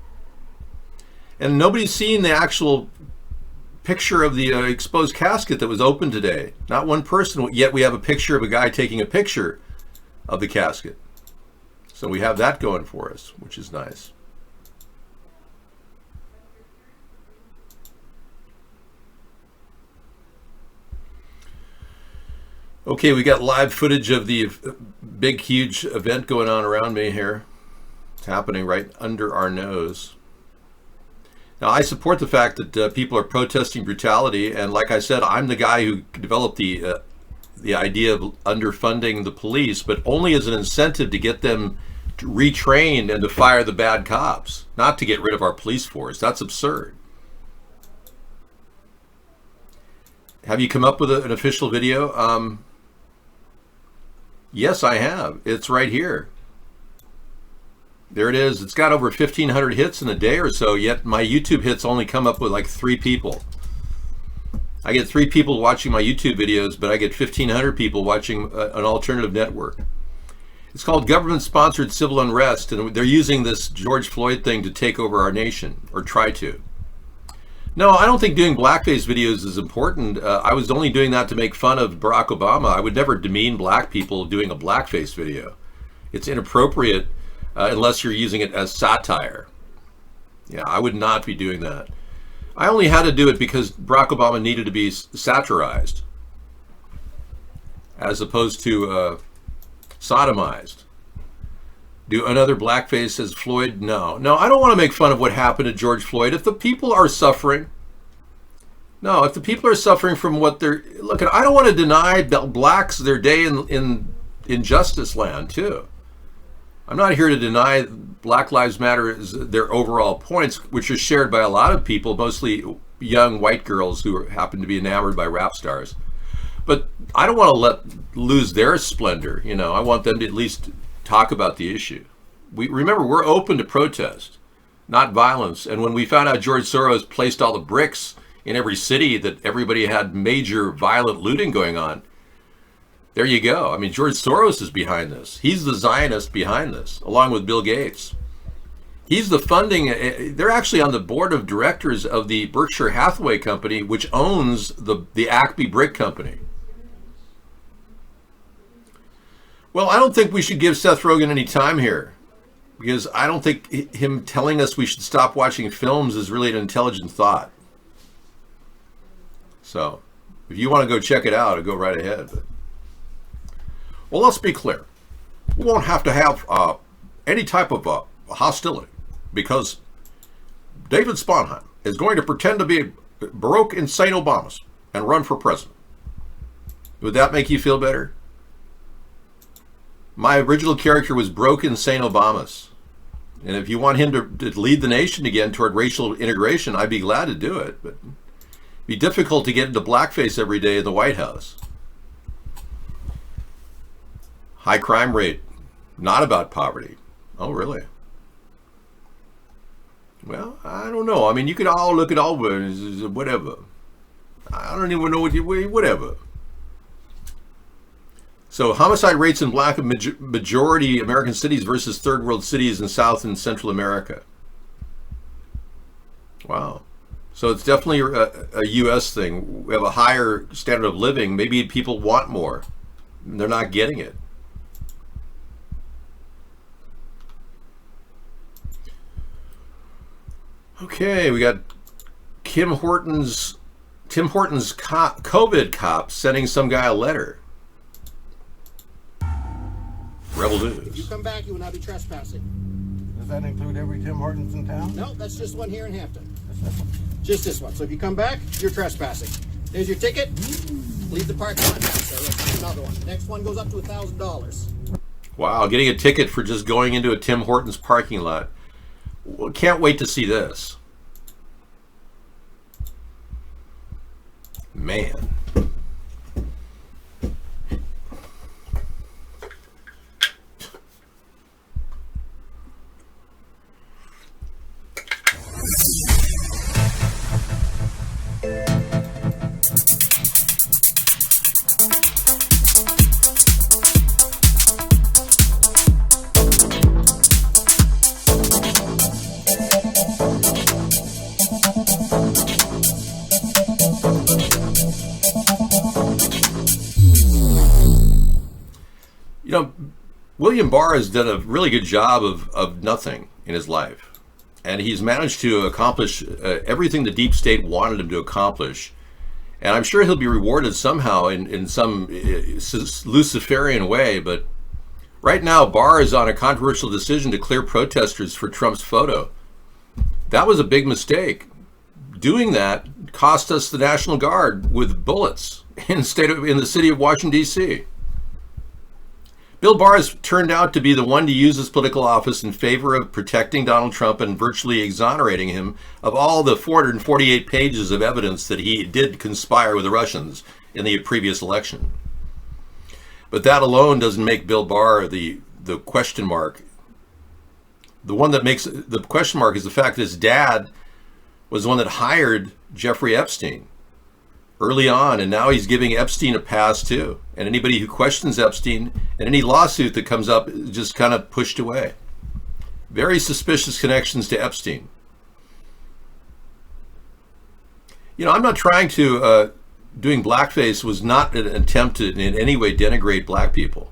And nobody's seen the actual picture of the exposed casket that was open today. Not one person, yet we have a picture of a guy taking a picture of the casket. So we have that going for us, which is nice. Okay, we got live footage of the big, huge event going on around me here. It's happening right under our nose. Now, I support the fact that people are protesting brutality, and like I said, I'm the guy who developed the idea of underfunding the police, but only as an incentive to get them retrained and to fire the bad cops, not to get rid of our police force. That's absurd. Have you come up with an official video? Yes, I have. It's right here. There it is. It's got over 1,500 hits in a day or so, yet my YouTube hits only come up with like 3 people. I get 3 people watching my YouTube videos, but I get 1,500 people watching an alternative network. It's called government-sponsored civil unrest, and they're using this George Floyd thing to take over our nation, or try to. No, I don't think doing blackface videos is important. I was only doing that to make fun of Barack Obama. I would never demean black people doing a blackface video. It's inappropriate unless you're using it as satire. Yeah, I would not be doing that. I only had to do it because Barack Obama needed to be satirized, as opposed to sodomized. Do another blackface as Floyd? No, I don't want to make fun of what happened to George Floyd. If the people are suffering, if the people are suffering from what they're, look, I don't want to deny blacks their day in justice land too. I'm not here to deny Black Lives Matter their overall points, which are shared by a lot of people, mostly young white girls who happen to be enamored by rap stars. But I don't want to lose their splendor. You know, I want them to at least talk about the issue. Remember, we're open to protest, not violence. And when we found out George Soros placed all the bricks in every city that everybody had major violent looting going on, there you go. I mean, George Soros is behind this. He's the Zionist behind this, along with Bill Gates. He's the funding. They're actually on the board of directors of the Berkshire Hathaway company, which owns the Acme Brick Company. Well, I don't think we should give Seth Rogen any time here, because I don't think him telling us we should stop watching films is really an intelligent thought. So, if you want to go check it out, go right ahead. But, well, let's be clear. We won't have to have any type of hostility, because David Sponheim is going to pretend to be Barack Insane Obama and run for president. Would that make you feel better? My original character was Broke Insane Obama. And if you want him to lead the nation again toward racial integration, I'd be glad to do it. But it'd be difficult to get into blackface every day in the White House. High crime rate, not about poverty. Oh, really? Well, I don't know. I mean, you could all look at all whatever. I don't even know whatever. So homicide rates in black and majority American cities versus third world cities in South and Central America. Wow. So it's definitely a U.S. thing. We have a higher standard of living. Maybe people want more. They're not getting it. Okay, we got Tim Hortons COVID cop sending some guy a letter. Rebel News. If you come back, you will not be trespassing. Does that include every Tim Hortons in town? No, that's just one here in Hampton. Just this one. So if you come back, you're trespassing. There's your ticket. Leave the parking lot now, sir. Let's do another one. Next one goes up to $1,000. Wow, getting a ticket for just going into a Tim Hortons parking lot. Well, can't wait to see this. Man. You know, William Barr has done a really good job of nothing in his life. And he's managed to accomplish everything the deep state wanted him to accomplish. And I'm sure he'll be rewarded somehow in some Luciferian way. But right now, Barr is on a controversial decision to clear protesters for Trump's photo. That was a big mistake. Doing that cost us the National Guard with bullets in the city of Washington, D.C. Bill Barr has turned out to be the one to use his political office in favor of protecting Donald Trump and virtually exonerating him of all the 448 pages of evidence that he did conspire with the Russians in the previous election. But that alone doesn't make Bill Barr the question mark. The one that makes the question mark is the fact that his dad was the one that hired Jeffrey Epstein early on, and now he's giving Epstein a pass too. And anybody who questions Epstein and any lawsuit that comes up is just kind of pushed away. Very suspicious connections to Epstein. You know, I'm not trying to, doing blackface was not an attempt to in any way denigrate black people.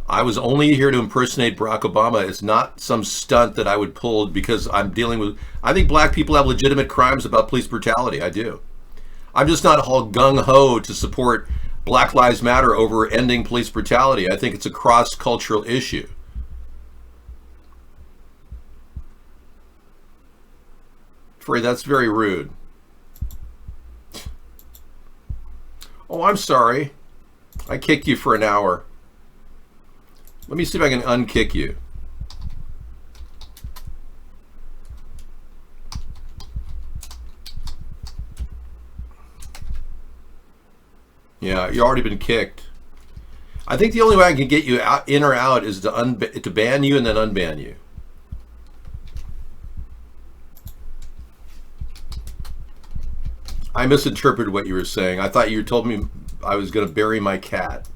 I was only here to impersonate Barack Obama. It's not some stunt that I would pull because I'm dealing with, I think black people have legitimate crimes about police brutality. I do. I'm just not all gung-ho to support Black Lives Matter over ending police brutality. I think it's a cross-cultural issue. Frey, that's very rude. Oh, I'm sorry. I kicked you for an hour. Let me see if I can unkick you. Yeah, you've already been kicked. I think the only way I can get you out, in or out is to ban you and then unban you. I misinterpreted what you were saying. I thought you told me I was going to bury my cat.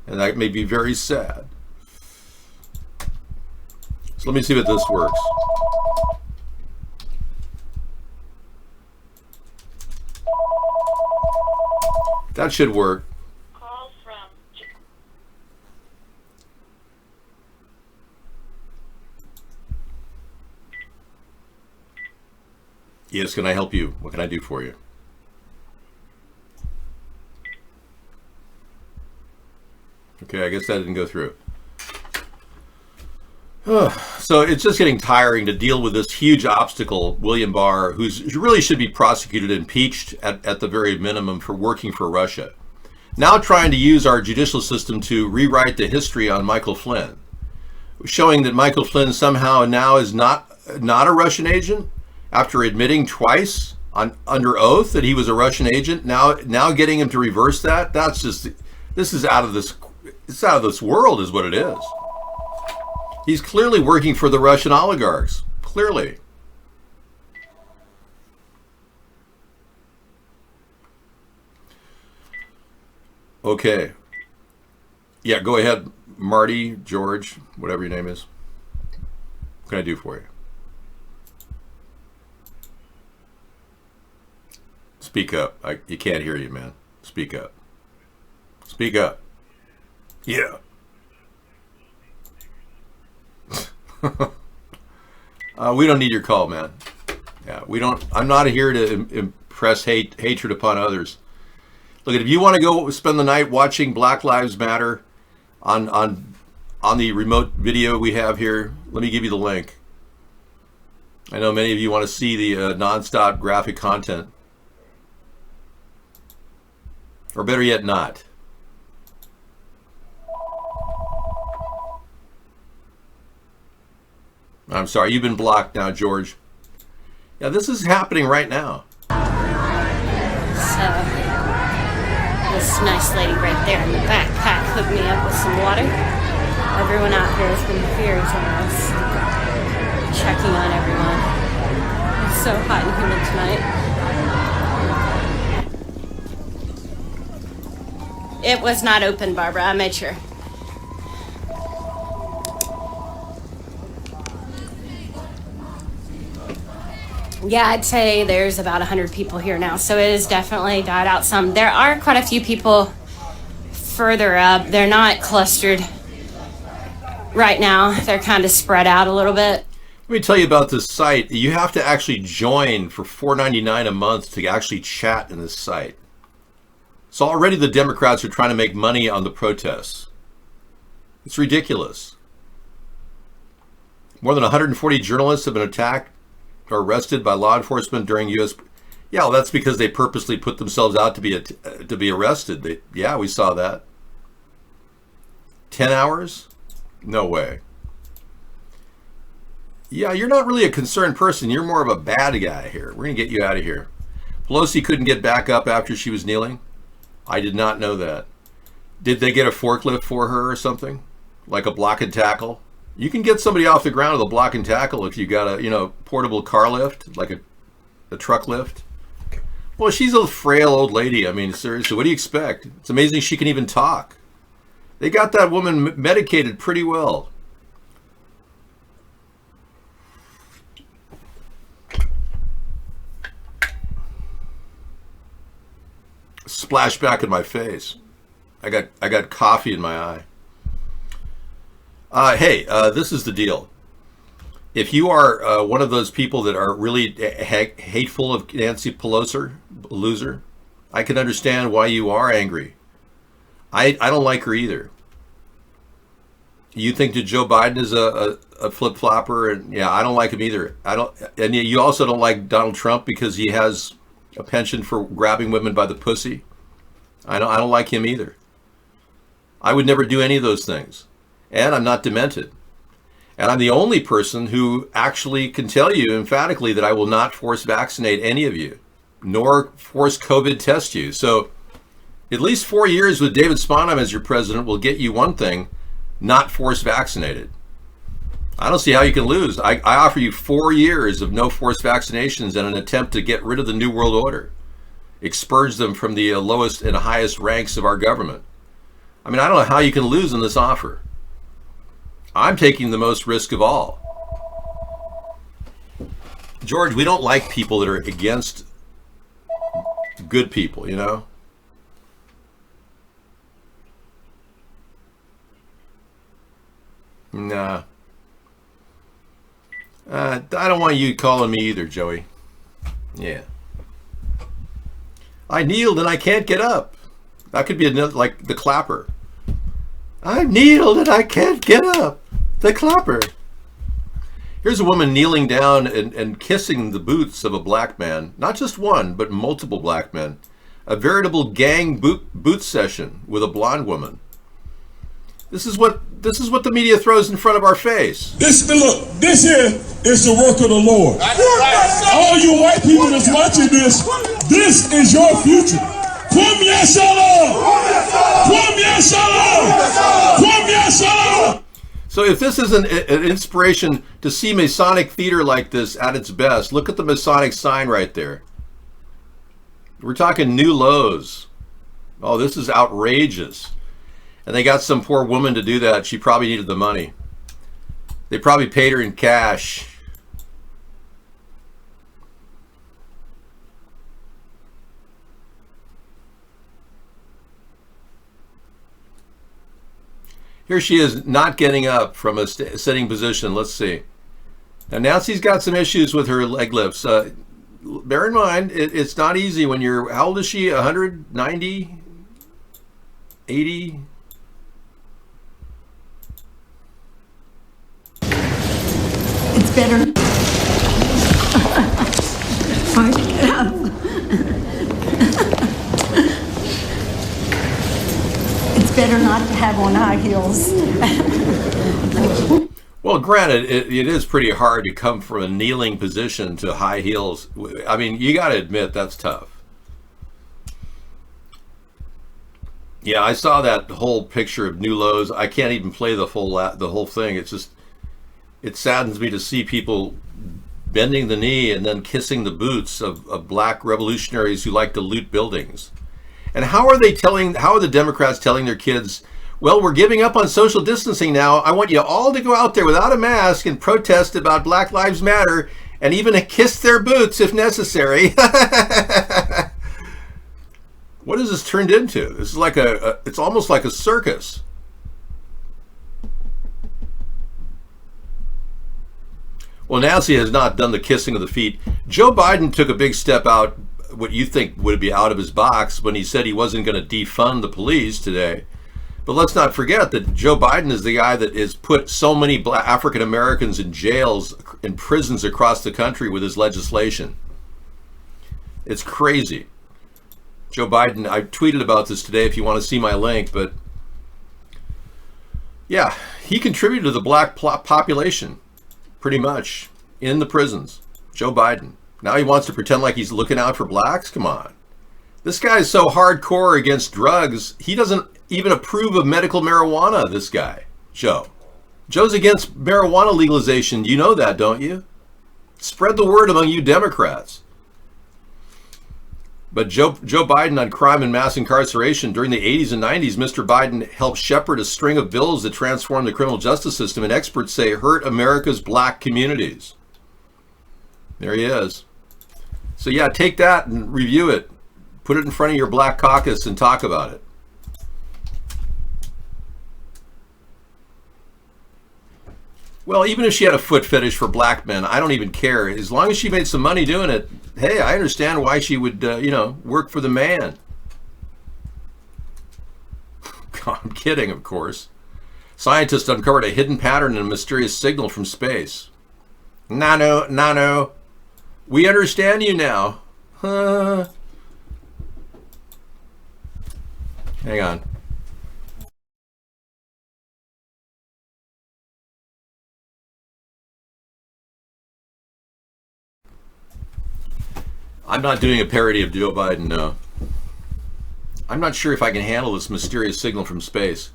And that made me very sad. So let me see if this works. That should work. Yes, can I help you? What can I do for you? Okay, I guess that didn't go through. So it's just getting tiring to deal with this huge obstacle, William Barr, who really should be prosecuted and impeached at the very minimum for working for Russia. Now trying to use our judicial system to rewrite the history on Michael Flynn, showing that Michael Flynn somehow now is not a Russian agent after admitting twice under oath that he was a Russian agent. Now getting him to reverse that, that's just, this is out of this, it's out of this world is what it is. He's clearly working for the Russian oligarchs. Clearly. Okay. Yeah, go ahead, Marty, George, whatever your name is. What can I do for you? Speak up. You can't hear you, man. Speak up. Speak up. Yeah. We don't need your call, man. Yeah, we don't. I'm not here to impress hatred upon others. Look, if you want to go spend the night watching Black Lives Matter on the remote video we have here, let me give you the link. I know many of you want to see the nonstop graphic content. Or better yet, not. I'm sorry, you've been blocked now, George. Yeah, this is happening right now. So, this nice lady right there in the backpack hooked me up with some water. Everyone out here has been very generous, checking on everyone. It's so hot and humid tonight. It was not open, Barbara. I made sure. Yeah, I'd say there's about 100 people here now, so it has definitely died out some. There are quite a few people further up. They're not clustered right now. They're kind of spread out a little bit. Let me tell you about this site. You have to actually join for $4.99 a month to actually chat in this site. So already the Democrats are trying to make money on the protests. It's ridiculous. More than 140 journalists have been attacked or arrested by law enforcement during U.S. Yeah, well, that's because they purposely put themselves out to be arrested. Yeah, we saw that. 10 hours? No way. Yeah, you're not really a concerned person. You're more of a bad guy here. We're going to get you out of here. Pelosi couldn't get back up after she was kneeling? I did not know that. Did they get a forklift for her or something? Like a block and tackle? You can get somebody off the ground with a block and tackle if you got a, portable car lift, like a truck lift. Well, she's a frail old lady. I mean, seriously, what do you expect? It's amazing she can even talk. They got that woman medicated pretty well. Splash back in my face. I got coffee in my eye. Hey, this is the deal. If you are one of those people that are really hateful of Nancy Pelosi, loser, I can understand why you are angry. I don't like her either. You think that Joe Biden is a flip-flopper, and yeah, I don't like him either. And you also don't like Donald Trump because he has a penchant for grabbing women by the pussy. I don't like him either. I would never do any of those things. And I'm not demented. And I'm the only person who actually can tell you emphatically that I will not force vaccinate any of you, nor force COVID test you. So at least 4 years with David Spanheim as your president will get you one thing, not force vaccinated. I don't see how you can lose. I offer you 4 years of no forced vaccinations in an attempt to get rid of the New World Order, expurge them from the lowest and highest ranks of our government. I mean, I don't know how you can lose in this offer. I'm taking the most risk of all. George, we don't like people that are against good people, you know? Nah. I don't want you calling me either, Joey. Yeah. I kneeled and I can't get up. That could be another, like the clapper. I kneeled and I can't get up. The clapper. Here's a woman kneeling down and kissing the boots of a black man. Not just one, but multiple black men. A veritable gang boot session with a blonde woman. This is what the media throws in front of our face. This here is the work of the Lord. All you white people that's watching this is your future. Kwame Yashala! Kwame Yashala! Kwame Yashala! So if this is an inspiration to see Masonic theater like this at its best, look at the Masonic sign right there. We're talking new lows. Oh, this is outrageous. And they got some poor woman to do that. She probably needed the money. They probably paid her in cash. Here she is not getting up from a sitting position. Let's see. Now Nancy's got some issues with her leg lifts. Bear in mind, it's not easy when you're, how old is she? 190? 80? It's better. Hard to get up. It's better not to have on high heels. Well, granted, it is pretty hard to come from a kneeling position to high heels. I mean, you got to admit that's tough. Yeah, I saw that whole picture of New Lows. I can't even play the whole thing. It's just, it saddens me to see people bending the knee and then kissing the boots of black revolutionaries who like to loot buildings. And how are the Democrats telling their kids, well, we're giving up on social distancing now. I want you all to go out there without a mask and protest about Black Lives Matter and even kiss their boots if necessary. What has this turned into? This is like it's almost like a circus. Well, Nancy has not done the kissing of the feet. Joe Biden took a big step out, what you think would be out of his box, when he said he wasn't going to defund the police today. But let's not forget that Joe Biden is the guy that has put so many African Americans in jails, in prisons across the country with his legislation. It's crazy. Joe Biden, I tweeted about this today if you want to see my link, but yeah, he contributed to the black population, pretty much, in the prisons. Joe Biden. Now he wants to pretend like he's looking out for blacks? Come on. This guy is so hardcore against drugs, he doesn't even approve of medical marijuana, this guy, Joe. Joe's against marijuana legalization. You know that, don't you? Spread the word among you Democrats. But Joe Biden on crime and mass incarceration, during the 80s and 90s, Mr. Biden helped shepherd a string of bills that transformed the criminal justice system, and experts say hurt America's black communities. There he is. So yeah, take that and review it. Put it in front of your black caucus and talk about it. Well, even if she had a foot fetish for black men, I don't even care. As long as she made some money doing it, hey, I understand why she would, work for the man. God, I'm kidding, of course. Scientists uncovered a hidden pattern in a mysterious signal from space. Nano. We understand you now. Hang on. I'm not doing a parody of Joe Biden, no. I'm not sure if I can handle this mysterious signal from space.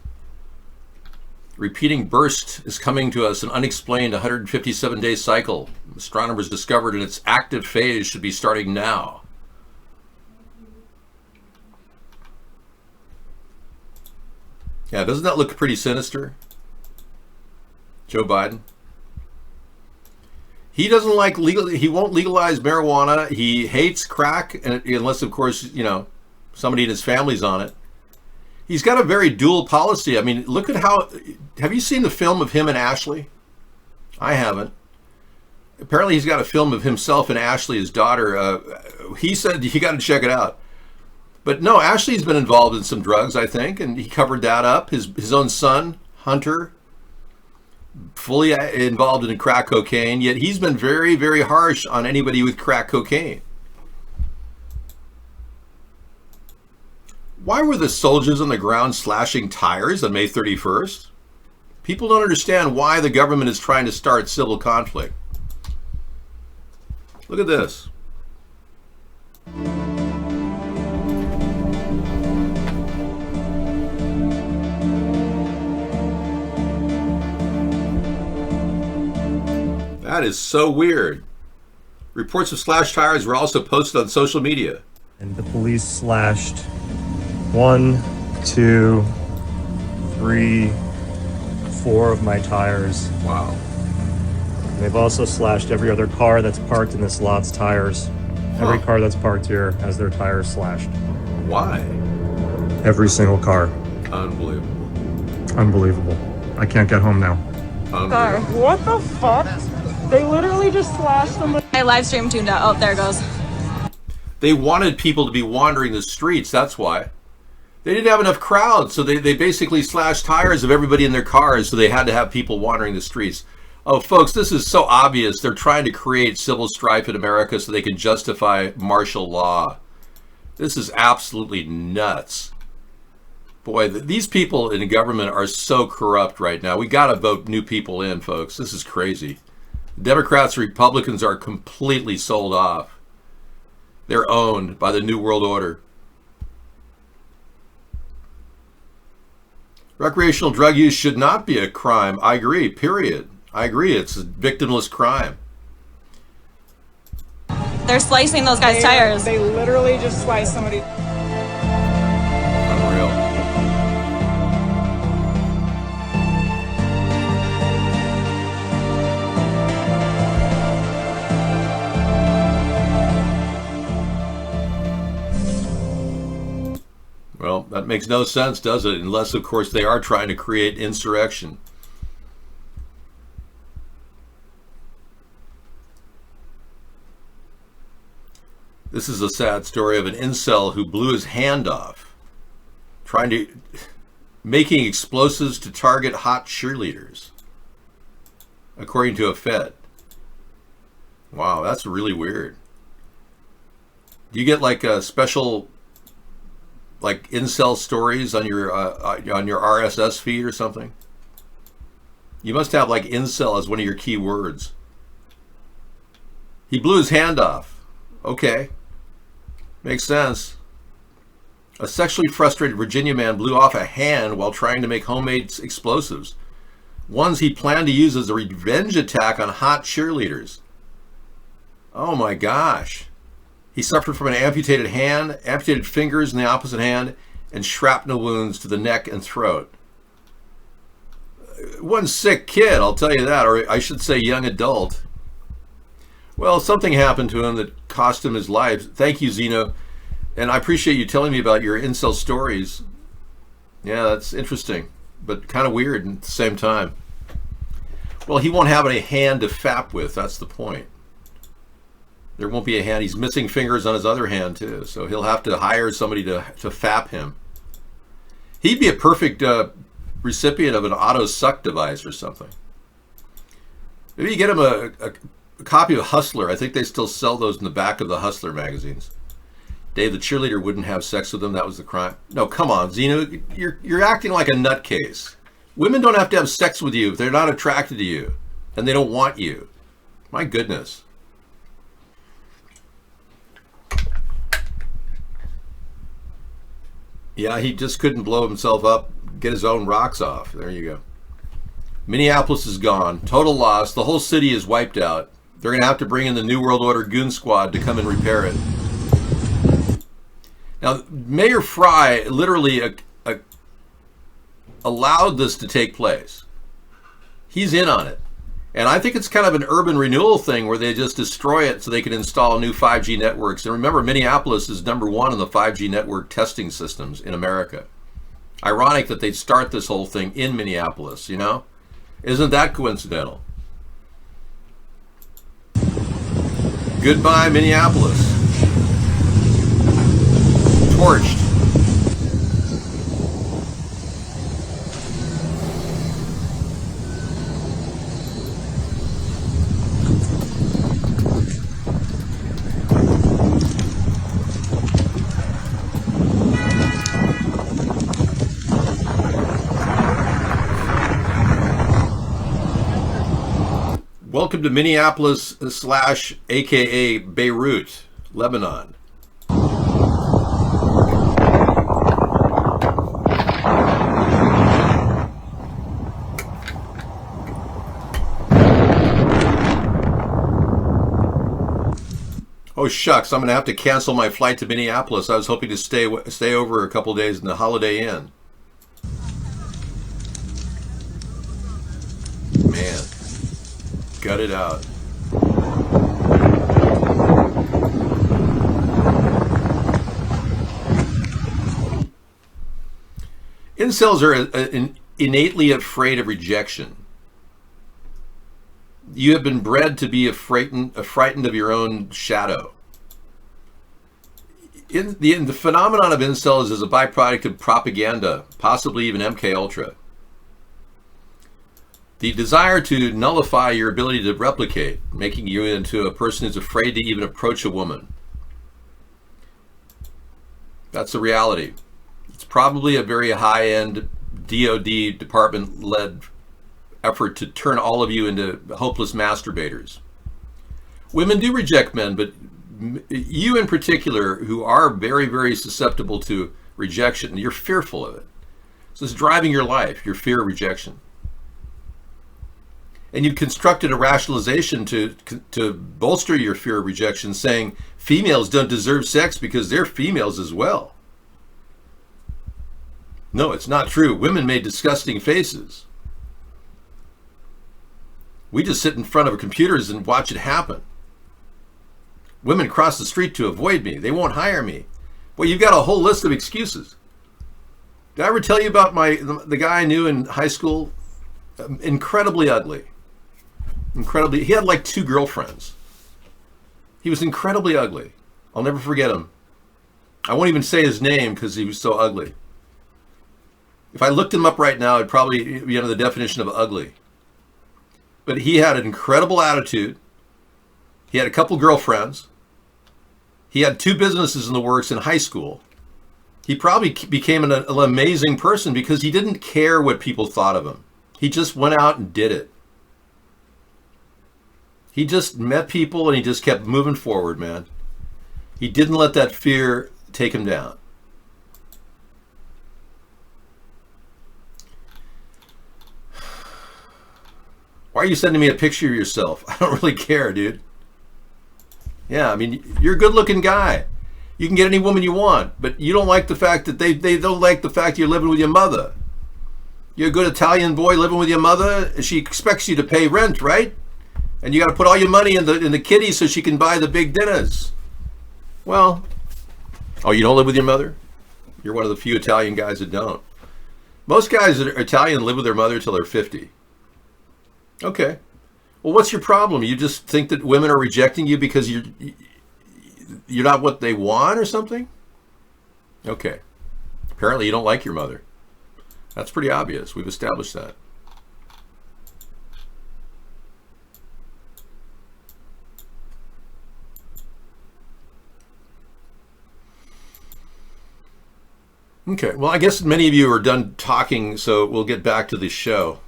Repeating burst is coming to us, an unexplained 157-day cycle. Astronomers discovered in its active phase should be starting now. Yeah, doesn't that look pretty sinister? Joe Biden. He doesn't like he won't legalize marijuana. He hates crack, unless, of course, somebody in his family's on it. He's got a very dual policy. I mean, look at how, have you seen the film of him and Ashley? I haven't. Apparently he's got a film of himself and Ashley, his daughter. He said you got to check it out. But no, Ashley's been involved in some drugs, I think, and he covered that up. His own son, Hunter, fully involved in crack cocaine, yet he's been very, very harsh on anybody with crack cocaine. Why were the soldiers on the ground slashing tires on May 31st? People don't understand why the government is trying to start civil conflict. Look at this. That is so weird. Reports of slashed tires were also posted on social media. And the police slashed 1, 2, 3, 4 of my tires. Wow. And they've also slashed every other car that's parked in this lot's tires. Every car that's parked here has their tires slashed. Why? Every single car. Unbelievable. Unbelievable. I can't get home now. Car. What the fuck? They literally just slashed somebody. My live stream tuned out. Oh, there it goes. They wanted people to be wandering the streets, that's why. They didn't have enough crowds, so they basically slashed tires of everybody in their cars, so they had to have people wandering the streets. Oh, folks, this is so obvious. They're trying to create civil strife in America so they can justify martial law. This is absolutely nuts. Boy, these people in government are so corrupt right now. We got to vote new people in, folks. This is crazy. Democrats and Republicans are completely sold off. They're owned by the New World Order. Recreational drug use should not be a crime. I agree, period. I agree. It's a victimless crime. They're slicing those guys' tires. They literally just sliced somebody. Unreal. Well, that makes no sense, does it? Unless, of course, they are trying to create insurrection. This is a sad story of an incel who blew his hand off, making explosives to target hot cheerleaders, according to a Fed. Wow, that's really weird. Do you get like a special, like incel stories on your RSS feed or something? You must have like incel as one of your key words. He blew his hand off. Okay. Makes sense. A sexually frustrated Virginia man blew off a hand while trying to make homemade explosives. Ones he planned to use as a revenge attack on hot cheerleaders. Oh my gosh. He suffered from an amputated hand, amputated fingers in the opposite hand, and shrapnel wounds to the neck and throat. One sick kid, I'll tell you that, or I should say young adult. Well, something happened to him that cost him his life. Thank you, Zeno. And I appreciate you telling me about your incel stories. Yeah, that's interesting, but kind of weird at the same time. Well, he won't have any hand to fap with. That's the point. There won't be a hand. He's missing fingers on his other hand, too. So he'll have to hire somebody to fap him. He'd be a perfect recipient of an auto suck device or something. Maybe you get him a copy of Hustler. I think they still sell those in the back of the Hustler magazines. Dave, the cheerleader wouldn't have sex with him. That was the crime. No, come on, Zeno. You're acting like a nutcase. Women don't have to have sex with you if they're not attracted to you and they don't want you. My goodness. Yeah, he just couldn't blow himself up, get his own rocks off. There you go. Minneapolis is gone. Total loss. The whole city is wiped out. They're going to have to bring in the New World Order goon squad to come and repair it. Now, Mayor Fry literally allowed this to take place. He's in on it. And I think it's kind of an urban renewal thing where they just destroy it so they can install new 5G networks. And remember, Minneapolis is #1 in the 5G network testing systems in America. Ironic that they'd start this whole thing in Minneapolis, you know? Isn't that coincidental? Goodbye, Minneapolis. Torched. Welcome to Minneapolis / AKA Beirut, Lebanon. Oh shucks, I'm going to have to cancel my flight to Minneapolis. I was hoping to stay over a couple days in the Holiday Inn. Man. Gut it out. Incels are innately afraid of rejection. You have been bred to be frightened of your own shadow. The phenomenon of incels is a byproduct of propaganda, possibly even MK Ultra. The desire to nullify your ability to replicate, making you into a person who's afraid to even approach a woman. That's the reality. It's probably a very high-end DoD department-led effort to turn all of you into hopeless masturbators. Women do reject men, but you in particular, who are very, very susceptible to rejection, you're fearful of it. So it's driving your life, your fear of rejection. And you've constructed a rationalization to bolster your fear of rejection, saying females don't deserve sex because they're females as well. No, it's not true. Women made disgusting faces. We just sit in front of our computers and watch it happen. Women cross the street to avoid me. They won't hire me. Well, you've got a whole list of excuses. Did I ever tell you about the guy I knew in high school? Incredibly ugly. He had like 2 girlfriends. He was incredibly ugly. I'll never forget him. I won't even say his name because he was so ugly. If I looked him up right now, it'd probably be under the definition of ugly. But he had an incredible attitude. He had a couple girlfriends. He had 2 businesses in the works in high school. He probably became an amazing person because he didn't care what people thought of him. He just went out and did it. He just met people and he just kept moving forward, man. He didn't let that fear take him down. Why are you sending me a picture of yourself? I don't really care, dude. Yeah, I mean, you're a good-looking guy. You can get any woman you want, but you don't like the fact that they don't like the fact you're living with your mother. You're a good Italian boy living with your mother. She expects you to pay rent, right? And you got to put all your money in the kitty so she can buy the big dinners. Well, oh, you don't live with your mother? You're one of the few Italian guys that don't. Most guys that are Italian live with their mother till they're 50. Okay. Well, what's your problem? You just think that women are rejecting you because you're not what they want or something? Okay. Apparently you don't like your mother. That's pretty obvious. We've established that. Okay, well, I guess many of you are done talking, so we'll get back to the show.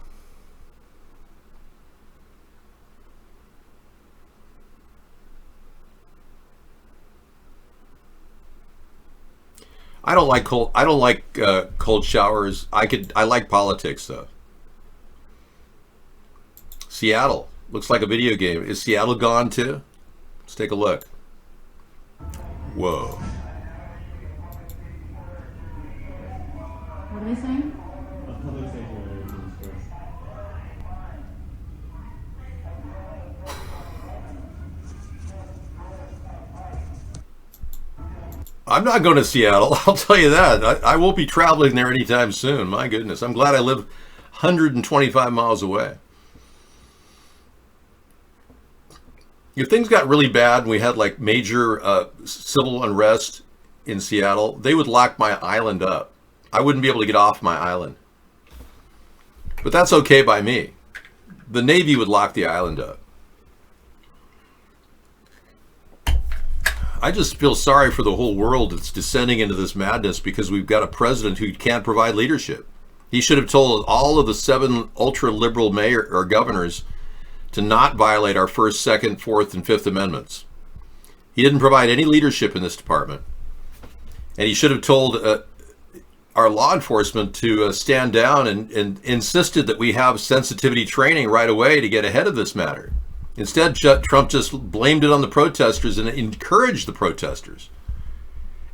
I don't like cold showers. I like politics though. Seattle looks like a video game. Is Seattle gone too? Let's take a look. Whoa. What are they saying? I'm not going to Seattle, I'll tell you that. I won't be traveling there anytime soon. My goodness. I'm glad I live 125 miles away. If things got really bad and we had like major civil unrest in Seattle, they would lock my island up. I wouldn't be able to get off my island. But that's okay by me. The Navy would lock the island up. I just feel sorry for the whole world that's descending into this madness because we've got a president who can't provide leadership. He should have told all of the 7 ultra-liberal mayor or governors to not violate our 1st, 2nd, 4th, and 5th Amendments. He didn't provide any leadership in this department. And he should have told our law enforcement to stand down and insisted that we have sensitivity training right away to get ahead of this matter. Instead, Trump just blamed it on the protesters and encouraged the protesters.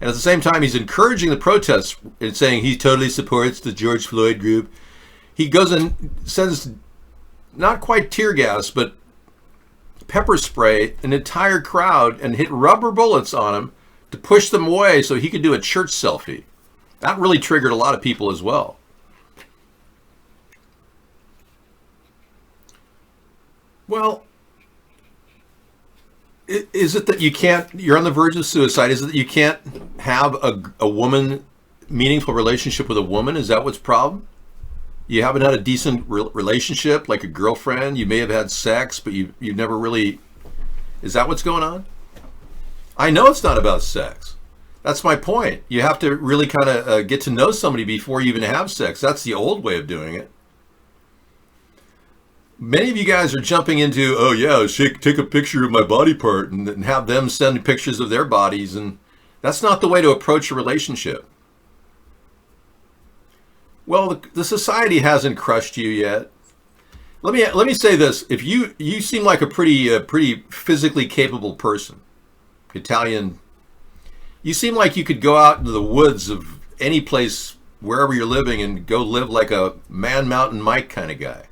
And at the same time, he's encouraging the protests and saying he totally supports the George Floyd group. He goes and sends not quite tear gas, but pepper spray an entire crowd and hit rubber bullets on him to push them away so he could do a church selfie. That really triggered a lot of people as well. Well, is it that you can't, you're on the verge of suicide? Is it that you can't have a woman, meaningful relationship with a woman? Is that what's the problem? You haven't had a decent relationship, like a girlfriend? You may have had sex, but you've never really, is that what's going on? I know it's not about sex. That's my point. You have to really kind of get to know somebody before you even have sex. That's the old way of doing it. Many of you guys are jumping into, oh yeah, take a picture of my body part and have them send pictures of their bodies, and that's not the way to approach a relationship. Well, the society hasn't crushed you yet. Let me say this: if you seem like a pretty physically capable person, Italian, you seem like you could go out into the woods of any place wherever you're living and go live like a Man Mountain Mike kind of guy.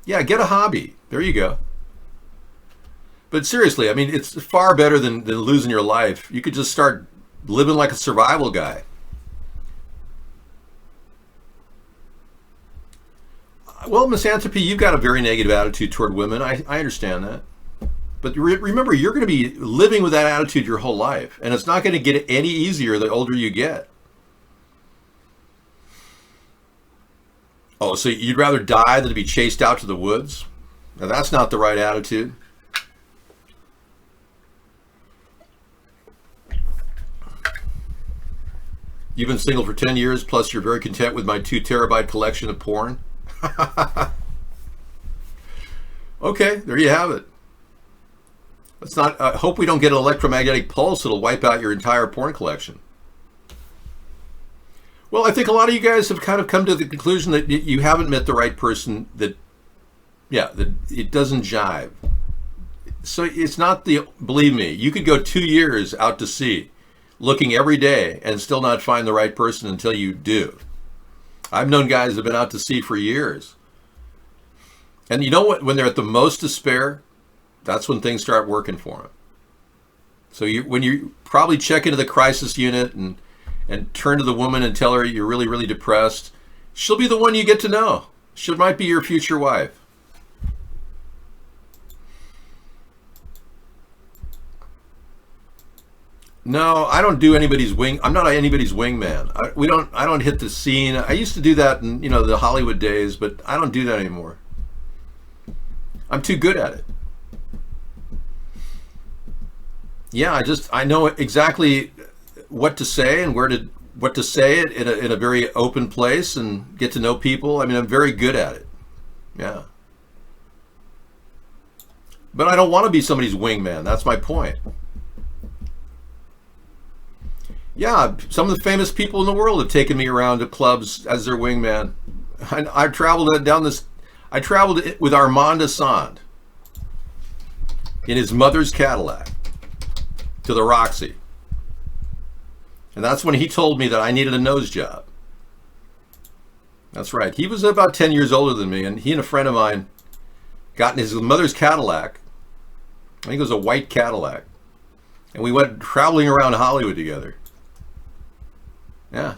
Yeah, get a hobby. There you go. But seriously, I mean, it's far better than losing your life. You could just start living like a survival guy. Well, misanthropy, you've got a very negative attitude toward women. I understand that. But remember, you're going to be living with that attitude your whole life. And it's not going to get any easier the older you get. Oh, so you'd rather die than to be chased out to the woods? Now, that's not the right attitude. You've been single for 10 years, plus you're very content with my 2 terabyte collection of porn? Okay, there you have it. Let's not, hope we don't get an electromagnetic pulse that'll wipe out your entire porn collection. Well, I think a lot of you guys have kind of come to the conclusion that you haven't met the right person, that it doesn't jive. So it's not believe me, you could go 2 years out to sea looking every day and still not find the right person until you do. I've known guys that have been out to sea for years. And you know what? When they're at the most despair, that's when things start working for them. So when you probably check into the crisis unit and turn to the woman and tell her you're really, really depressed, she'll be the one you get to know. She might be your future wife. No, I don't do anybody's wing. I'm not anybody's wingman. I don't hit the scene. I used to do that in the Hollywood days, but I don't do that anymore. I'm too good at it. Yeah, I know exactly what to say and what to say it in a very open place and get to know people. I mean, I'm very good at it. Yeah. But I don't want to be somebody's wingman. That's my point. Yeah, some of the famous people in the world have taken me around to clubs as their wingman. I traveled with Armand Assand in his mother's Cadillac to the Roxy. And that's when he told me that I needed a nose job. That's right. He was about 10 years older than me, and he and a friend of mine got in his mother's Cadillac. I think it was a white Cadillac. And we went traveling around Hollywood together. Yeah.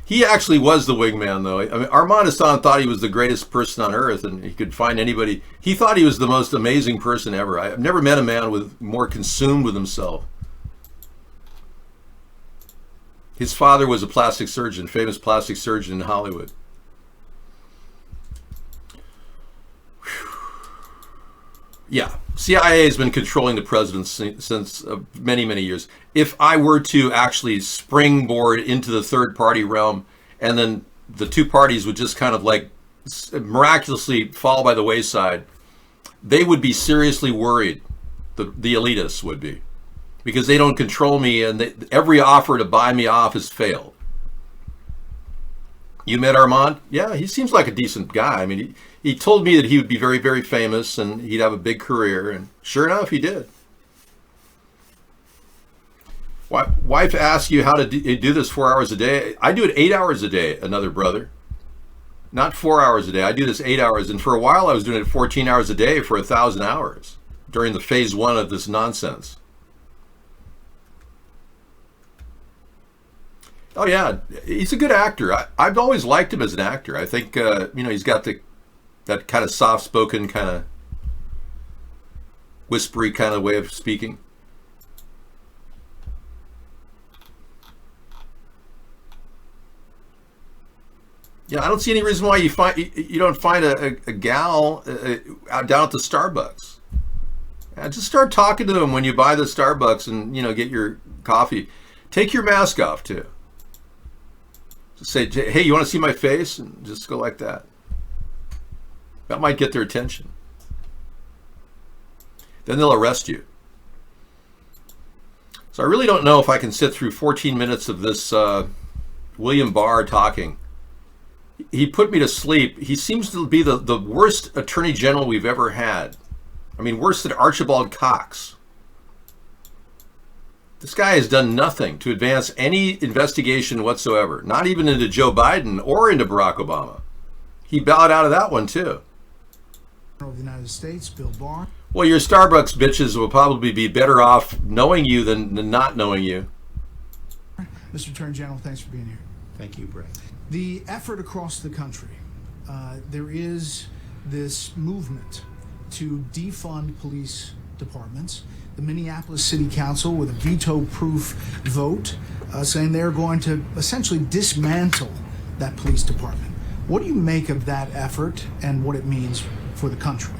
He actually was the wingman, though. I mean, Armand Assand thought he was the greatest person on earth, and he could find anybody. He thought he was the most amazing person ever. I've never met a man more consumed with himself. His father was a plastic surgeon, famous plastic surgeon in Hollywood. Yeah, CIA has been controlling the presidency since many, many years. If I were to actually springboard into the third party realm, and then the two parties would just kind of like miraculously fall by the wayside, they would be seriously worried. The elitists would be, because they don't control me, and every offer to buy me off has failed. You met Armand? Yeah, he seems like a decent guy. I mean, he told me that he would be very, very famous and he'd have a big career, and sure enough, he did. Wife asks you how to do this 4 hours a day. I do it 8 hours a day, another brother. Not 4 hours a day. I do this 8 hours, and for a while I was doing it 14 hours a day for 1,000 hours during the phase 1 of this nonsense. Oh yeah, he's a good actor. I've always liked him as an actor. I think he's got the that kind of soft-spoken, kind of whispery kind of way of speaking. Yeah, I don't see any reason why you don't find a gal down at the Starbucks. Just start talking to them when you buy the Starbucks and, you know, get your coffee. Take your mask off too. Just say, hey, you want to see my face? And just go like that. That might get their attention. Then they'll arrest you. So I really don't know if I can sit through 14 minutes of this William Barr talking. He put me to sleep. He seems to be the worst attorney general we've ever had. I mean, worse than Archibald Cox. This guy has done nothing to advance any investigation whatsoever, not even into Joe Biden or into Barack Obama. He bowed out of that one too. Of the United States, Bill Barr. Well, your Starbucks bitches will probably be better off knowing you than not knowing you. Mr. Attorney General, thanks for being here. Thank you, Brett. The effort across the country, there is this movement to defund police departments. The Minneapolis City Council, with a veto-proof vote, saying they're going to essentially dismantle that police department. What do you make of that effort and what it means for the country?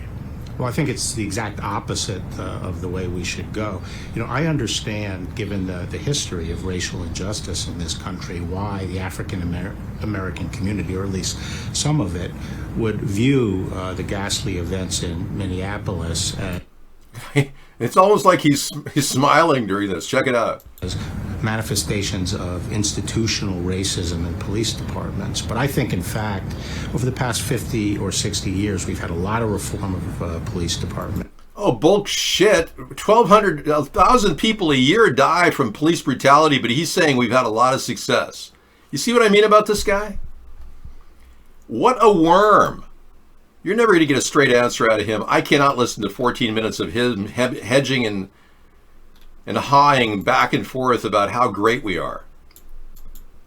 Well, I think it's the exact opposite of the way we should go. You know, I understand, given the history of racial injustice in this country, why the African American community, or at least some of it, would view the ghastly events in Minneapolis It's almost like he's smiling during this. Check it out. As manifestations of institutional racism in police departments. But I think, in fact, over the past 50 or 60 years, we've had a lot of reform of police department. Oh, bullshit. 1,000 people a year die from police brutality, but he's saying we've had a lot of success. You see what I mean about this guy? What a worm. You're never going to get a straight answer out of him. I cannot listen to 14 minutes of him hedging and hawing back and forth about how great we are.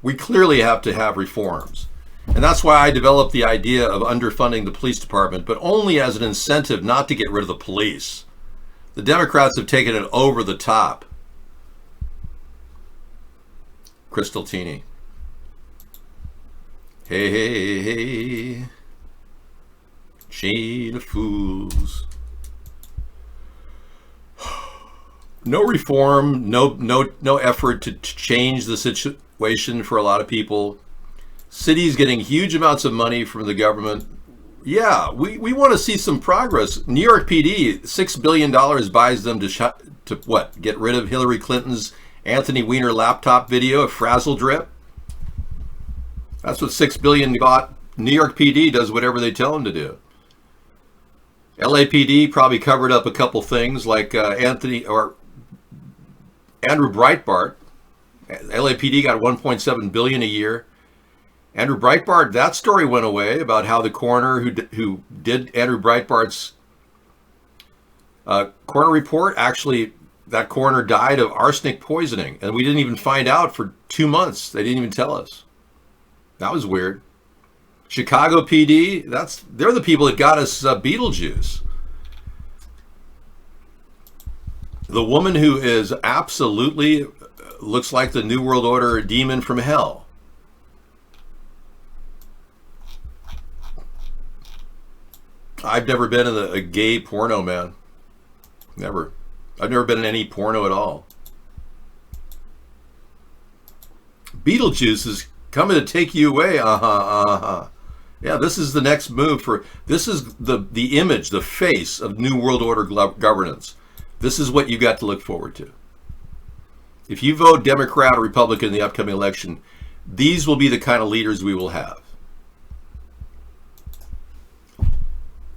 We clearly have to have reforms. And that's why I developed the idea of underfunding the police department, but only as an incentive not to get rid of the police. The Democrats have taken it over the top. Crystal Tini. Hey, hey, hey. Chain of fools. No reform, no effort to change the situation for a lot of people. Cities getting huge amounts of money from the government. Yeah, we want to see some progress. New York PD, $6 billion buys them to what? Get rid of Hillary Clinton's Anthony Weiner laptop video of Frazzle Drip? That's what $6 billion got. New York PD does whatever they tell them to do. LAPD probably covered up a couple things like Andrew Breitbart. LAPD got $1.7 billion a year. Andrew Breitbart, that story went away about how the coroner who did Andrew Breitbart's coroner report, actually that coroner died of arsenic poisoning, and we didn't even find out for 2 months. They didn't even tell us. That was weird. Chicago PD, they're the people that got us Beetlejuice. The woman who is absolutely looks like the New World Order demon from hell. I've never been in a gay porno, man. Never. I've never been in any porno at all. Beetlejuice is coming to take you away. Yeah, this is the next move this is the image, the face of New World Order governance. This is what you got to look forward to. If you vote Democrat or Republican in the upcoming election, these will be the kind of leaders we will have.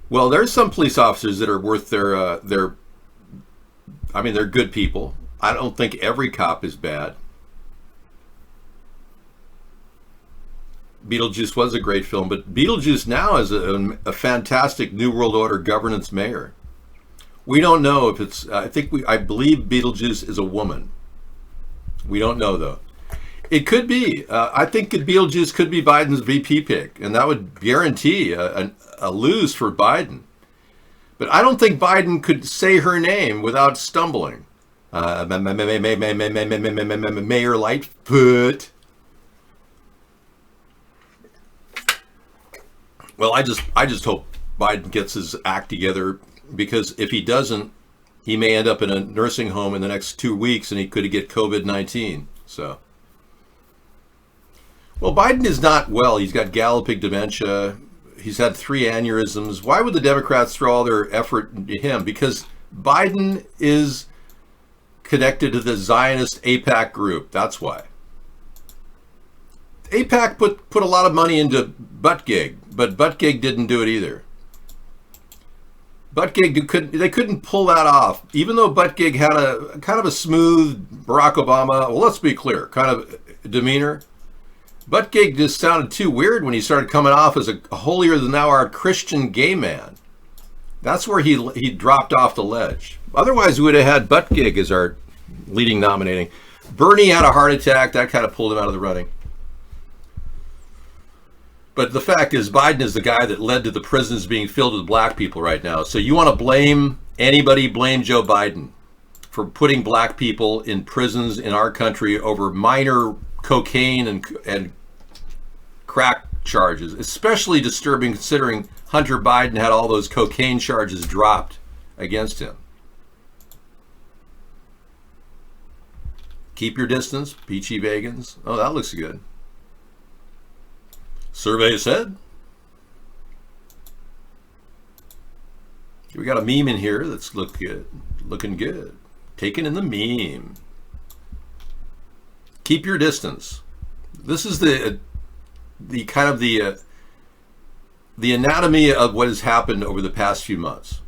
Well, there's some police officers that are worth they're good people. I don't think every cop is bad. Beetlejuice was a great film, but Beetlejuice now is a fantastic New World Order governance mayor. We don't know if it's, I believe Beetlejuice is a woman. We don't know though. It could be. I think Beetlejuice could be Biden's VP pick, and that would guarantee a lose for Biden. But I don't think Biden could say her name without stumbling. Mayor Lightfoot. Well, I just hope Biden gets his act together, because if he doesn't, he may end up in a nursing home in the next 2 weeks, and he could get COVID-19. So, well, Biden is not well. He's got galloping dementia. He's had 3 aneurysms. Why would the Democrats throw all their effort into him? Because Biden is connected to the Zionist AIPAC group. That's why. AIPAC put a lot of money into Buttigieg, but Buttigieg didn't do it either. Buttigieg they couldn't pull that off, even though Buttigieg had a kind of a smooth Barack Obama, well, let's be clear, kind of demeanor. Buttigieg just sounded too weird when he started coming off as a holier-than-thou-art Christian gay man. That's where he dropped off the ledge. Otherwise, we would have had Buttigieg as our leading nominating. Bernie had a heart attack. That kind of pulled him out of the running. But the fact is, Biden is the guy that led to the prisons being filled with black people right now. So you want to blame anybody, blame Joe Biden for putting black people in prisons in our country over minor cocaine and crack charges. Especially disturbing considering Hunter Biden had all those cocaine charges dropped against him. Keep your distance, peachy vegans. Oh, that looks good. Survey said. We got a meme in here that's looking good. Taken in the meme. Keep your distance. This is the kind of the anatomy of what has happened over the past few months.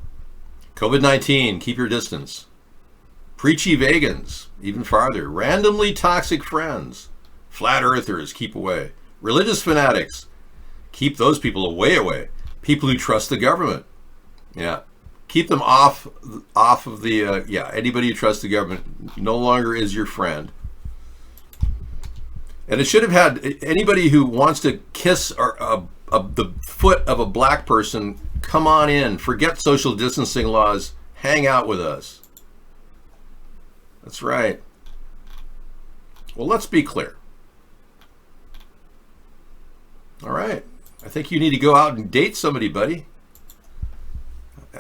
COVID-19, keep your distance. Preachy vegans, even farther. Randomly toxic friends. Flat earthers, keep away. Religious fanatics, keep those people away. People who trust the government, yeah, keep them off of the anybody who trusts the government no longer is your friend. And it should have had anybody who wants to kiss the foot of a black person, come on in, forget social distancing laws, hang out with us. That's right. Well, let's be clear. All right. I think you need to go out and date somebody, buddy.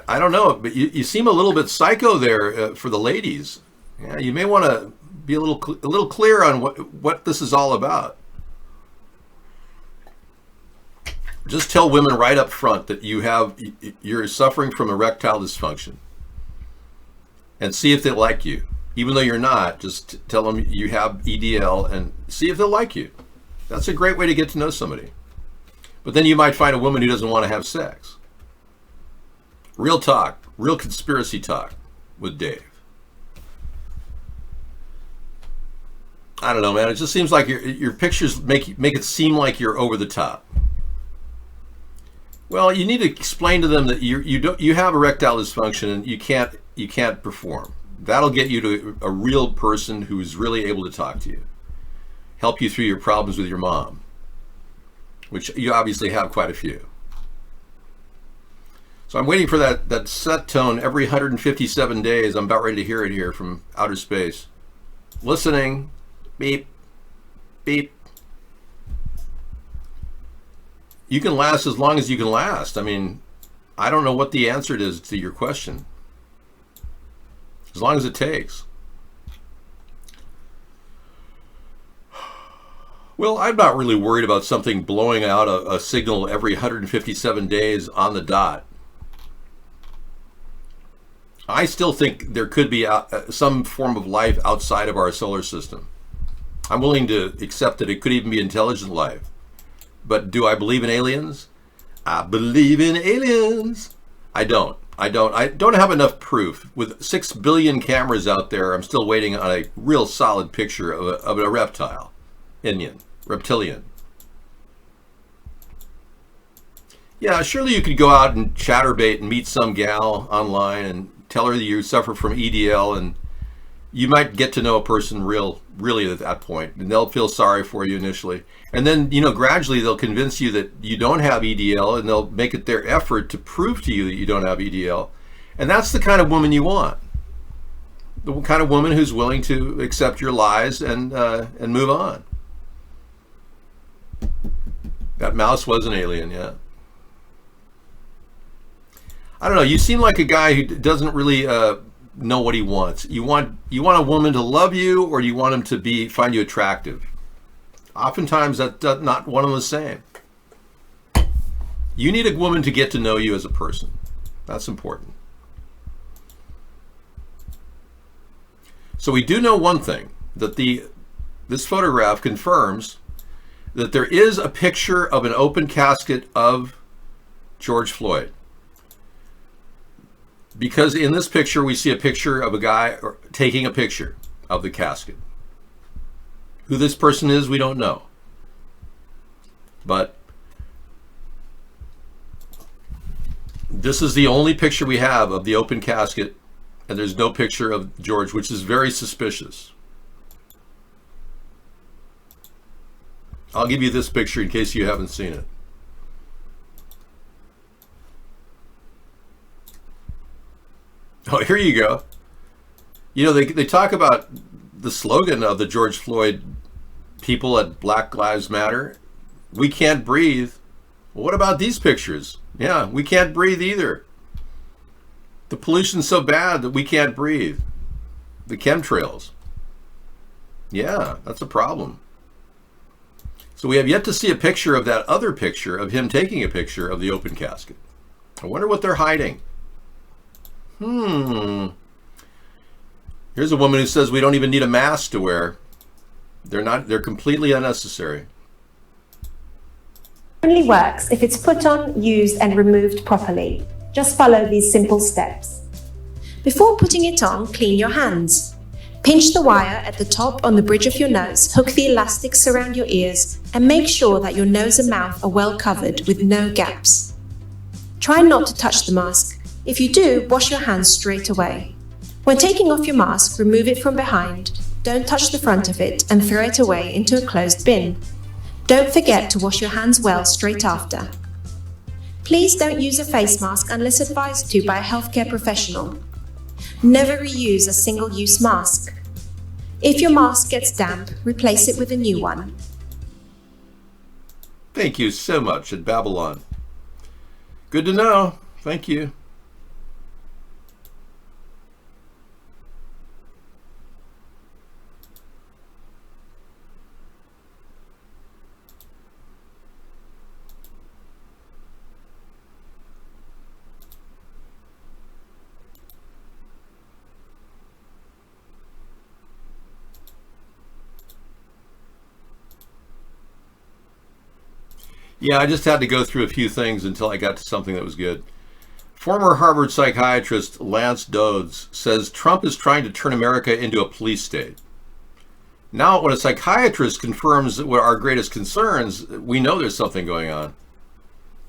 I don't know, but you seem a little bit psycho there for the ladies. Yeah, you may want to be a little clear on what this is all about. Just tell women right up front that you're suffering from erectile dysfunction, and see if they like you. Even though you're not, just tell them you have EDL and see if they'll like you. That's a great way to get to know somebody. But then you might find a woman who doesn't want to have sex. Real talk, real conspiracy talk with Dave. I don't know, man. It just seems like your pictures make it seem like you're over the top. Well, you need to explain to them that you have erectile dysfunction and you can't perform. That'll get you to a real person who's really able to talk to you, help you through your problems with your mom, which you obviously have quite a few. So I'm waiting for that set tone every 157 days. I'm about ready to hear it here from outer space. Listening. Beep. Beep. You can last as long as you can last. I mean, I don't know what the answer is to your question. As long as it takes. Well, I'm not really worried about something blowing out a signal every 157 days on the dot. I still think there could be some form of life outside of our solar system. I'm willing to accept that it could even be intelligent life. But do I believe in aliens? I believe in aliens. I don't have enough proof. With 6 billion cameras out there, I'm still waiting on a real solid picture of a reptile. Reptilian. Yeah, surely you could go out and chatterbait and meet some gal online and tell her that you suffer from EDL you might get to know a person really at that point, and they'll feel sorry for you initially. And then, gradually they'll convince you that you don't have EDL, and they'll make it their effort to prove to you that you don't have EDL. And that's the kind of woman you want. The kind of woman who's willing to accept your lies and move on. That mouse was an alien, yeah. I don't know, you seem like a guy who doesn't really know what he wants. You want a woman to love you, or do you want him to find you attractive? Oftentimes that's not one and the same. You need a woman to get to know you as a person. That's important. So we do know one thing, that this photograph confirms that there is a picture of an open casket of George Floyd. Because in this picture, we see a picture of a guy taking a picture of the casket. Who this person is, we don't know. But this is the only picture we have of the open casket, and there's no picture of George, which is very suspicious. I'll give you this picture in case you haven't seen it. Oh, here you go. They talk about the slogan of the George Floyd people at Black Lives Matter. We can't breathe. Well, what about these pictures? Yeah, we can't breathe either. The pollution's so bad that we can't breathe. The chemtrails. Yeah, that's a problem. So we have yet to see a picture of that other picture of him taking a picture of the open casket. I wonder what they're hiding. Here's a woman who says we don't even need a mask to wear. They're completely unnecessary. Only works if it's put on, used and removed properly. Just follow these simple steps. Before putting it on, clean your hands. Pinch the wire at the top on the bridge of your nose, hook the elastics around your ears, and make sure that your nose and mouth are well covered with no gaps. Try not to touch the mask. If you do, wash your hands straight away. When taking off your mask, remove it from behind. Don't touch the front of it and throw it away into a closed bin. Don't forget to wash your hands well straight after. Please don't use a face mask unless advised to by a healthcare professional. Never reuse a single-use mask. If your mask gets damp, replace it with a new one. Thank you so much at Babylon. Good to know. Thank you. Yeah, I just had to go through a few things until I got to something that was good. Former Harvard psychiatrist Lance Dodds says Trump is trying to turn America into a police state. Now, when a psychiatrist confirms what our greatest concerns, we know there's something going on.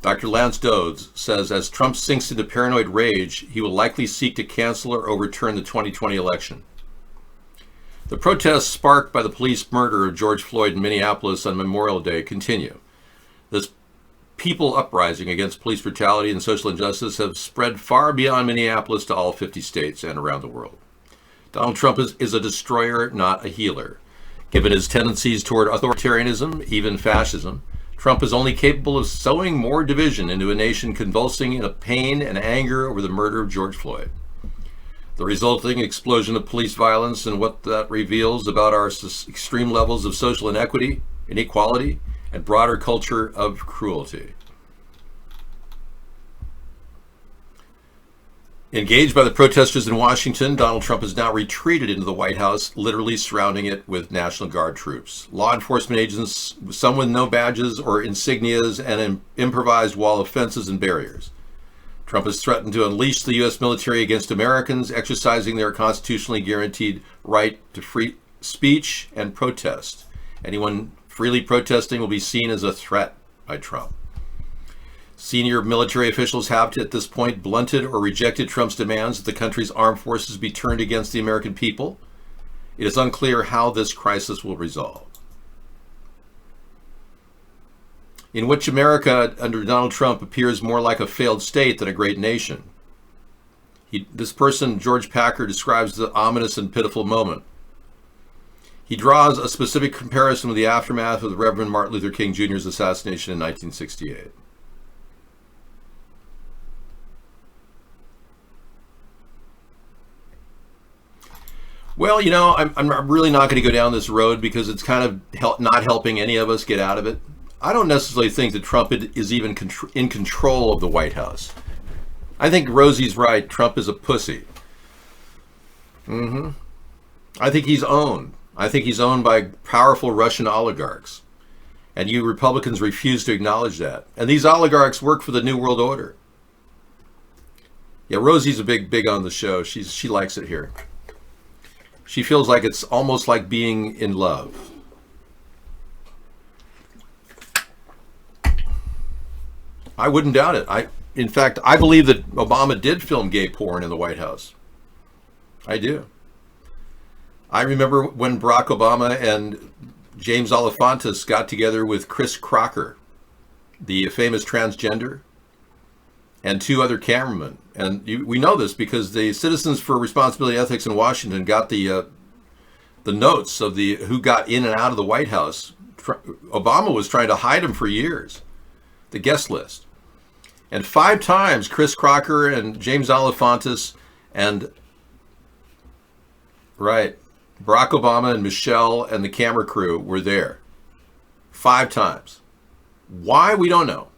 Dr. Lance Dodds says as Trump sinks into paranoid rage, he will likely seek to cancel or overturn the 2020 election. The protests sparked by the police murder of George Floyd in Minneapolis on Memorial Day continue. This people uprising against police brutality and social injustice have spread far beyond Minneapolis to all 50 states and around the world. Donald Trump is a destroyer, not a healer. Given his tendencies toward authoritarianism, even fascism, Trump is only capable of sowing more division into a nation convulsing in a pain and anger over the murder of George Floyd. The resulting explosion of police violence and what that reveals about our extreme levels of social inequity, inequality, and broader culture of cruelty. Engaged by the protesters in Washington, Donald Trump has now retreated into the White House, literally surrounding it with National Guard troops. Law enforcement agents, some with no badges or insignias, and an improvised wall of fences and barriers. Trump has threatened to unleash the U.S. military against Americans exercising their constitutionally guaranteed right to free speech and protest. Anyone freely protesting will be seen as a threat by Trump. Senior military officials have, at this point, blunted or rejected Trump's demands that the country's armed forces be turned against the American people. It is unclear how this crisis will resolve. In which America under Donald Trump appears more like a failed state than a great nation. This person, George Packer, describes the ominous and pitiful moment. He draws a specific comparison with the aftermath of the Reverend Martin Luther King Jr.'s assassination in 1968. Well, you know, I'm really not going to go down this road because it's kind of not helping any of us get out of it. I don't necessarily think that Trump is even in control of the White House. I think Rosie's right. Trump is a pussy. I think he's owned. I think he's owned by powerful Russian oligarchs. And you Republicans refuse to acknowledge that. And these oligarchs work for the New World Order. Yeah, Rosie's a big on the show. She likes it here. She feels like it's almost like being in love. I wouldn't doubt it. In fact, I believe that Obama did film gay porn in the White House. I do. I remember when Barack Obama and James Alefantis got together with Chris Crocker, the famous transgender, and 2 other cameramen. And we know this because the Citizens for Responsibility Ethics in Washington got the notes of who got in and out of the White House. Obama was trying to hide them for years, the guest list. And 5 times Chris Crocker and James Alefantis and Barack Obama and Michelle and the camera crew were there. 5 times. Why? We don't know.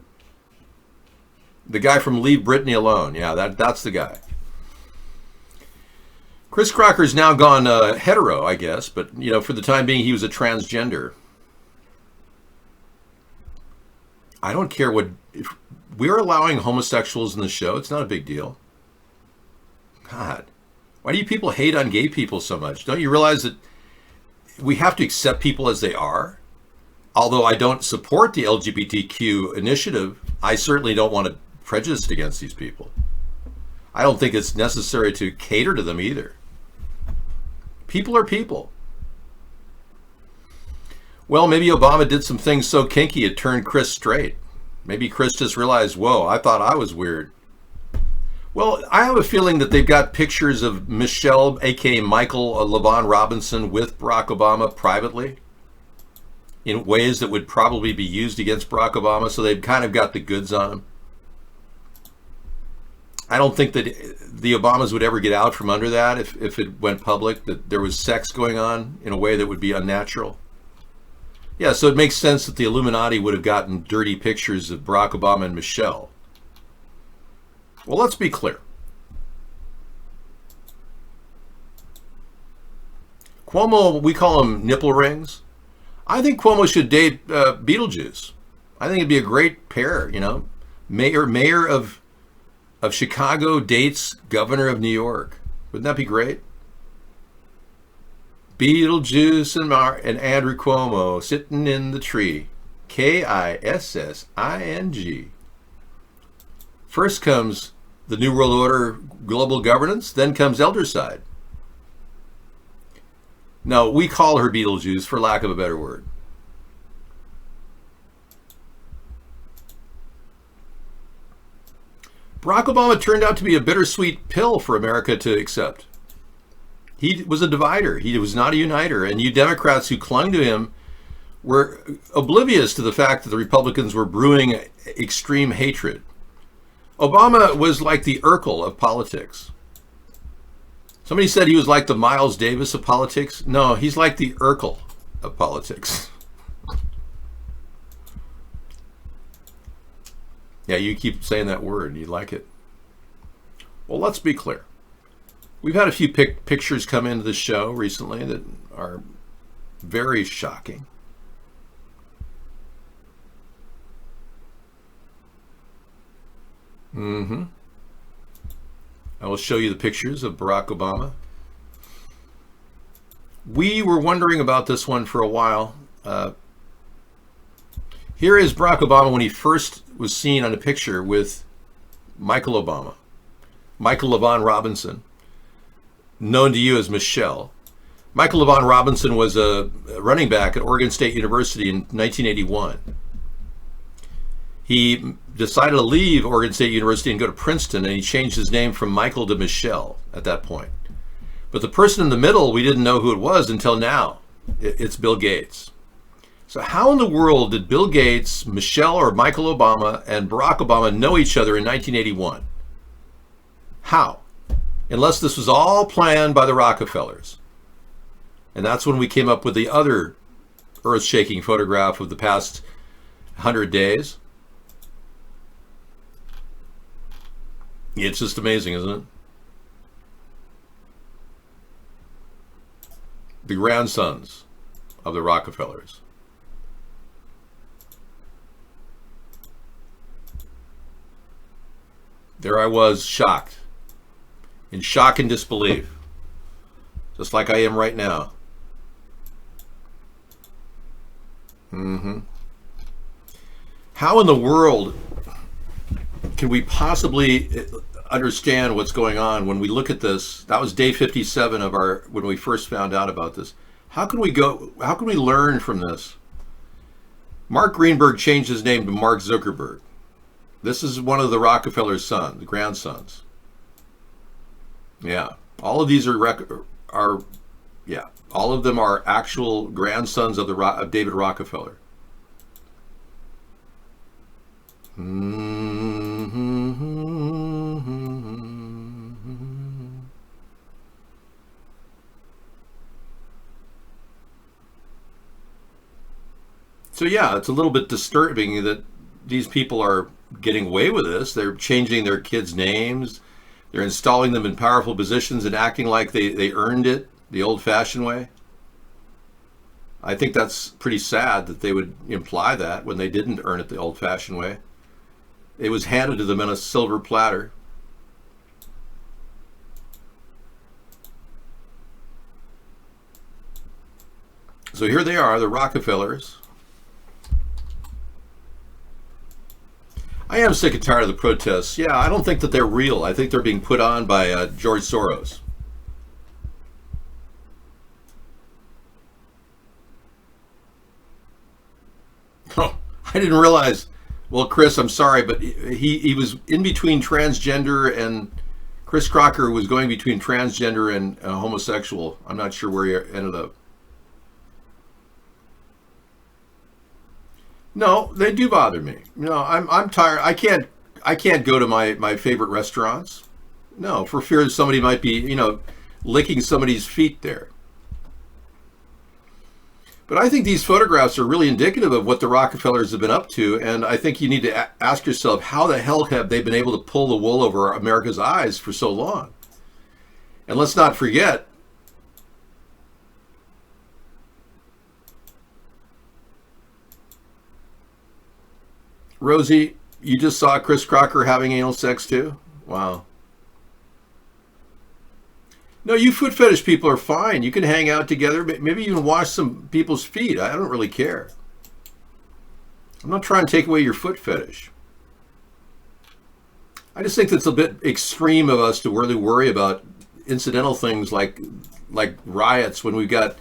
The guy from Leave Britney Alone. Yeah, that's the guy. Chris Crocker's now gone hetero, I guess, but you know, for the time being, he was a transgender. I don't care what. If we're allowing homosexuals in the show, it's not a big deal. God, why do you people hate on gay people so much? Don't you realize that we have to accept people as they are? Although I don't support the LGBTQ initiative, I certainly don't want to prejudice against these people. I don't think it's necessary to cater to them either. People are people. Well, maybe Obama did some things so kinky it turned Chris straight. Maybe Chris just realized, whoa, I thought I was weird. Well, I have a feeling that they've got pictures of Michelle, aka Michael LaVaughn Robinson, with Barack Obama privately in ways that would probably be used against Barack Obama, so they've kind of got the goods on him. I don't think that the Obamas would ever get out from under that if it went public, that there was sex going on in a way that would be unnatural. Yeah, so it makes sense that the Illuminati would have gotten dirty pictures of Barack Obama and Michelle. Well, let's be clear. Cuomo, we call him nipple rings. I think Cuomo should date Beetlejuice. I think it'd be a great pair, you know. Mayor of Chicago dates governor of New York. Wouldn't that be great? Beetlejuice and Andrew Cuomo sitting in the tree. Kissing. First comes the New World Order global governance, then comes Elderside. No, we call her Beetlejuice for lack of a better word. Barack Obama turned out to be a bittersweet pill for America to accept. He was a divider. He was not a uniter. And you Democrats who clung to him were oblivious to the fact that the Republicans were brewing extreme hatred. Obama was like the Urkel of politics. Somebody said he was like the Miles Davis of politics. No, he's like the Urkel of politics. Yeah, you keep saying that word. You like it. Well, let's be clear. We've had a few pictures come into the show recently that are very shocking. I will show you the pictures of Barack Obama. We were wondering about this one for a while. Here is Barack Obama when he first was seen on a picture with Michael Obama. Michael LaVaughn Robinson, known to you as Michelle. Michael LeVon Robinson was a running back at Oregon State University in 1981. He decided to leave Oregon State University and go to Princeton, and he changed his name from Michael to Michelle at that point. But the person in the middle, we didn't know who it was until now. It's Bill Gates. So how in the world did Bill Gates, Michelle or Michael Obama, and Barack Obama know each other in 1981? How? Unless this was all planned by the Rockefellers. And that's when we came up with the other earth-shaking photograph of the past 100 days. It's just amazing, isn't it? The grandsons of the Rockefellers. There I was, shocked. In shock and disbelief. Just like I am right now. How in the world can we possibly understand what's going on when we look at this? That was day 57 of our, when we first found out about this. How can we learn from this? Mark Greenberg changed his name to Mark Zuckerberg. This is one of the Rockefeller's sons, grandsons. Yeah, all of these are all of them are actual grandsons of David Rockefeller. So yeah, it's a little bit disturbing that these people are getting away with this. They're changing their kids' names. They're installing them in powerful positions and acting like they earned it the old-fashioned way. I think that's pretty sad that they would imply that when they didn't earn it the old-fashioned way. It was handed to them on a silver platter. So here they are, the Rockefellers. I am sick and tired of the protests. Yeah, I don't think that they're real. I think they're being put on by George Soros. Oh, I didn't realize. Well, Chris, I'm sorry, but he was in between transgender and Chris Crocker was going between transgender and homosexual. I'm not sure where he ended up. No, they do bother me. No, I'm tired. I can't go to my favorite restaurants. No, for fear that somebody might be, licking somebody's feet there. But I think these photographs are really indicative of what the Rockefellers have been up to, and I think you need to ask yourself, how the hell have they been able to pull the wool over America's eyes for so long? And let's not forget, Rosie, you just saw Chris Crocker having anal sex too? Wow. No, you foot fetish people are fine. You can hang out together, maybe even wash some people's feet. I don't really care. I'm not trying to take away your foot fetish. I just think that's a bit extreme of us to really worry about incidental things like riots when we've got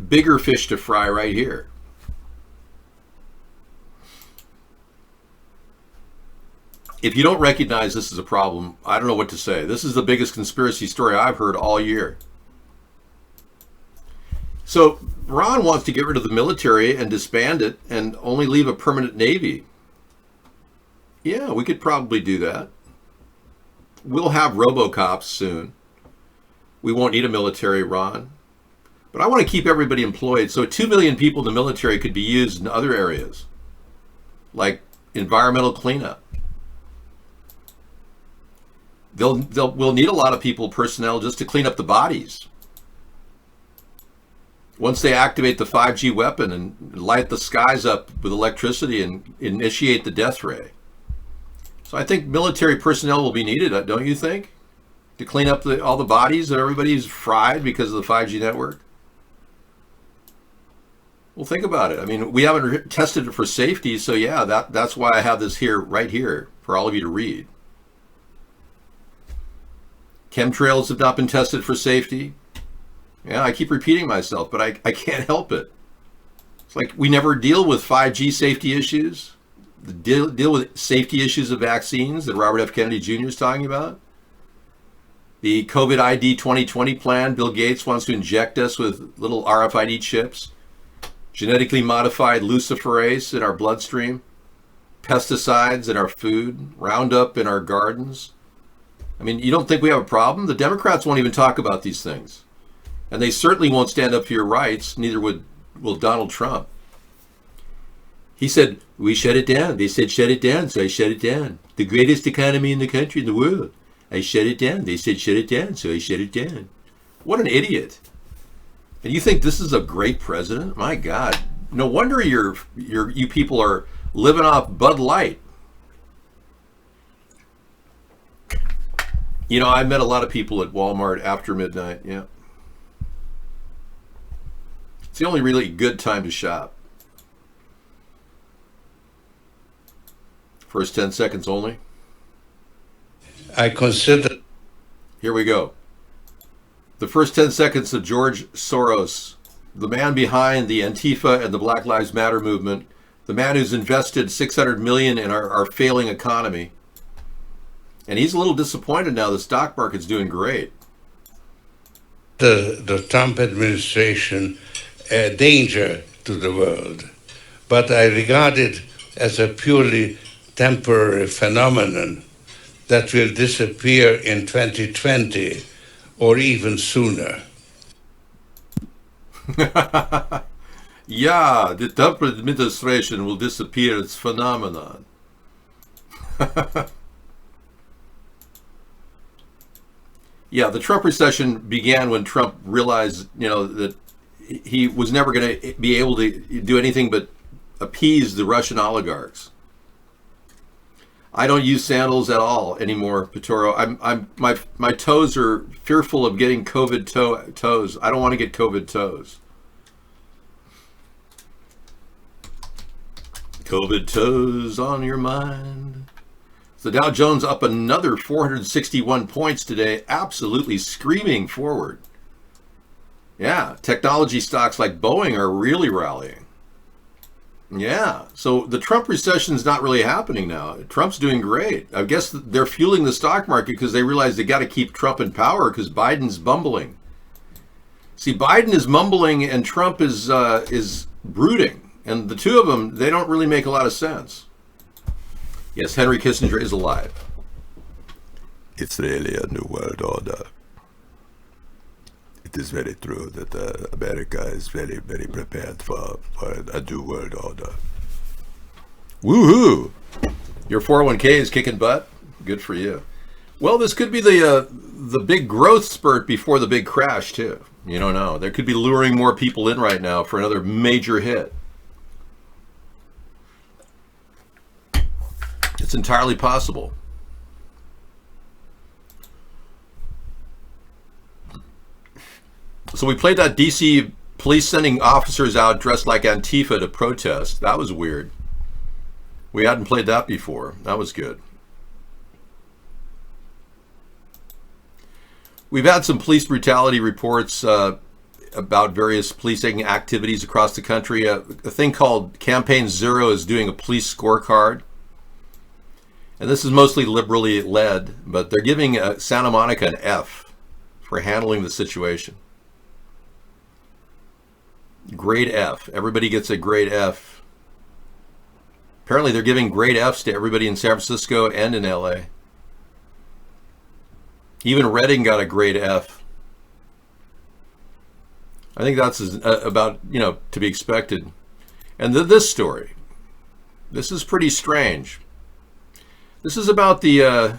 bigger fish to fry right here. If you don't recognize this as a problem, I don't know what to say. This is the biggest conspiracy story I've heard all year. So Ron wants to get rid of the military and disband it and only leave a permanent Navy. Yeah, we could probably do that. We'll have RoboCops soon. We won't need a military, Ron. But I want to keep everybody employed. So 2 million people in the military could be used in other areas, like environmental cleanup. We'll need a lot of personnel just to clean up the bodies. Once they activate the 5G weapon and light the skies up with electricity and initiate the death ray. So I think military personnel will be needed, don't you think? To clean up all the bodies that everybody's fried because of the 5G network? Well, think about it. I mean, we haven't tested it for safety, so yeah, that's why I have this right here for all of you to read. Chemtrails have not been tested for safety. Yeah, I keep repeating myself, but I can't help it. It's like we never deal with 5G safety issues, deal with safety issues of vaccines that Robert F. Kennedy Jr. is talking about. The COVID ID 2020 plan, Bill Gates wants to inject us with little RFID chips, genetically modified luciferase in our bloodstream, pesticides in our food, Roundup in our gardens. I mean, you don't think we have a problem? The Democrats won't even talk about these things. And they certainly won't stand up for your rights, neither will Donald Trump. He said, we shut it down. They said, shut it down, so I shut it down. The greatest economy in the country, in the world. I shut it down. They said, shut it down, so I shut it down. What an idiot. And you think this is a great president? My God. No wonder you people are living off Bud Light. You know, I met a lot of people at Walmart after midnight, yeah. It's the only really good time to shop. First 10 seconds only. I consider... Here we go. The first 10 seconds of George Soros, the man behind the Antifa and the Black Lives Matter movement, the man who's invested $600 million in our failing economy. And he's a little disappointed now. The stock market's doing great. The Trump administration a danger to the world, but I regard it as a purely temporary phenomenon that will disappear in 2020 or even sooner. Yeah, the Trump administration will disappear. It's phenomenon. Yeah, the Trump recession began when Trump realized, that he was never going to be able to do anything but appease the Russian oligarchs. I don't use sandals at all anymore, Pitoro. My toes are fearful of getting COVID toes. I don't want to get COVID toes. COVID toes on your mind. The Dow Jones up another 461 points today, absolutely screaming forward. Yeah, technology stocks like Boeing are really rallying. Yeah, so the Trump recession is not really happening now. Trump's doing great. I guess they're fueling the stock market because they realize they got to keep Trump in power because Biden's bumbling. See, Biden is mumbling and Trump is brooding. And the two of them, they don't really make a lot of sense. Yes, Henry Kissinger is alive. It's really a new world order. It is very true that America is very, very prepared for a new world order. Woohoo! Your 401k is kicking butt? Good for you. Well, this could be the big growth spurt before the big crash, too. You don't know. There could be luring more people in right now for another major hit. It's entirely possible. So we played that DC police sending officers out dressed like Antifa to protest. That was weird. We hadn't played that before. That was good. We've had some police brutality reports about various policing activities across the country. A thing called Campaign Zero is doing a police scorecard. And this is mostly liberally led, but they're giving Santa Monica an F for handling the situation. Grade F. Everybody gets a grade F. Apparently they're giving grade Fs to everybody in San Francisco and in LA. Even Redding got a grade F. I think that's about, to be expected. And this story. This is pretty strange. This is about I'm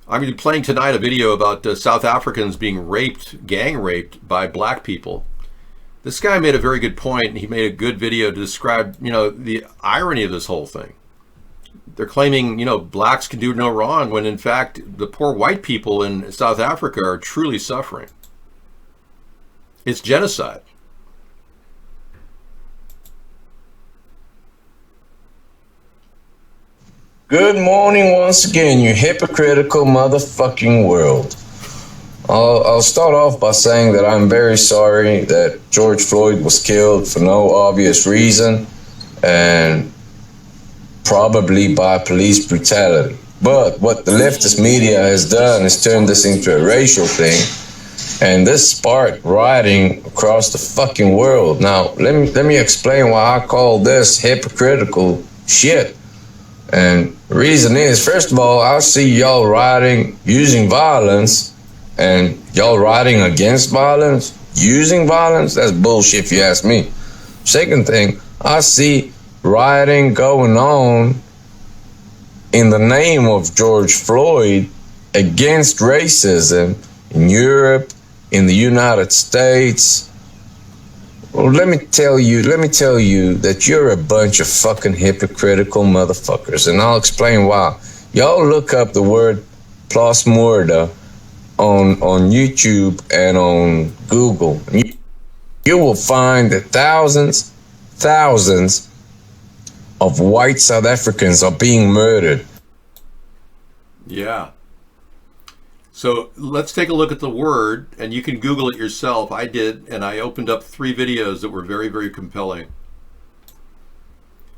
going to be playing tonight a video about South Africans being gang raped by black people. This guy made a very good point, and he made a good video to describe, the irony of this whole thing. They're claiming, blacks can do no wrong, when in fact, the poor white people in South Africa are truly suffering. It's genocide. Good morning once again, you hypocritical motherfucking world. I'll start off by saying that I'm very sorry that George Floyd was killed for no obvious reason and probably by police brutality. But what the leftist media has done is turned this into a racial thing, and this sparked rioting across the fucking world. Now, let me explain why I call this hypocritical shit. And the reason is, first of all, I see y'all rioting using violence, and y'all rioting against violence, using violence. That's bullshit if you ask me. Second thing, I see rioting going on in the name of George Floyd against racism in Europe, in the United States. Well, let me tell you that you're a bunch of fucking hypocritical motherfuckers, and I'll explain why. Y'all look up the word plasmorda on YouTube and on Google. You will find that thousands of white South Africans are being murdered. Yeah. So let's take a look at the word, and you can Google it yourself. I did, and I opened up 3 videos that were very, very compelling.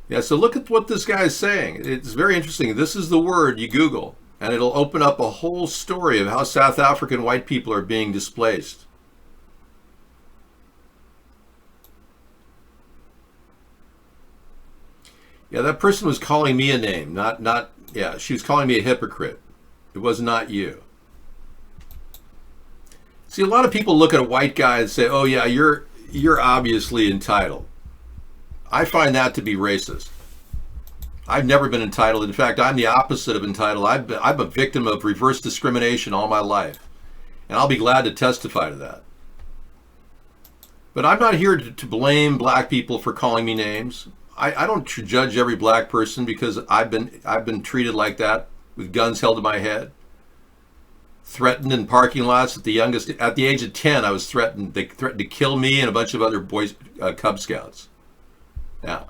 Yeah, so look at what this guy is saying. It's very interesting. This is the word you Google, and it'll open up a whole story of how South African white people are being displaced. Yeah, that person was calling me a name, yeah, she was calling me a hypocrite. It was not you. See, a lot of people look at a white guy and say, oh yeah, you're obviously entitled. I find that to be racist. I've never been entitled. In fact, I'm the opposite of entitled. I'm a victim of reverse discrimination all my life. And I'll be glad to testify to that. But I'm not here to blame black people for calling me names. I don't judge every black person because I've been treated like that, with guns held to my head. Threatened in parking lots at the age of 10, I was threatened. They threatened to kill me and a bunch of other boys, Cub Scouts. Now,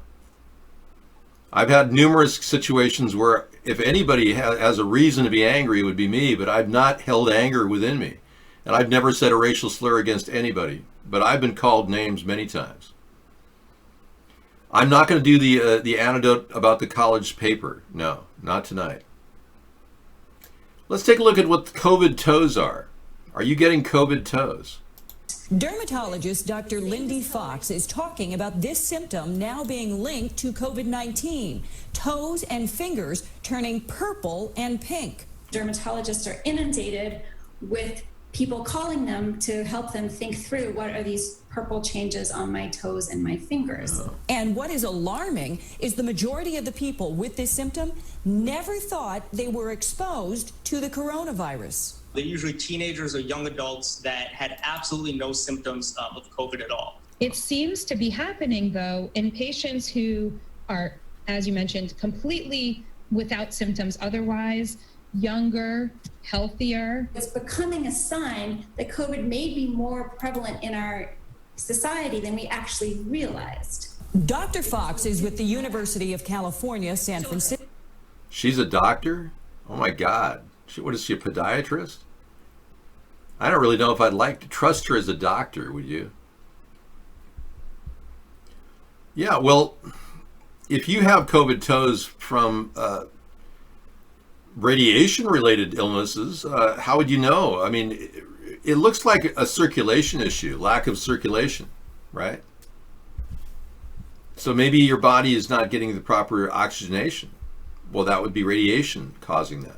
I've had numerous situations where if anybody has a reason to be angry, it would be me, but I've not held anger within me. And I've never said a racial slur against anybody, but I've been called names many times. I'm not going to do the anecdote about the college paper. No, not tonight. Let's take a look at what COVID toes are. Are you getting COVID toes? Dermatologist Dr. Lindy Fox is talking about this symptom now being linked to COVID-19. Toes and fingers turning purple and pink. Dermatologists are inundated with people calling them to help them think through what are these purple changes on my toes and my fingers. And what is alarming is the majority of the people with this symptom never thought they were exposed to the coronavirus. They're usually teenagers or young adults that had absolutely no symptoms of COVID at all. It seems to be happening, though, in patients who are, as you mentioned, completely without symptoms otherwise, younger, healthier. It's becoming a sign that COVID may be more prevalent in our society than we actually realized. Dr. Fox is with the University of California, San Francisco. She's a doctor? Oh my God. What is she, a podiatrist? I don't really know if I'd like to trust her as a doctor, would you? Yeah, well, if you have COVID toes from radiation-related illnesses, how would you know? I mean, it looks like a circulation issue, lack of circulation, right? So maybe your body is not getting the proper oxygenation. Well, that would be radiation causing that.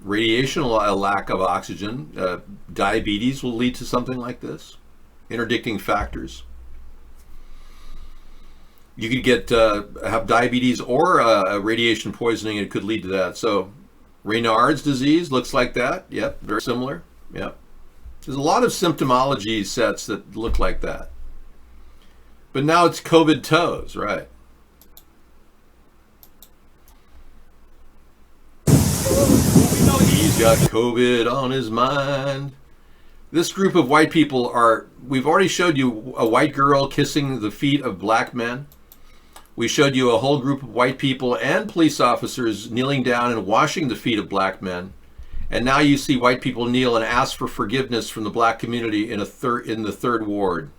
Radiation, a lack of oxygen, diabetes will lead to something like this. Interdicting factors. You could get have diabetes or radiation poisoning, and it could lead to that. So Raynaud's disease looks like that. Yep, very similar. Yep. There's a lot of symptomology sets that look like that. But now it's COVID toes, right? He's got COVID on his mind. This group of white people are, we've already showed you a white girl kissing the feet of black men. We showed you a whole group of white people and police officers kneeling down and washing the feet of black men. And now you see white people kneel and ask for forgiveness from the black community in the third ward.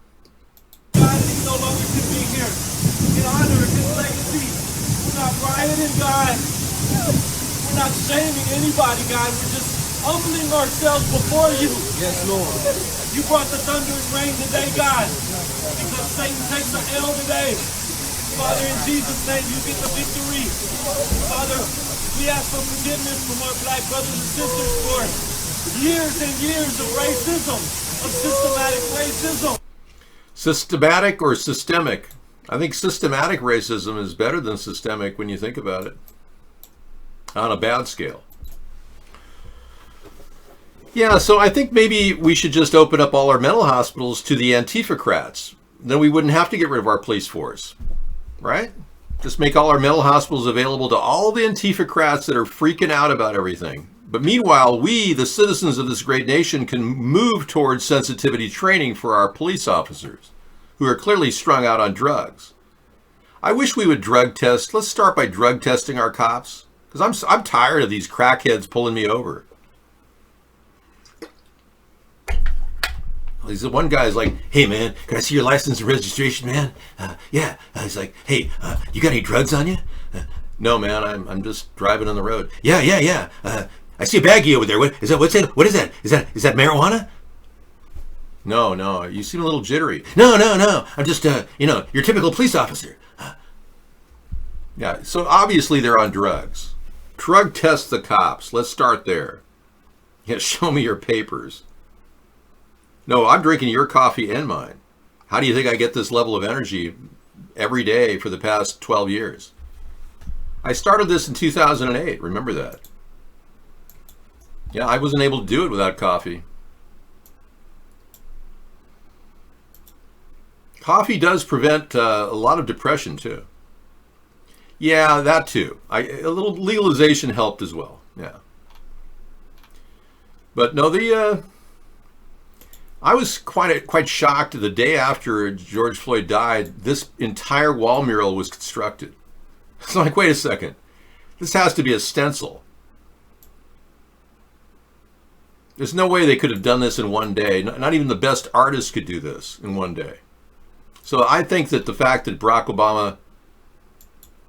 God, he no longer can be here. In honor of his legacy, we're not rioting, God. We're not shaming anybody, God. We're just humbling ourselves before you. Yes, Lord. You brought the thunder and rain today, God, because Satan takes an L today. Father, in Jesus' name, you get the victory. Father, we ask for forgiveness from our black brothers and sisters for years and years of racism, of systematic racism. Systematic or systemic? I think systematic racism is better than systemic when you think about it, on a bad scale. Yeah, so I think maybe we should just open up all our mental hospitals to the Antifa-crats. Then we wouldn't have to get rid of our police force, right? Just make all our mental hospitals available to all the Antifa-crats that are freaking out about everything. But meanwhile, we, the citizens of this great nation, can move towards sensitivity training for our police officers who are clearly strung out on drugs. I wish we would drug test. Let's start by drug testing our cops, because I'm tired of these crackheads pulling me over. One guy's like, "Hey man, can I see your license and registration, man?" Yeah. He's like, "Hey, you got any drugs on you?" No, man, I'm just driving on the road. Yeah. I see a baggie over there. What is that? What's that? What is that? Is that marijuana? No. You seem a little jittery. No. I'm just, your typical police officer. Yeah. So obviously they're on drugs. Drug test the cops. Let's start there. Yeah. Show me your papers. No, I'm drinking your coffee and mine. How do you think I get this level of energy every day for the past 12 years? I started this in 2008. Remember that. Yeah, I wasn't able to do it without coffee. Coffee does prevent a lot of depression too. Yeah, that too. A little legalization helped as well. Yeah. But no, I was quite shocked the day after George Floyd died, this entire wall mural was constructed. It's like, wait a second. This has to be a stencil. There's no way they could have done this in one day. Not even the best artists could do this in one day. So I think that the fact that Barack Obama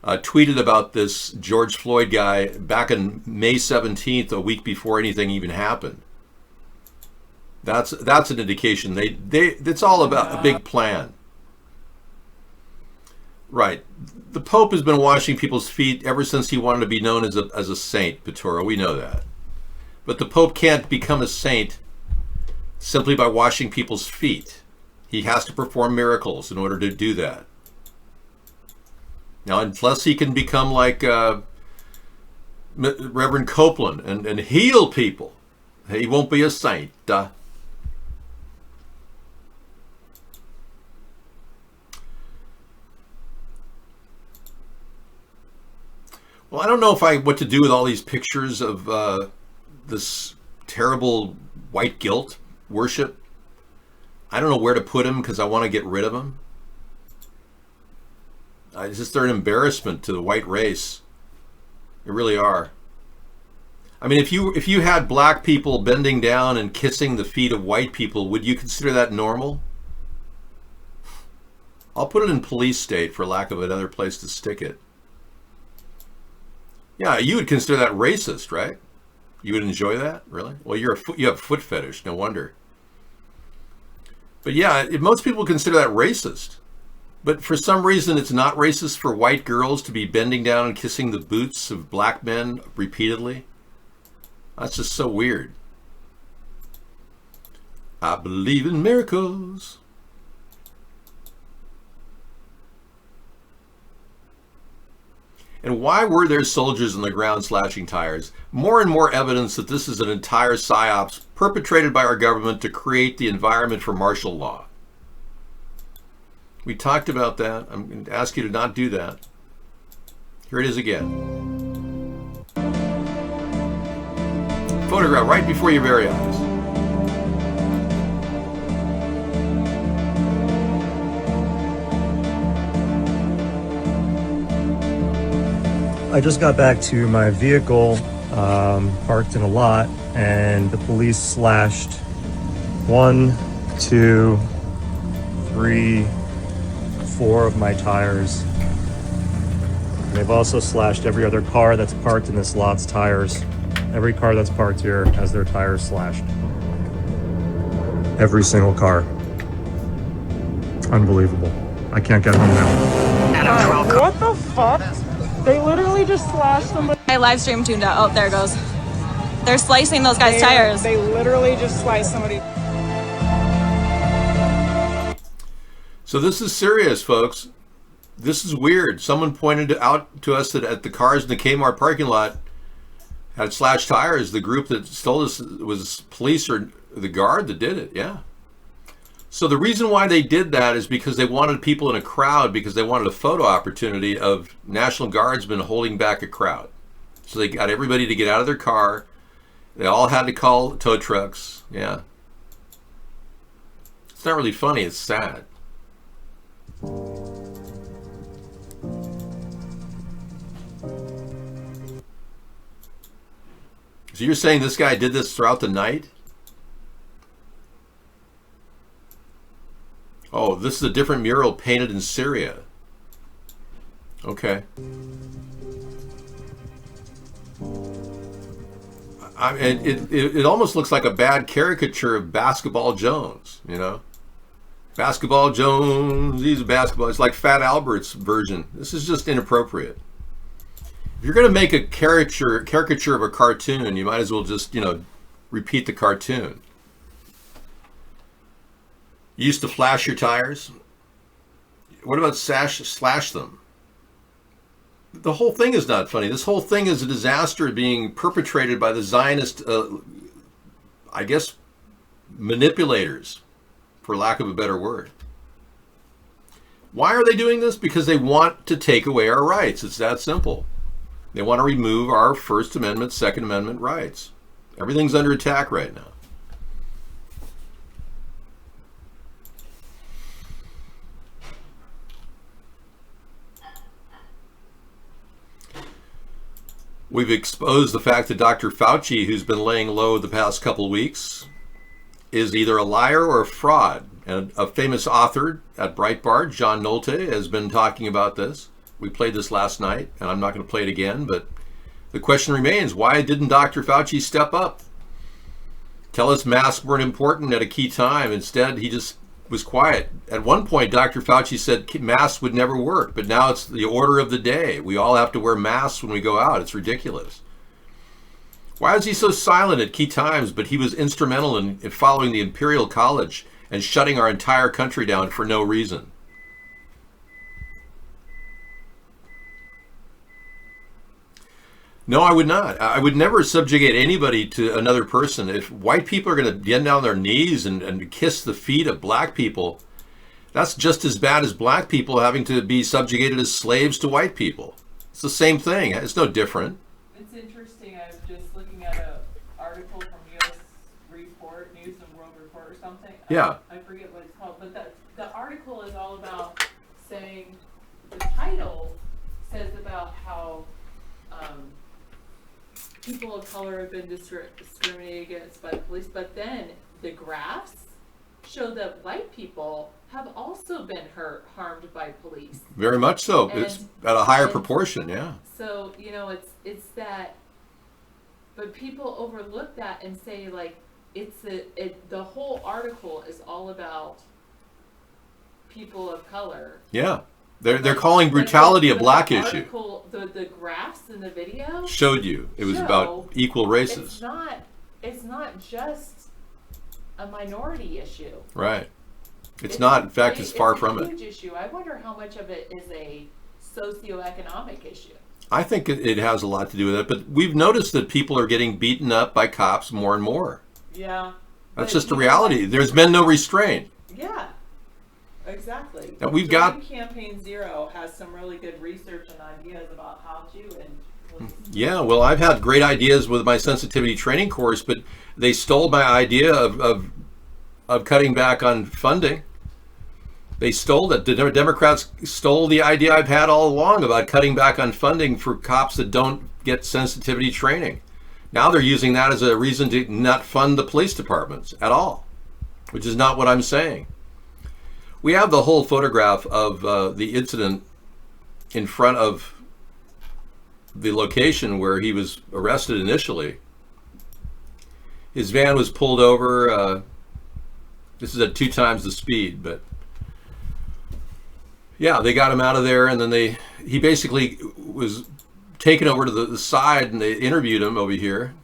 tweeted about this George Floyd guy back on May 17th, a week before anything even happened, that's an indication it's all about a big plan. Right. The Pope has been washing people's feet ever since he wanted to be known as a saint, Petoro. We know that. But the Pope can't become a saint simply by washing people's feet. He has to perform miracles in order to do that. Now, unless he can become like Reverend Copeland and heal people, he won't be a saint. Well, I don't know what to do with all these pictures of this terrible white guilt worship. I don't know where to put them because I want to get rid of them. They're an embarrassment to the white race. They really are. I mean, if you had black people bending down and kissing the feet of white people, would you consider that normal? I'll put it in police state for lack of another place to stick it. Yeah, you would consider that racist, right? You would enjoy that, really? Well, you have foot fetish, no wonder. But yeah, most people consider that racist. But for some reason, it's not racist for white girls to be bending down and kissing the boots of black men repeatedly. That's just so weird. I believe in miracles. And why were there soldiers on the ground slashing tires? More and more evidence that this is an entire psyops perpetrated by our government to create the environment for martial law. We talked about that. I'm going to ask you to not do that. Here it is again. Photograph right before your very eyes. I just got back to my vehicle, parked in a lot, and the police slashed 1, 2, 3, 4 of my tires. And they've also slashed every other car that's parked in this lot's tires. Every car that's parked here has their tires slashed. Every single car. Unbelievable. I can't get home now. What the fuck? They literally just slashed somebody. My live stream tuned out. Oh, there it goes. They're slicing those guys' tires. They literally just sliced somebody. So this is serious, folks. This is weird. Someone pointed out to us that at the cars in the Kmart parking lot had slashed tires. The group that stole this was police or the guard that did it. Yeah. So the reason why they did that is because they wanted people in a crowd, because they wanted a photo opportunity of National Guardsmen holding back a crowd. So they got everybody to get out of their car. They all had to call tow trucks. Yeah. It's not really funny. It's sad. So you're saying this guy did this throughout the night? Oh, this is a different mural painted in Syria. Okay. I mean, it almost looks like a bad caricature of Basketball Jones, you know? Basketball Jones, he's a basketball. It's like Fat Albert's version. This is just inappropriate. If you're going to make a caricature of a cartoon, you might as well just, repeat the cartoon. You used to flash your tires? What about slash them? The whole thing is not funny. This whole thing is a disaster being perpetrated by the Zionist, I guess, manipulators, for lack of a better word. Why are they doing this? Because they want to take away our rights. It's that simple. They want to remove our First Amendment, Second Amendment rights. Everything's under attack right now. We've exposed the fact that Dr. Fauci, who's been laying low the past couple of weeks, is either a liar or a fraud. And a famous author at Breitbart, John Nolte, has been talking about this. We played this last night, and I'm not going to play it again, but the question remains, why didn't Dr. Fauci step up? Tell us masks weren't important at a key time. Instead, he just was quiet. At one point, Dr. Fauci said masks would never work, but now it's the order of the day. We all have to wear masks when we go out. It's ridiculous. Why is he so silent at key times, but he was instrumental in following the Imperial College and shutting our entire country down for no reason? No, I would not. I would never subjugate anybody to another person. If white people are going to get down on their knees and kiss the feet of black people, that's just as bad as black people having to be subjugated as slaves to white people. It's the same thing. It's no different. It's interesting. I was just looking at an article from U.S. Report, News and World Report or something. Yeah. I forget what it's called, but the article is all about saying, the title says about how people of color have been discriminated against by the police, but then the graphs show that white people have also been harmed by police. Very much so. And, it's at a higher proportion, yeah. So, it's that, but people overlook that and say, like, the whole article is all about people of color. Yeah. They're calling brutality a black issue. The graphs in the video showed you it was about equal races. It's not just a minority issue. Right. It's not. In fact, it's far from it. It's a huge issue. I wonder how much of it is a socioeconomic issue. I think it has a lot to do with it, but we've noticed that people are getting beaten up by cops more and more. Yeah. That's just the reality. There's been no restraint. Yeah. Exactly. Now we've got Campaign Zero has some really good research and ideas about how to Yeah, well, I've had great ideas with my sensitivity training course, but they stole my idea of cutting back on funding. They stole it. The Democrats stole the idea I've had all along about cutting back on funding for cops that don't get sensitivity training. Now they're using that as a reason to not fund the police departments at all, which is not what I'm saying. We have the whole photograph of the incident in front of the location where he was arrested initially. His van was pulled over. This is at 2 times the speed, but yeah, they got him out of there, and then he basically was taken over to the side, and they interviewed him over here.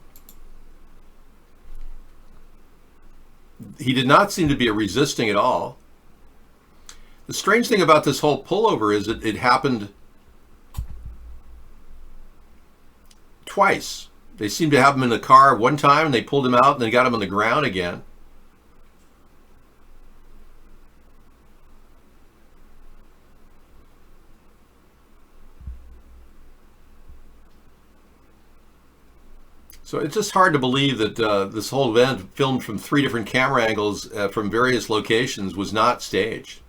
He did not seem to be resisting at all. The strange thing about this whole pullover is that it happened twice. They seemed to have him in the car one time, and they pulled him out, and they got him on the ground again. So it's just hard to believe that this whole event, filmed from 3 different camera angles from various locations, was not staged.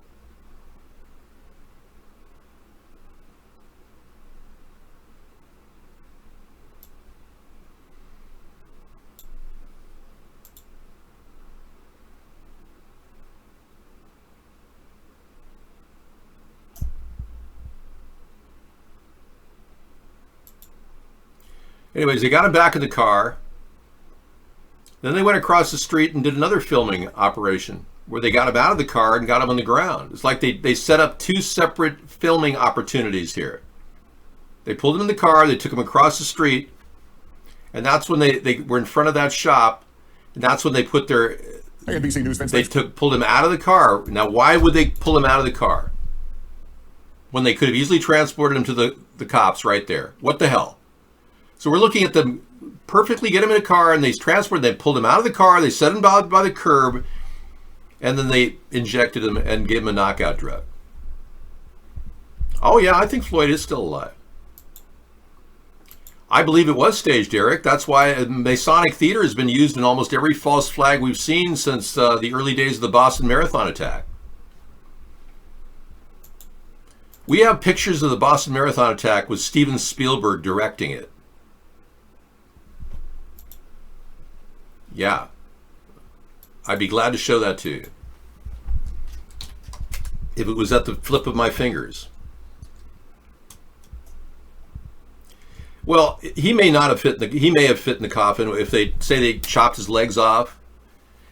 Anyways, they got him back in the car. Then they went across the street and did another filming operation where they got him out of the car and got him on the ground. It's like they set up 2 separate filming opportunities here. They pulled him in the car, they took him across the street, and that's when they were in front of that shop, and that's when they put their... NBC News pulled him out of the car. Now, why would they pull him out of the car when they could have easily transported him to the cops right there? What the hell? So we're looking at them perfectly get him in a car, and they transported, they pulled him out of the car, they set him by the curb, and then they injected him and gave him a knockout drug. Oh yeah, I think Floyd is still alive. I believe it was staged, Eric. That's why Masonic theater has been used in almost every false flag we've seen since the early days of the Boston Marathon attack. We have pictures of the Boston Marathon attack with Steven Spielberg directing it. Yeah, I'd be glad to show that to you. If it was at the flip of my fingers. Well, he may not have fit. He may have fit in the coffin if they say they chopped his legs off,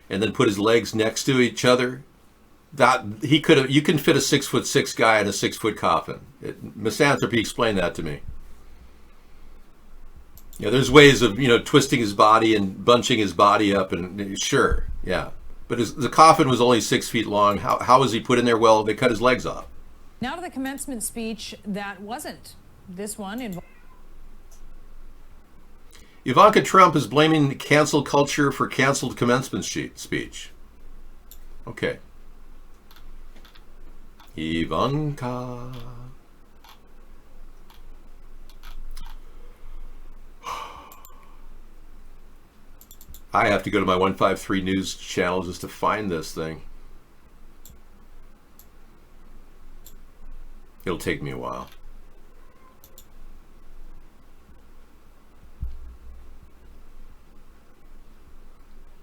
and then put his legs next to each other. That he could have. You can fit a 6'6" guy in a 6-foot coffin. Misanthropy explained that to me. Yeah, there's ways of, twisting his body and bunching his body up, and sure, yeah. But the coffin was only 6 feet long. How was he put in there? Well, they cut his legs off. Now to the commencement speech that wasn't this one. Ivanka Trump is blaming cancel culture for canceled commencement speech. Okay. Ivanka. I have to go to my 153 News channel just to find this thing. It'll take me a while.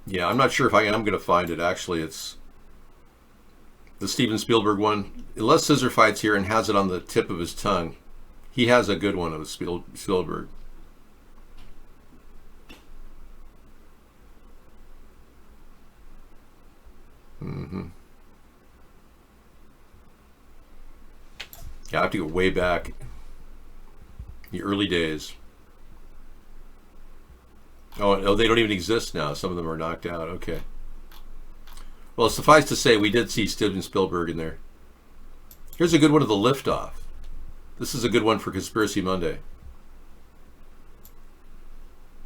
Yeah, I'm not sure if I am going to find it. Actually, it's the Steven Spielberg one. Unless Scissor Fight's here and has it on the tip of his tongue. He has a good one of Spielberg. Yeah, I have to go way back. The early days. Oh, they don't even exist now. Some of them are knocked out. Okay. Well, suffice to say, we did see Steven Spielberg in there. Here's a good one of the Liftoff. This is a good one for Conspiracy Monday.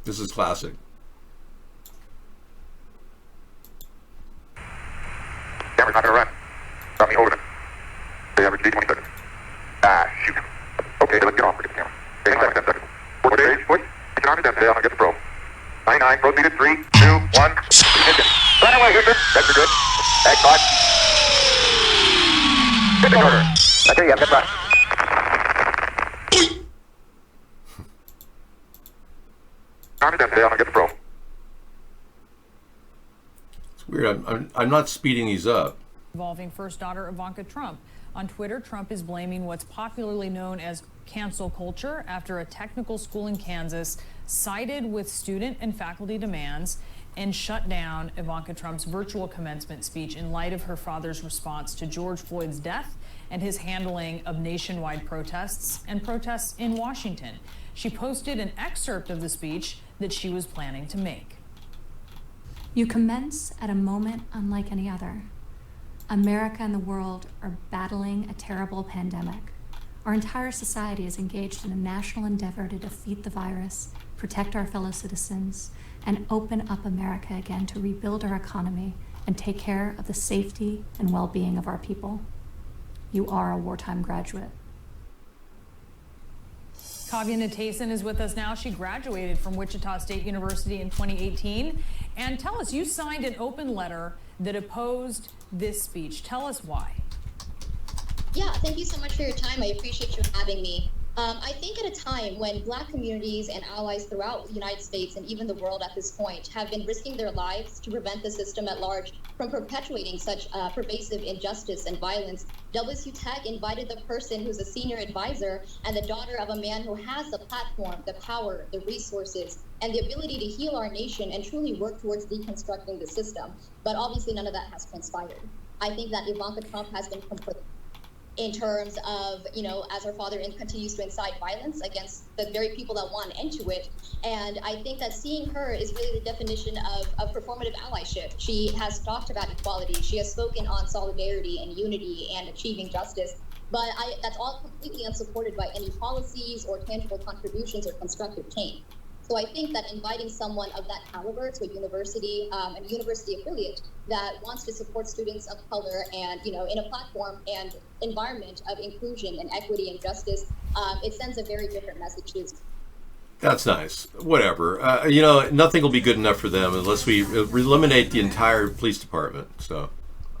This is classic. Camera's not gonna run. Got me holding it. They average 20 seconds. Ah, shoot. Okay, let's get off. Forget the camera. 10 seconds. 4 days. Push. Get on to 10 days. I'll get the pro. 99. Proceeded. 3, 2, 1. Ignition. Run away, Houston. That's good. Back caught. Hit the order. Okay, yeah, get back. I'm today. I'm gonna get the pro. It's weird. I'm not speeding these up. Involving first daughter Ivanka Trump. On Twitter, Trump is blaming what's popularly known as cancel culture after a technical school in Kansas sided with student and faculty demands and shut down Ivanka Trump's virtual commencement speech in light of her father's response to George Floyd's death and his handling of nationwide protests and protests in Washington. She posted an excerpt of the speech that she was planning to make. You commence at a moment unlike any other. America and the world are battling a terrible pandemic. Our entire society is engaged in a national endeavor to defeat the virus, protect our fellow citizens, and open up America again to rebuild our economy and take care of the safety and well-being of our people. You are a wartime graduate. Kavya Natason is with us now. She graduated from Wichita State University in 2018. And tell us, you signed an open letter that opposed this speech. Tell us why. Yeah, thank you so much for your time. I appreciate you having me. I think at a time when Black communities and allies throughout the United States and even the world at this point have been risking their lives to prevent the system at large from perpetuating such pervasive injustice and violence, WSU Tech invited the person who's a senior advisor and the daughter of a man who has the platform, the power, the resources, and the ability to heal our nation and truly work towards deconstructing the system. But obviously none of that has transpired. I think that Ivanka Trump has been complicit in terms of, as her father continues to incite violence against the very people that want an end to it. And I think that seeing her is really the definition of performative allyship. She has talked about equality. She has spoken on solidarity and unity and achieving justice. But that's all completely unsupported by any policies or tangible contributions or constructive change. So I think that inviting someone of that caliber to a university and a university affiliate that wants to support students of color and, in a platform and environment of inclusion and equity and justice, it sends a very different message to. That's nice. Whatever. Nothing will be good enough for them unless we eliminate the entire police department. So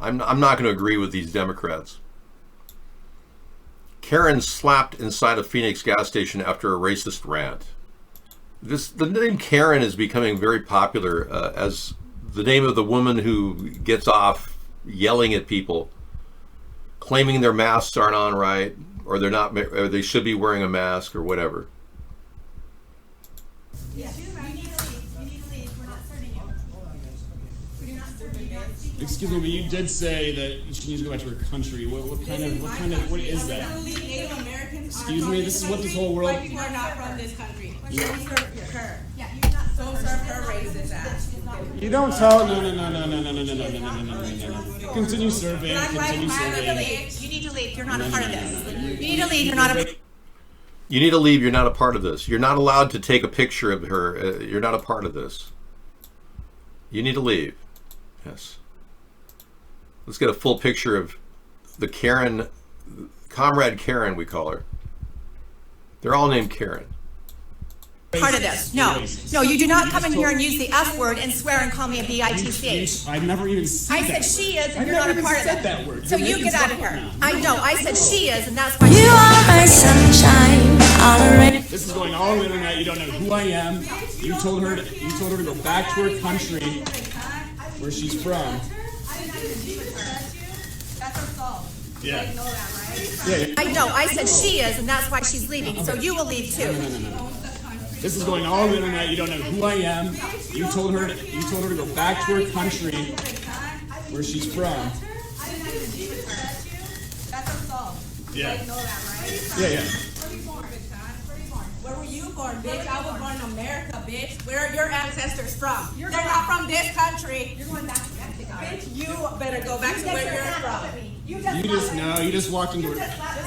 I'm not going to agree with these Democrats. Karen slapped inside a Phoenix gas station after a racist rant. The name Karen is becoming very popular as the name of the woman who gets off yelling at people, claiming their masks aren't on right, or they're not, or they should be wearing a mask, or whatever. Excuse me, but you did say that she needs to go back to her country. What is that? Excuse me, this is what this whole world. White people are not from this country. Don't serve her. Don't serve her racist ass. You don't tell. No. Continue serving. You need to leave. You're not a part of this. You need to leave. You're not a. You need to leave. You're not a part of this. You're not allowed to take a picture of her. You're not a part of this. You need to leave. Yes. Let's get a full picture of the Karen, Comrade Karen, we call her. They're all named Karen. Part of this. No, you do not come in here and use the F word and swear and call me a bitch. I've never even said I said she is, and you're not a part of it. That word. So you get out of here. I know. I said she is, and that's why. You are my sunshine, already. This is going all over the internet. You don't know who I am. You told her to go back to her country, where she's from. That's her fault. Yeah. You know that, right? Yeah. I know. I said she is, and that's why she's leaving. So you will leave too. No. This is going all over the internet. You don't know who I am. You told her to go back to her country, where she's from. That's her fault. Yeah. You know that, right? Yeah. Where were you born, bitch? I was born in America, bitch. Where are your ancestors from? They're not from this country. You're going back to Mexico. Bitch, you better go back to where you're from. You just walked into it.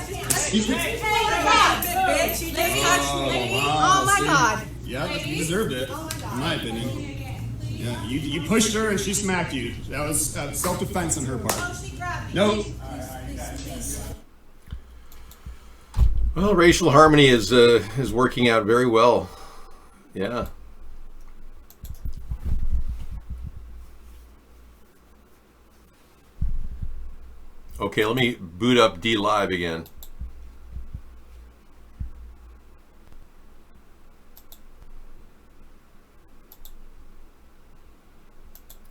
Excuse me? Bitch, you just touched me. Wow, Oh my God. Yeah, you deserved it, in my opinion. Yeah, you pushed her and she smacked you. That was self-defense on her part. No. Well, racial harmony is working out very well. Yeah. Okay, let me boot up DLive again.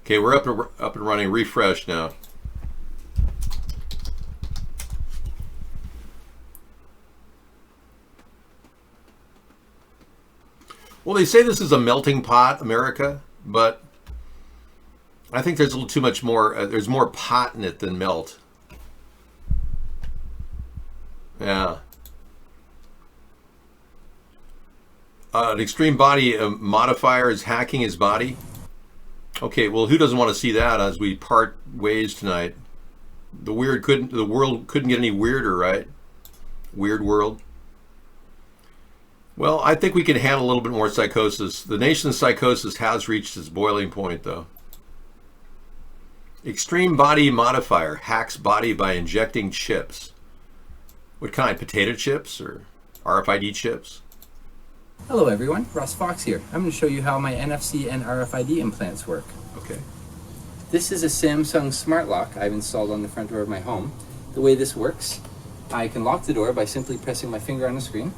Okay, we're up and running. Refresh now. Well, they say this is a melting pot, America, but I think there's a little too much more. There's more pot in it than melt. Yeah. An extreme body modifier is hacking his body. Okay, well, who doesn't want to see that as we part ways tonight? The world couldn't get any weirder, right? Weird world. Well, I think we can handle a little bit more psychosis. The nation's psychosis has reached its boiling point, though. Extreme body modifier hacks body by injecting chips. What kind? Potato chips or RFID chips? Hello everyone, Russ Fox here. I'm going to show you how my NFC and RFID implants work. Okay. This is a Samsung Smart Lock I've installed on the front door of my home. The way this works, I can lock the door by simply pressing my finger on the screen.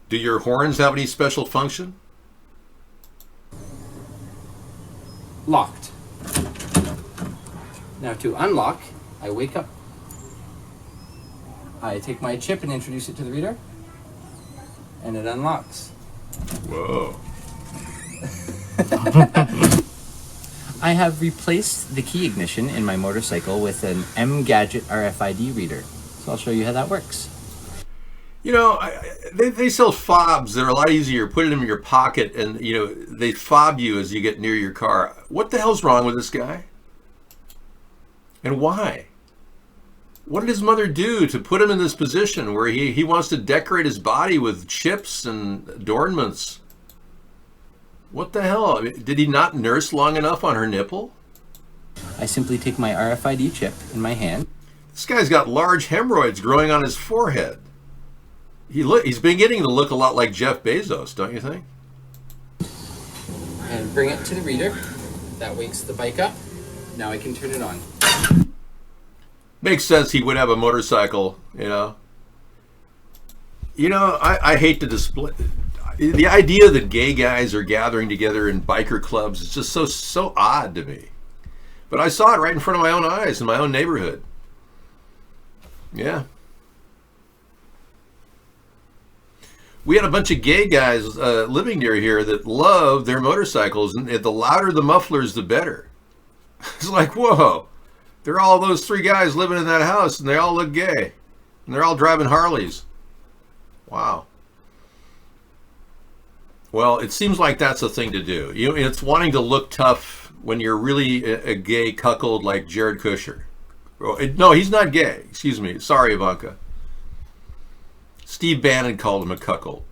Do your horns have any special function? Locked. Now to unlock, I wake up. I take my chip and introduce it to the reader, and it unlocks. Whoa. I have replaced the key ignition in my motorcycle with an M-Gadget RFID reader. So I'll show you how that works. You know, they sell fobs that are a lot easier. Put it in your pocket and, you know, they fob you as you get near your car. What the hell's wrong with this guy? And why? What did his mother do to put him in this position where he wants to decorate his body with chips and adornments? What the hell? Did he not nurse long enough on her nipple? I simply take my RFID chip in my hand. This guy's got large hemorrhoids growing on his forehead. He's beginning to look a lot like Jeff Bezos, don't you think? And bring it to the reader. That wakes the bike up. Now I can turn it on. Makes sense he would have a motorcycle, you know. You know, I hate to display... The idea that gay guys are gathering together in biker clubs is just so odd to me. But I saw it right in front of my own eyes in my own neighborhood. Yeah. We had a bunch of gay guys living near here that love their motorcycles, and the louder the mufflers, the better. It's like, whoa, they're all those three guys living in that house, and they all look gay, and they're all driving Harleys. Wow. Well, it seems like that's a thing to do. It's wanting to look tough when you're really a gay cuckold like Jared Kushner. No, he's not gay. Excuse me. Sorry, Ivanka. Steve Bannon called him a cuckold.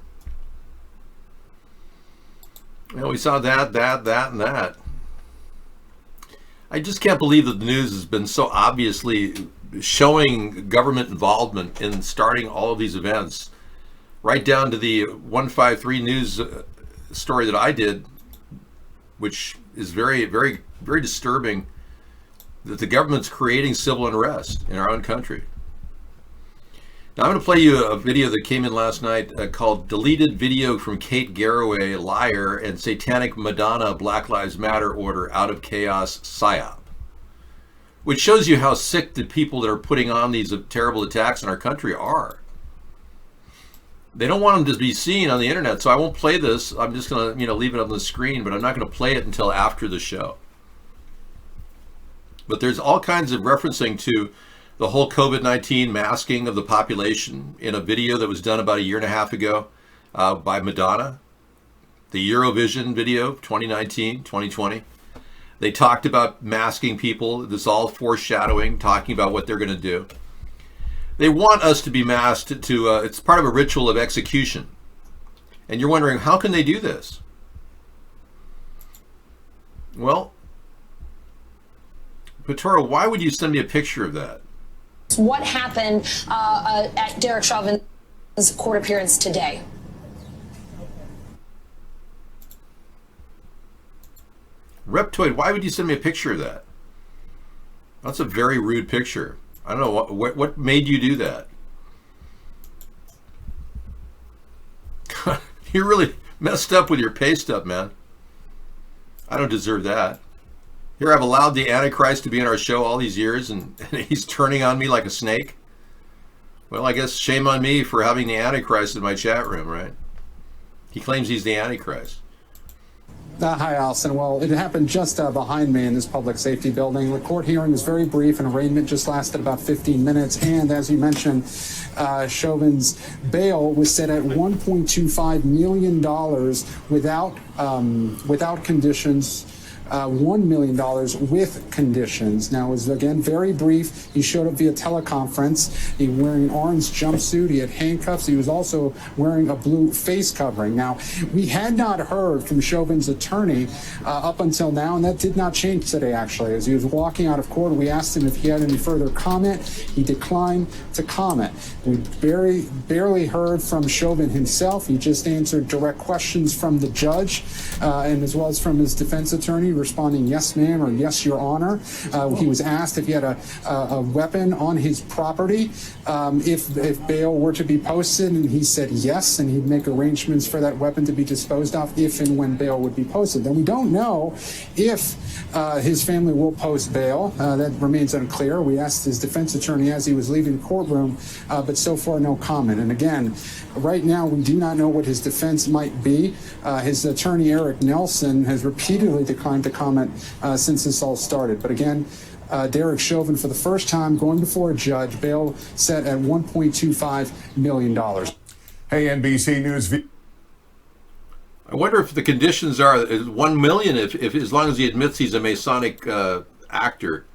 Well, we saw that, and that. I just can't believe that the news has been so obviously showing government involvement in starting all of these events, right down to the 153 News story that I did, which is very, very, very disturbing, that the government's creating civil unrest in our own country. Now, I'm going to play you a video that came in last night called Deleted Video from Kate Garraway, Liar, and Satanic Madonna Black Lives Matter Order Out of Chaos PSYOP, which shows you how sick the people that are putting on these terrible attacks in our country are. They don't want them to be seen on the internet, so I won't play this. I'm just going to, leave it on the screen, but I'm not going to play it until after the show. But there's all kinds of referencing to the whole COVID-19 masking of the population in a video that was done about 1.5 years ago by Madonna, the Eurovision video, 2019, 2020. They talked about masking people. This all foreshadowing, talking about what they're going to do. They want us to be masked to, it's part of a ritual of execution. And you're wondering, how can they do this? Well, Petoro, why would you send me a picture of that? What happened at Derek Chauvin's court appearance today? Reptoid, why would you send me a picture of that? That's a very rude picture. I don't know, what made you do that? You're really messed up with your pay stub, man. I don't deserve that. Here, I've allowed the Antichrist to be in our show all these years, and he's turning on me like a snake. Well, I guess shame on me for having the Antichrist in my chat room, right? He claims he's the Antichrist. Hi, Allison. Well, it happened just behind me in this public safety building. The court hearing was very brief, and arraignment just lasted about 15 minutes. And as you mentioned, Chauvin's bail was set at $1.25 million without conditions. $1 million with conditions. Now, it was, again, very brief. He showed up via teleconference. He was wearing an orange jumpsuit. He had handcuffs. He was also wearing a blue face covering. Now, we had not heard from Chauvin's attorney up until now, and that did not change today, actually. As he was walking out of court, we asked him if he had any further comment. He declined to comment. We barely heard from Chauvin himself. He just answered direct questions from the judge, and as well as from his defense attorney, responding yes ma'am or yes your honor. He was asked if he had a weapon on his property if bail were to be posted, and he said yes, and he'd make arrangements for that weapon to be disposed of if and when bail would be posted. Then we don't know if his family will post bail. That remains unclear. We asked his defense attorney as he was leaving the courtroom, but so far no comment. And again, right now we do not know what his defense might be. His attorney Eric Nelson has repeatedly declined to comment since this all started. But again, Derek Chauvin, for the first time, going before a judge, bail set at $1.25 million. Hey, NBC News. I wonder if the conditions are $1 million if as long as he admits he's a Masonic actor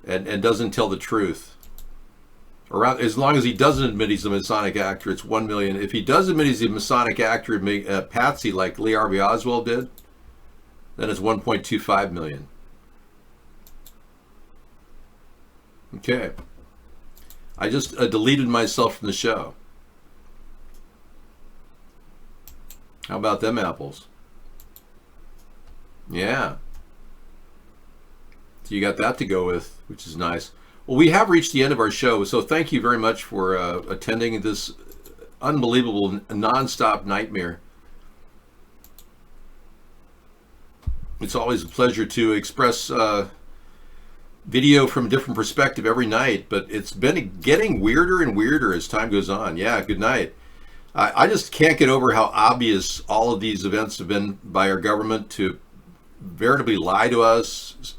and doesn't tell the truth. Or as long as he doesn't admit he's a Masonic actor, it's $1 million. If he does admit he's a Masonic actor, patsy like Lee Harvey Oswald did, then it's $1.25 million. Okay. I just deleted myself from the show. How about them apples? Yeah. So you got that to go with, which is nice. Well, we have reached the end of our show, so thank you very much for attending this unbelievable non-stop nightmare. It's always a pleasure to express video from a different perspective every night, but it's been getting weirder and weirder as time goes on. Yeah, good night. I just can't get over how obvious all of these events have been by our government to veritably lie to us.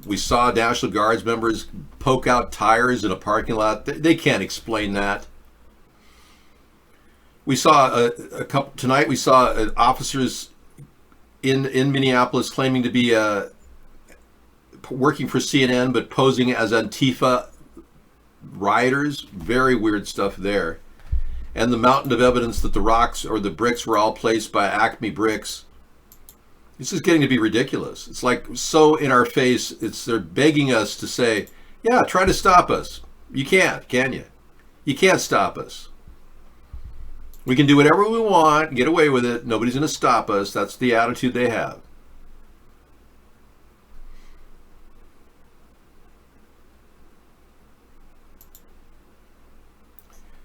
We saw National Guards members poke out tires in a parking lot. They can't explain that. We saw a couple tonight. We saw officers in Minneapolis claiming to be working for CNN, but posing as Antifa rioters. Very weird stuff there. And the mountain of evidence that the rocks or the bricks were all placed by Acme Bricks. This is getting to be ridiculous. It's like so in our face. They're begging us to say, yeah, try to stop us. You can't, can you? You can't stop us. We can do whatever we want, get away with it. Nobody's going to stop us. That's the attitude they have.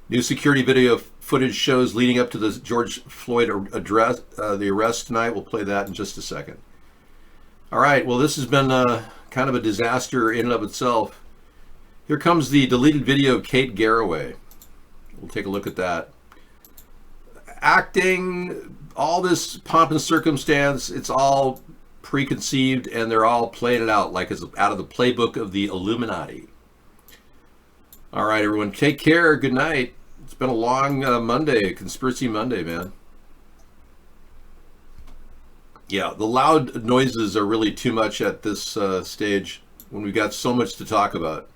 New security video footage shows leading up to the George Floyd the arrest tonight. We'll play that in just a second. All right. Well, this has been kind of a disaster in and of itself. Here comes the deleted video of Kate Garraway. We'll take a look at that. Acting, all this pomp and circumstance, it's all preconceived, and they're all playing it out like it's out of the playbook of the Illuminati. All right, everyone, take care. Good night. It's been a long Monday, Conspiracy Monday, man. Yeah, the loud noises are really too much at this stage when we've got so much to talk about.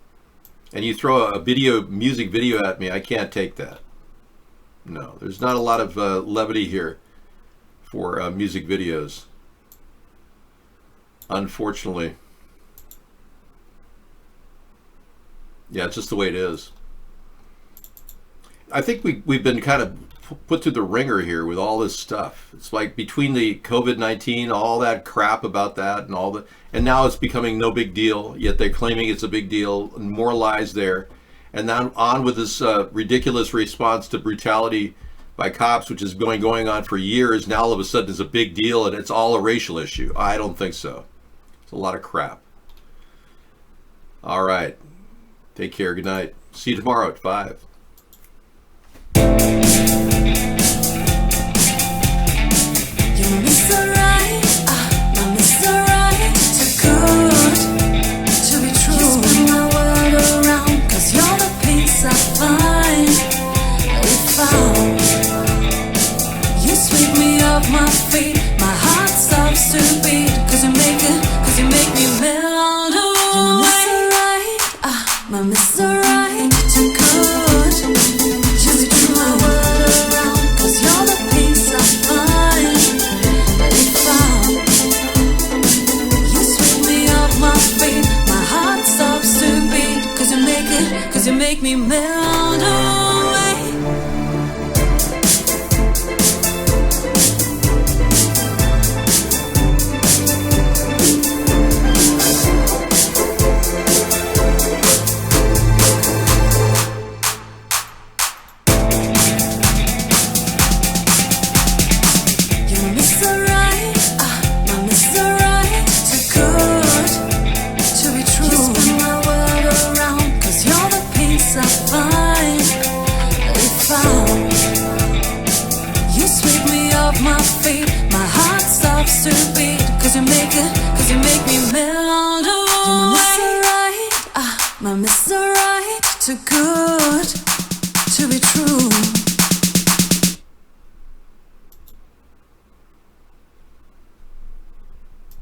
And you throw a music video at me, I can't take that. No, there's not a lot of levity here for music videos, unfortunately. Yeah, it's just the way it is. I think we've been kind of put through the ringer here with all this stuff. It's like between the COVID-19, all that crap about that, and now it's becoming no big deal. Yet they're claiming it's a big deal. And more lies there, and then on with this ridiculous response to brutality by cops, which is going on for years. Now all of a sudden it's a big deal, and it's all a racial issue. I don't think so. It's a lot of crap. All right. Take care. Good night. See you tomorrow at 5. My feet, my heart stops to beat, 'cause you make me melt away. My Mr. Right, too good. Just to turn my world around, 'cause you're the peace I find. If you sweep me off my feet, my heart stops to beat, 'cause you make me melt away. My feet, my heart stops to beat, 'cause you make me melt away. My Mr. Right, too good.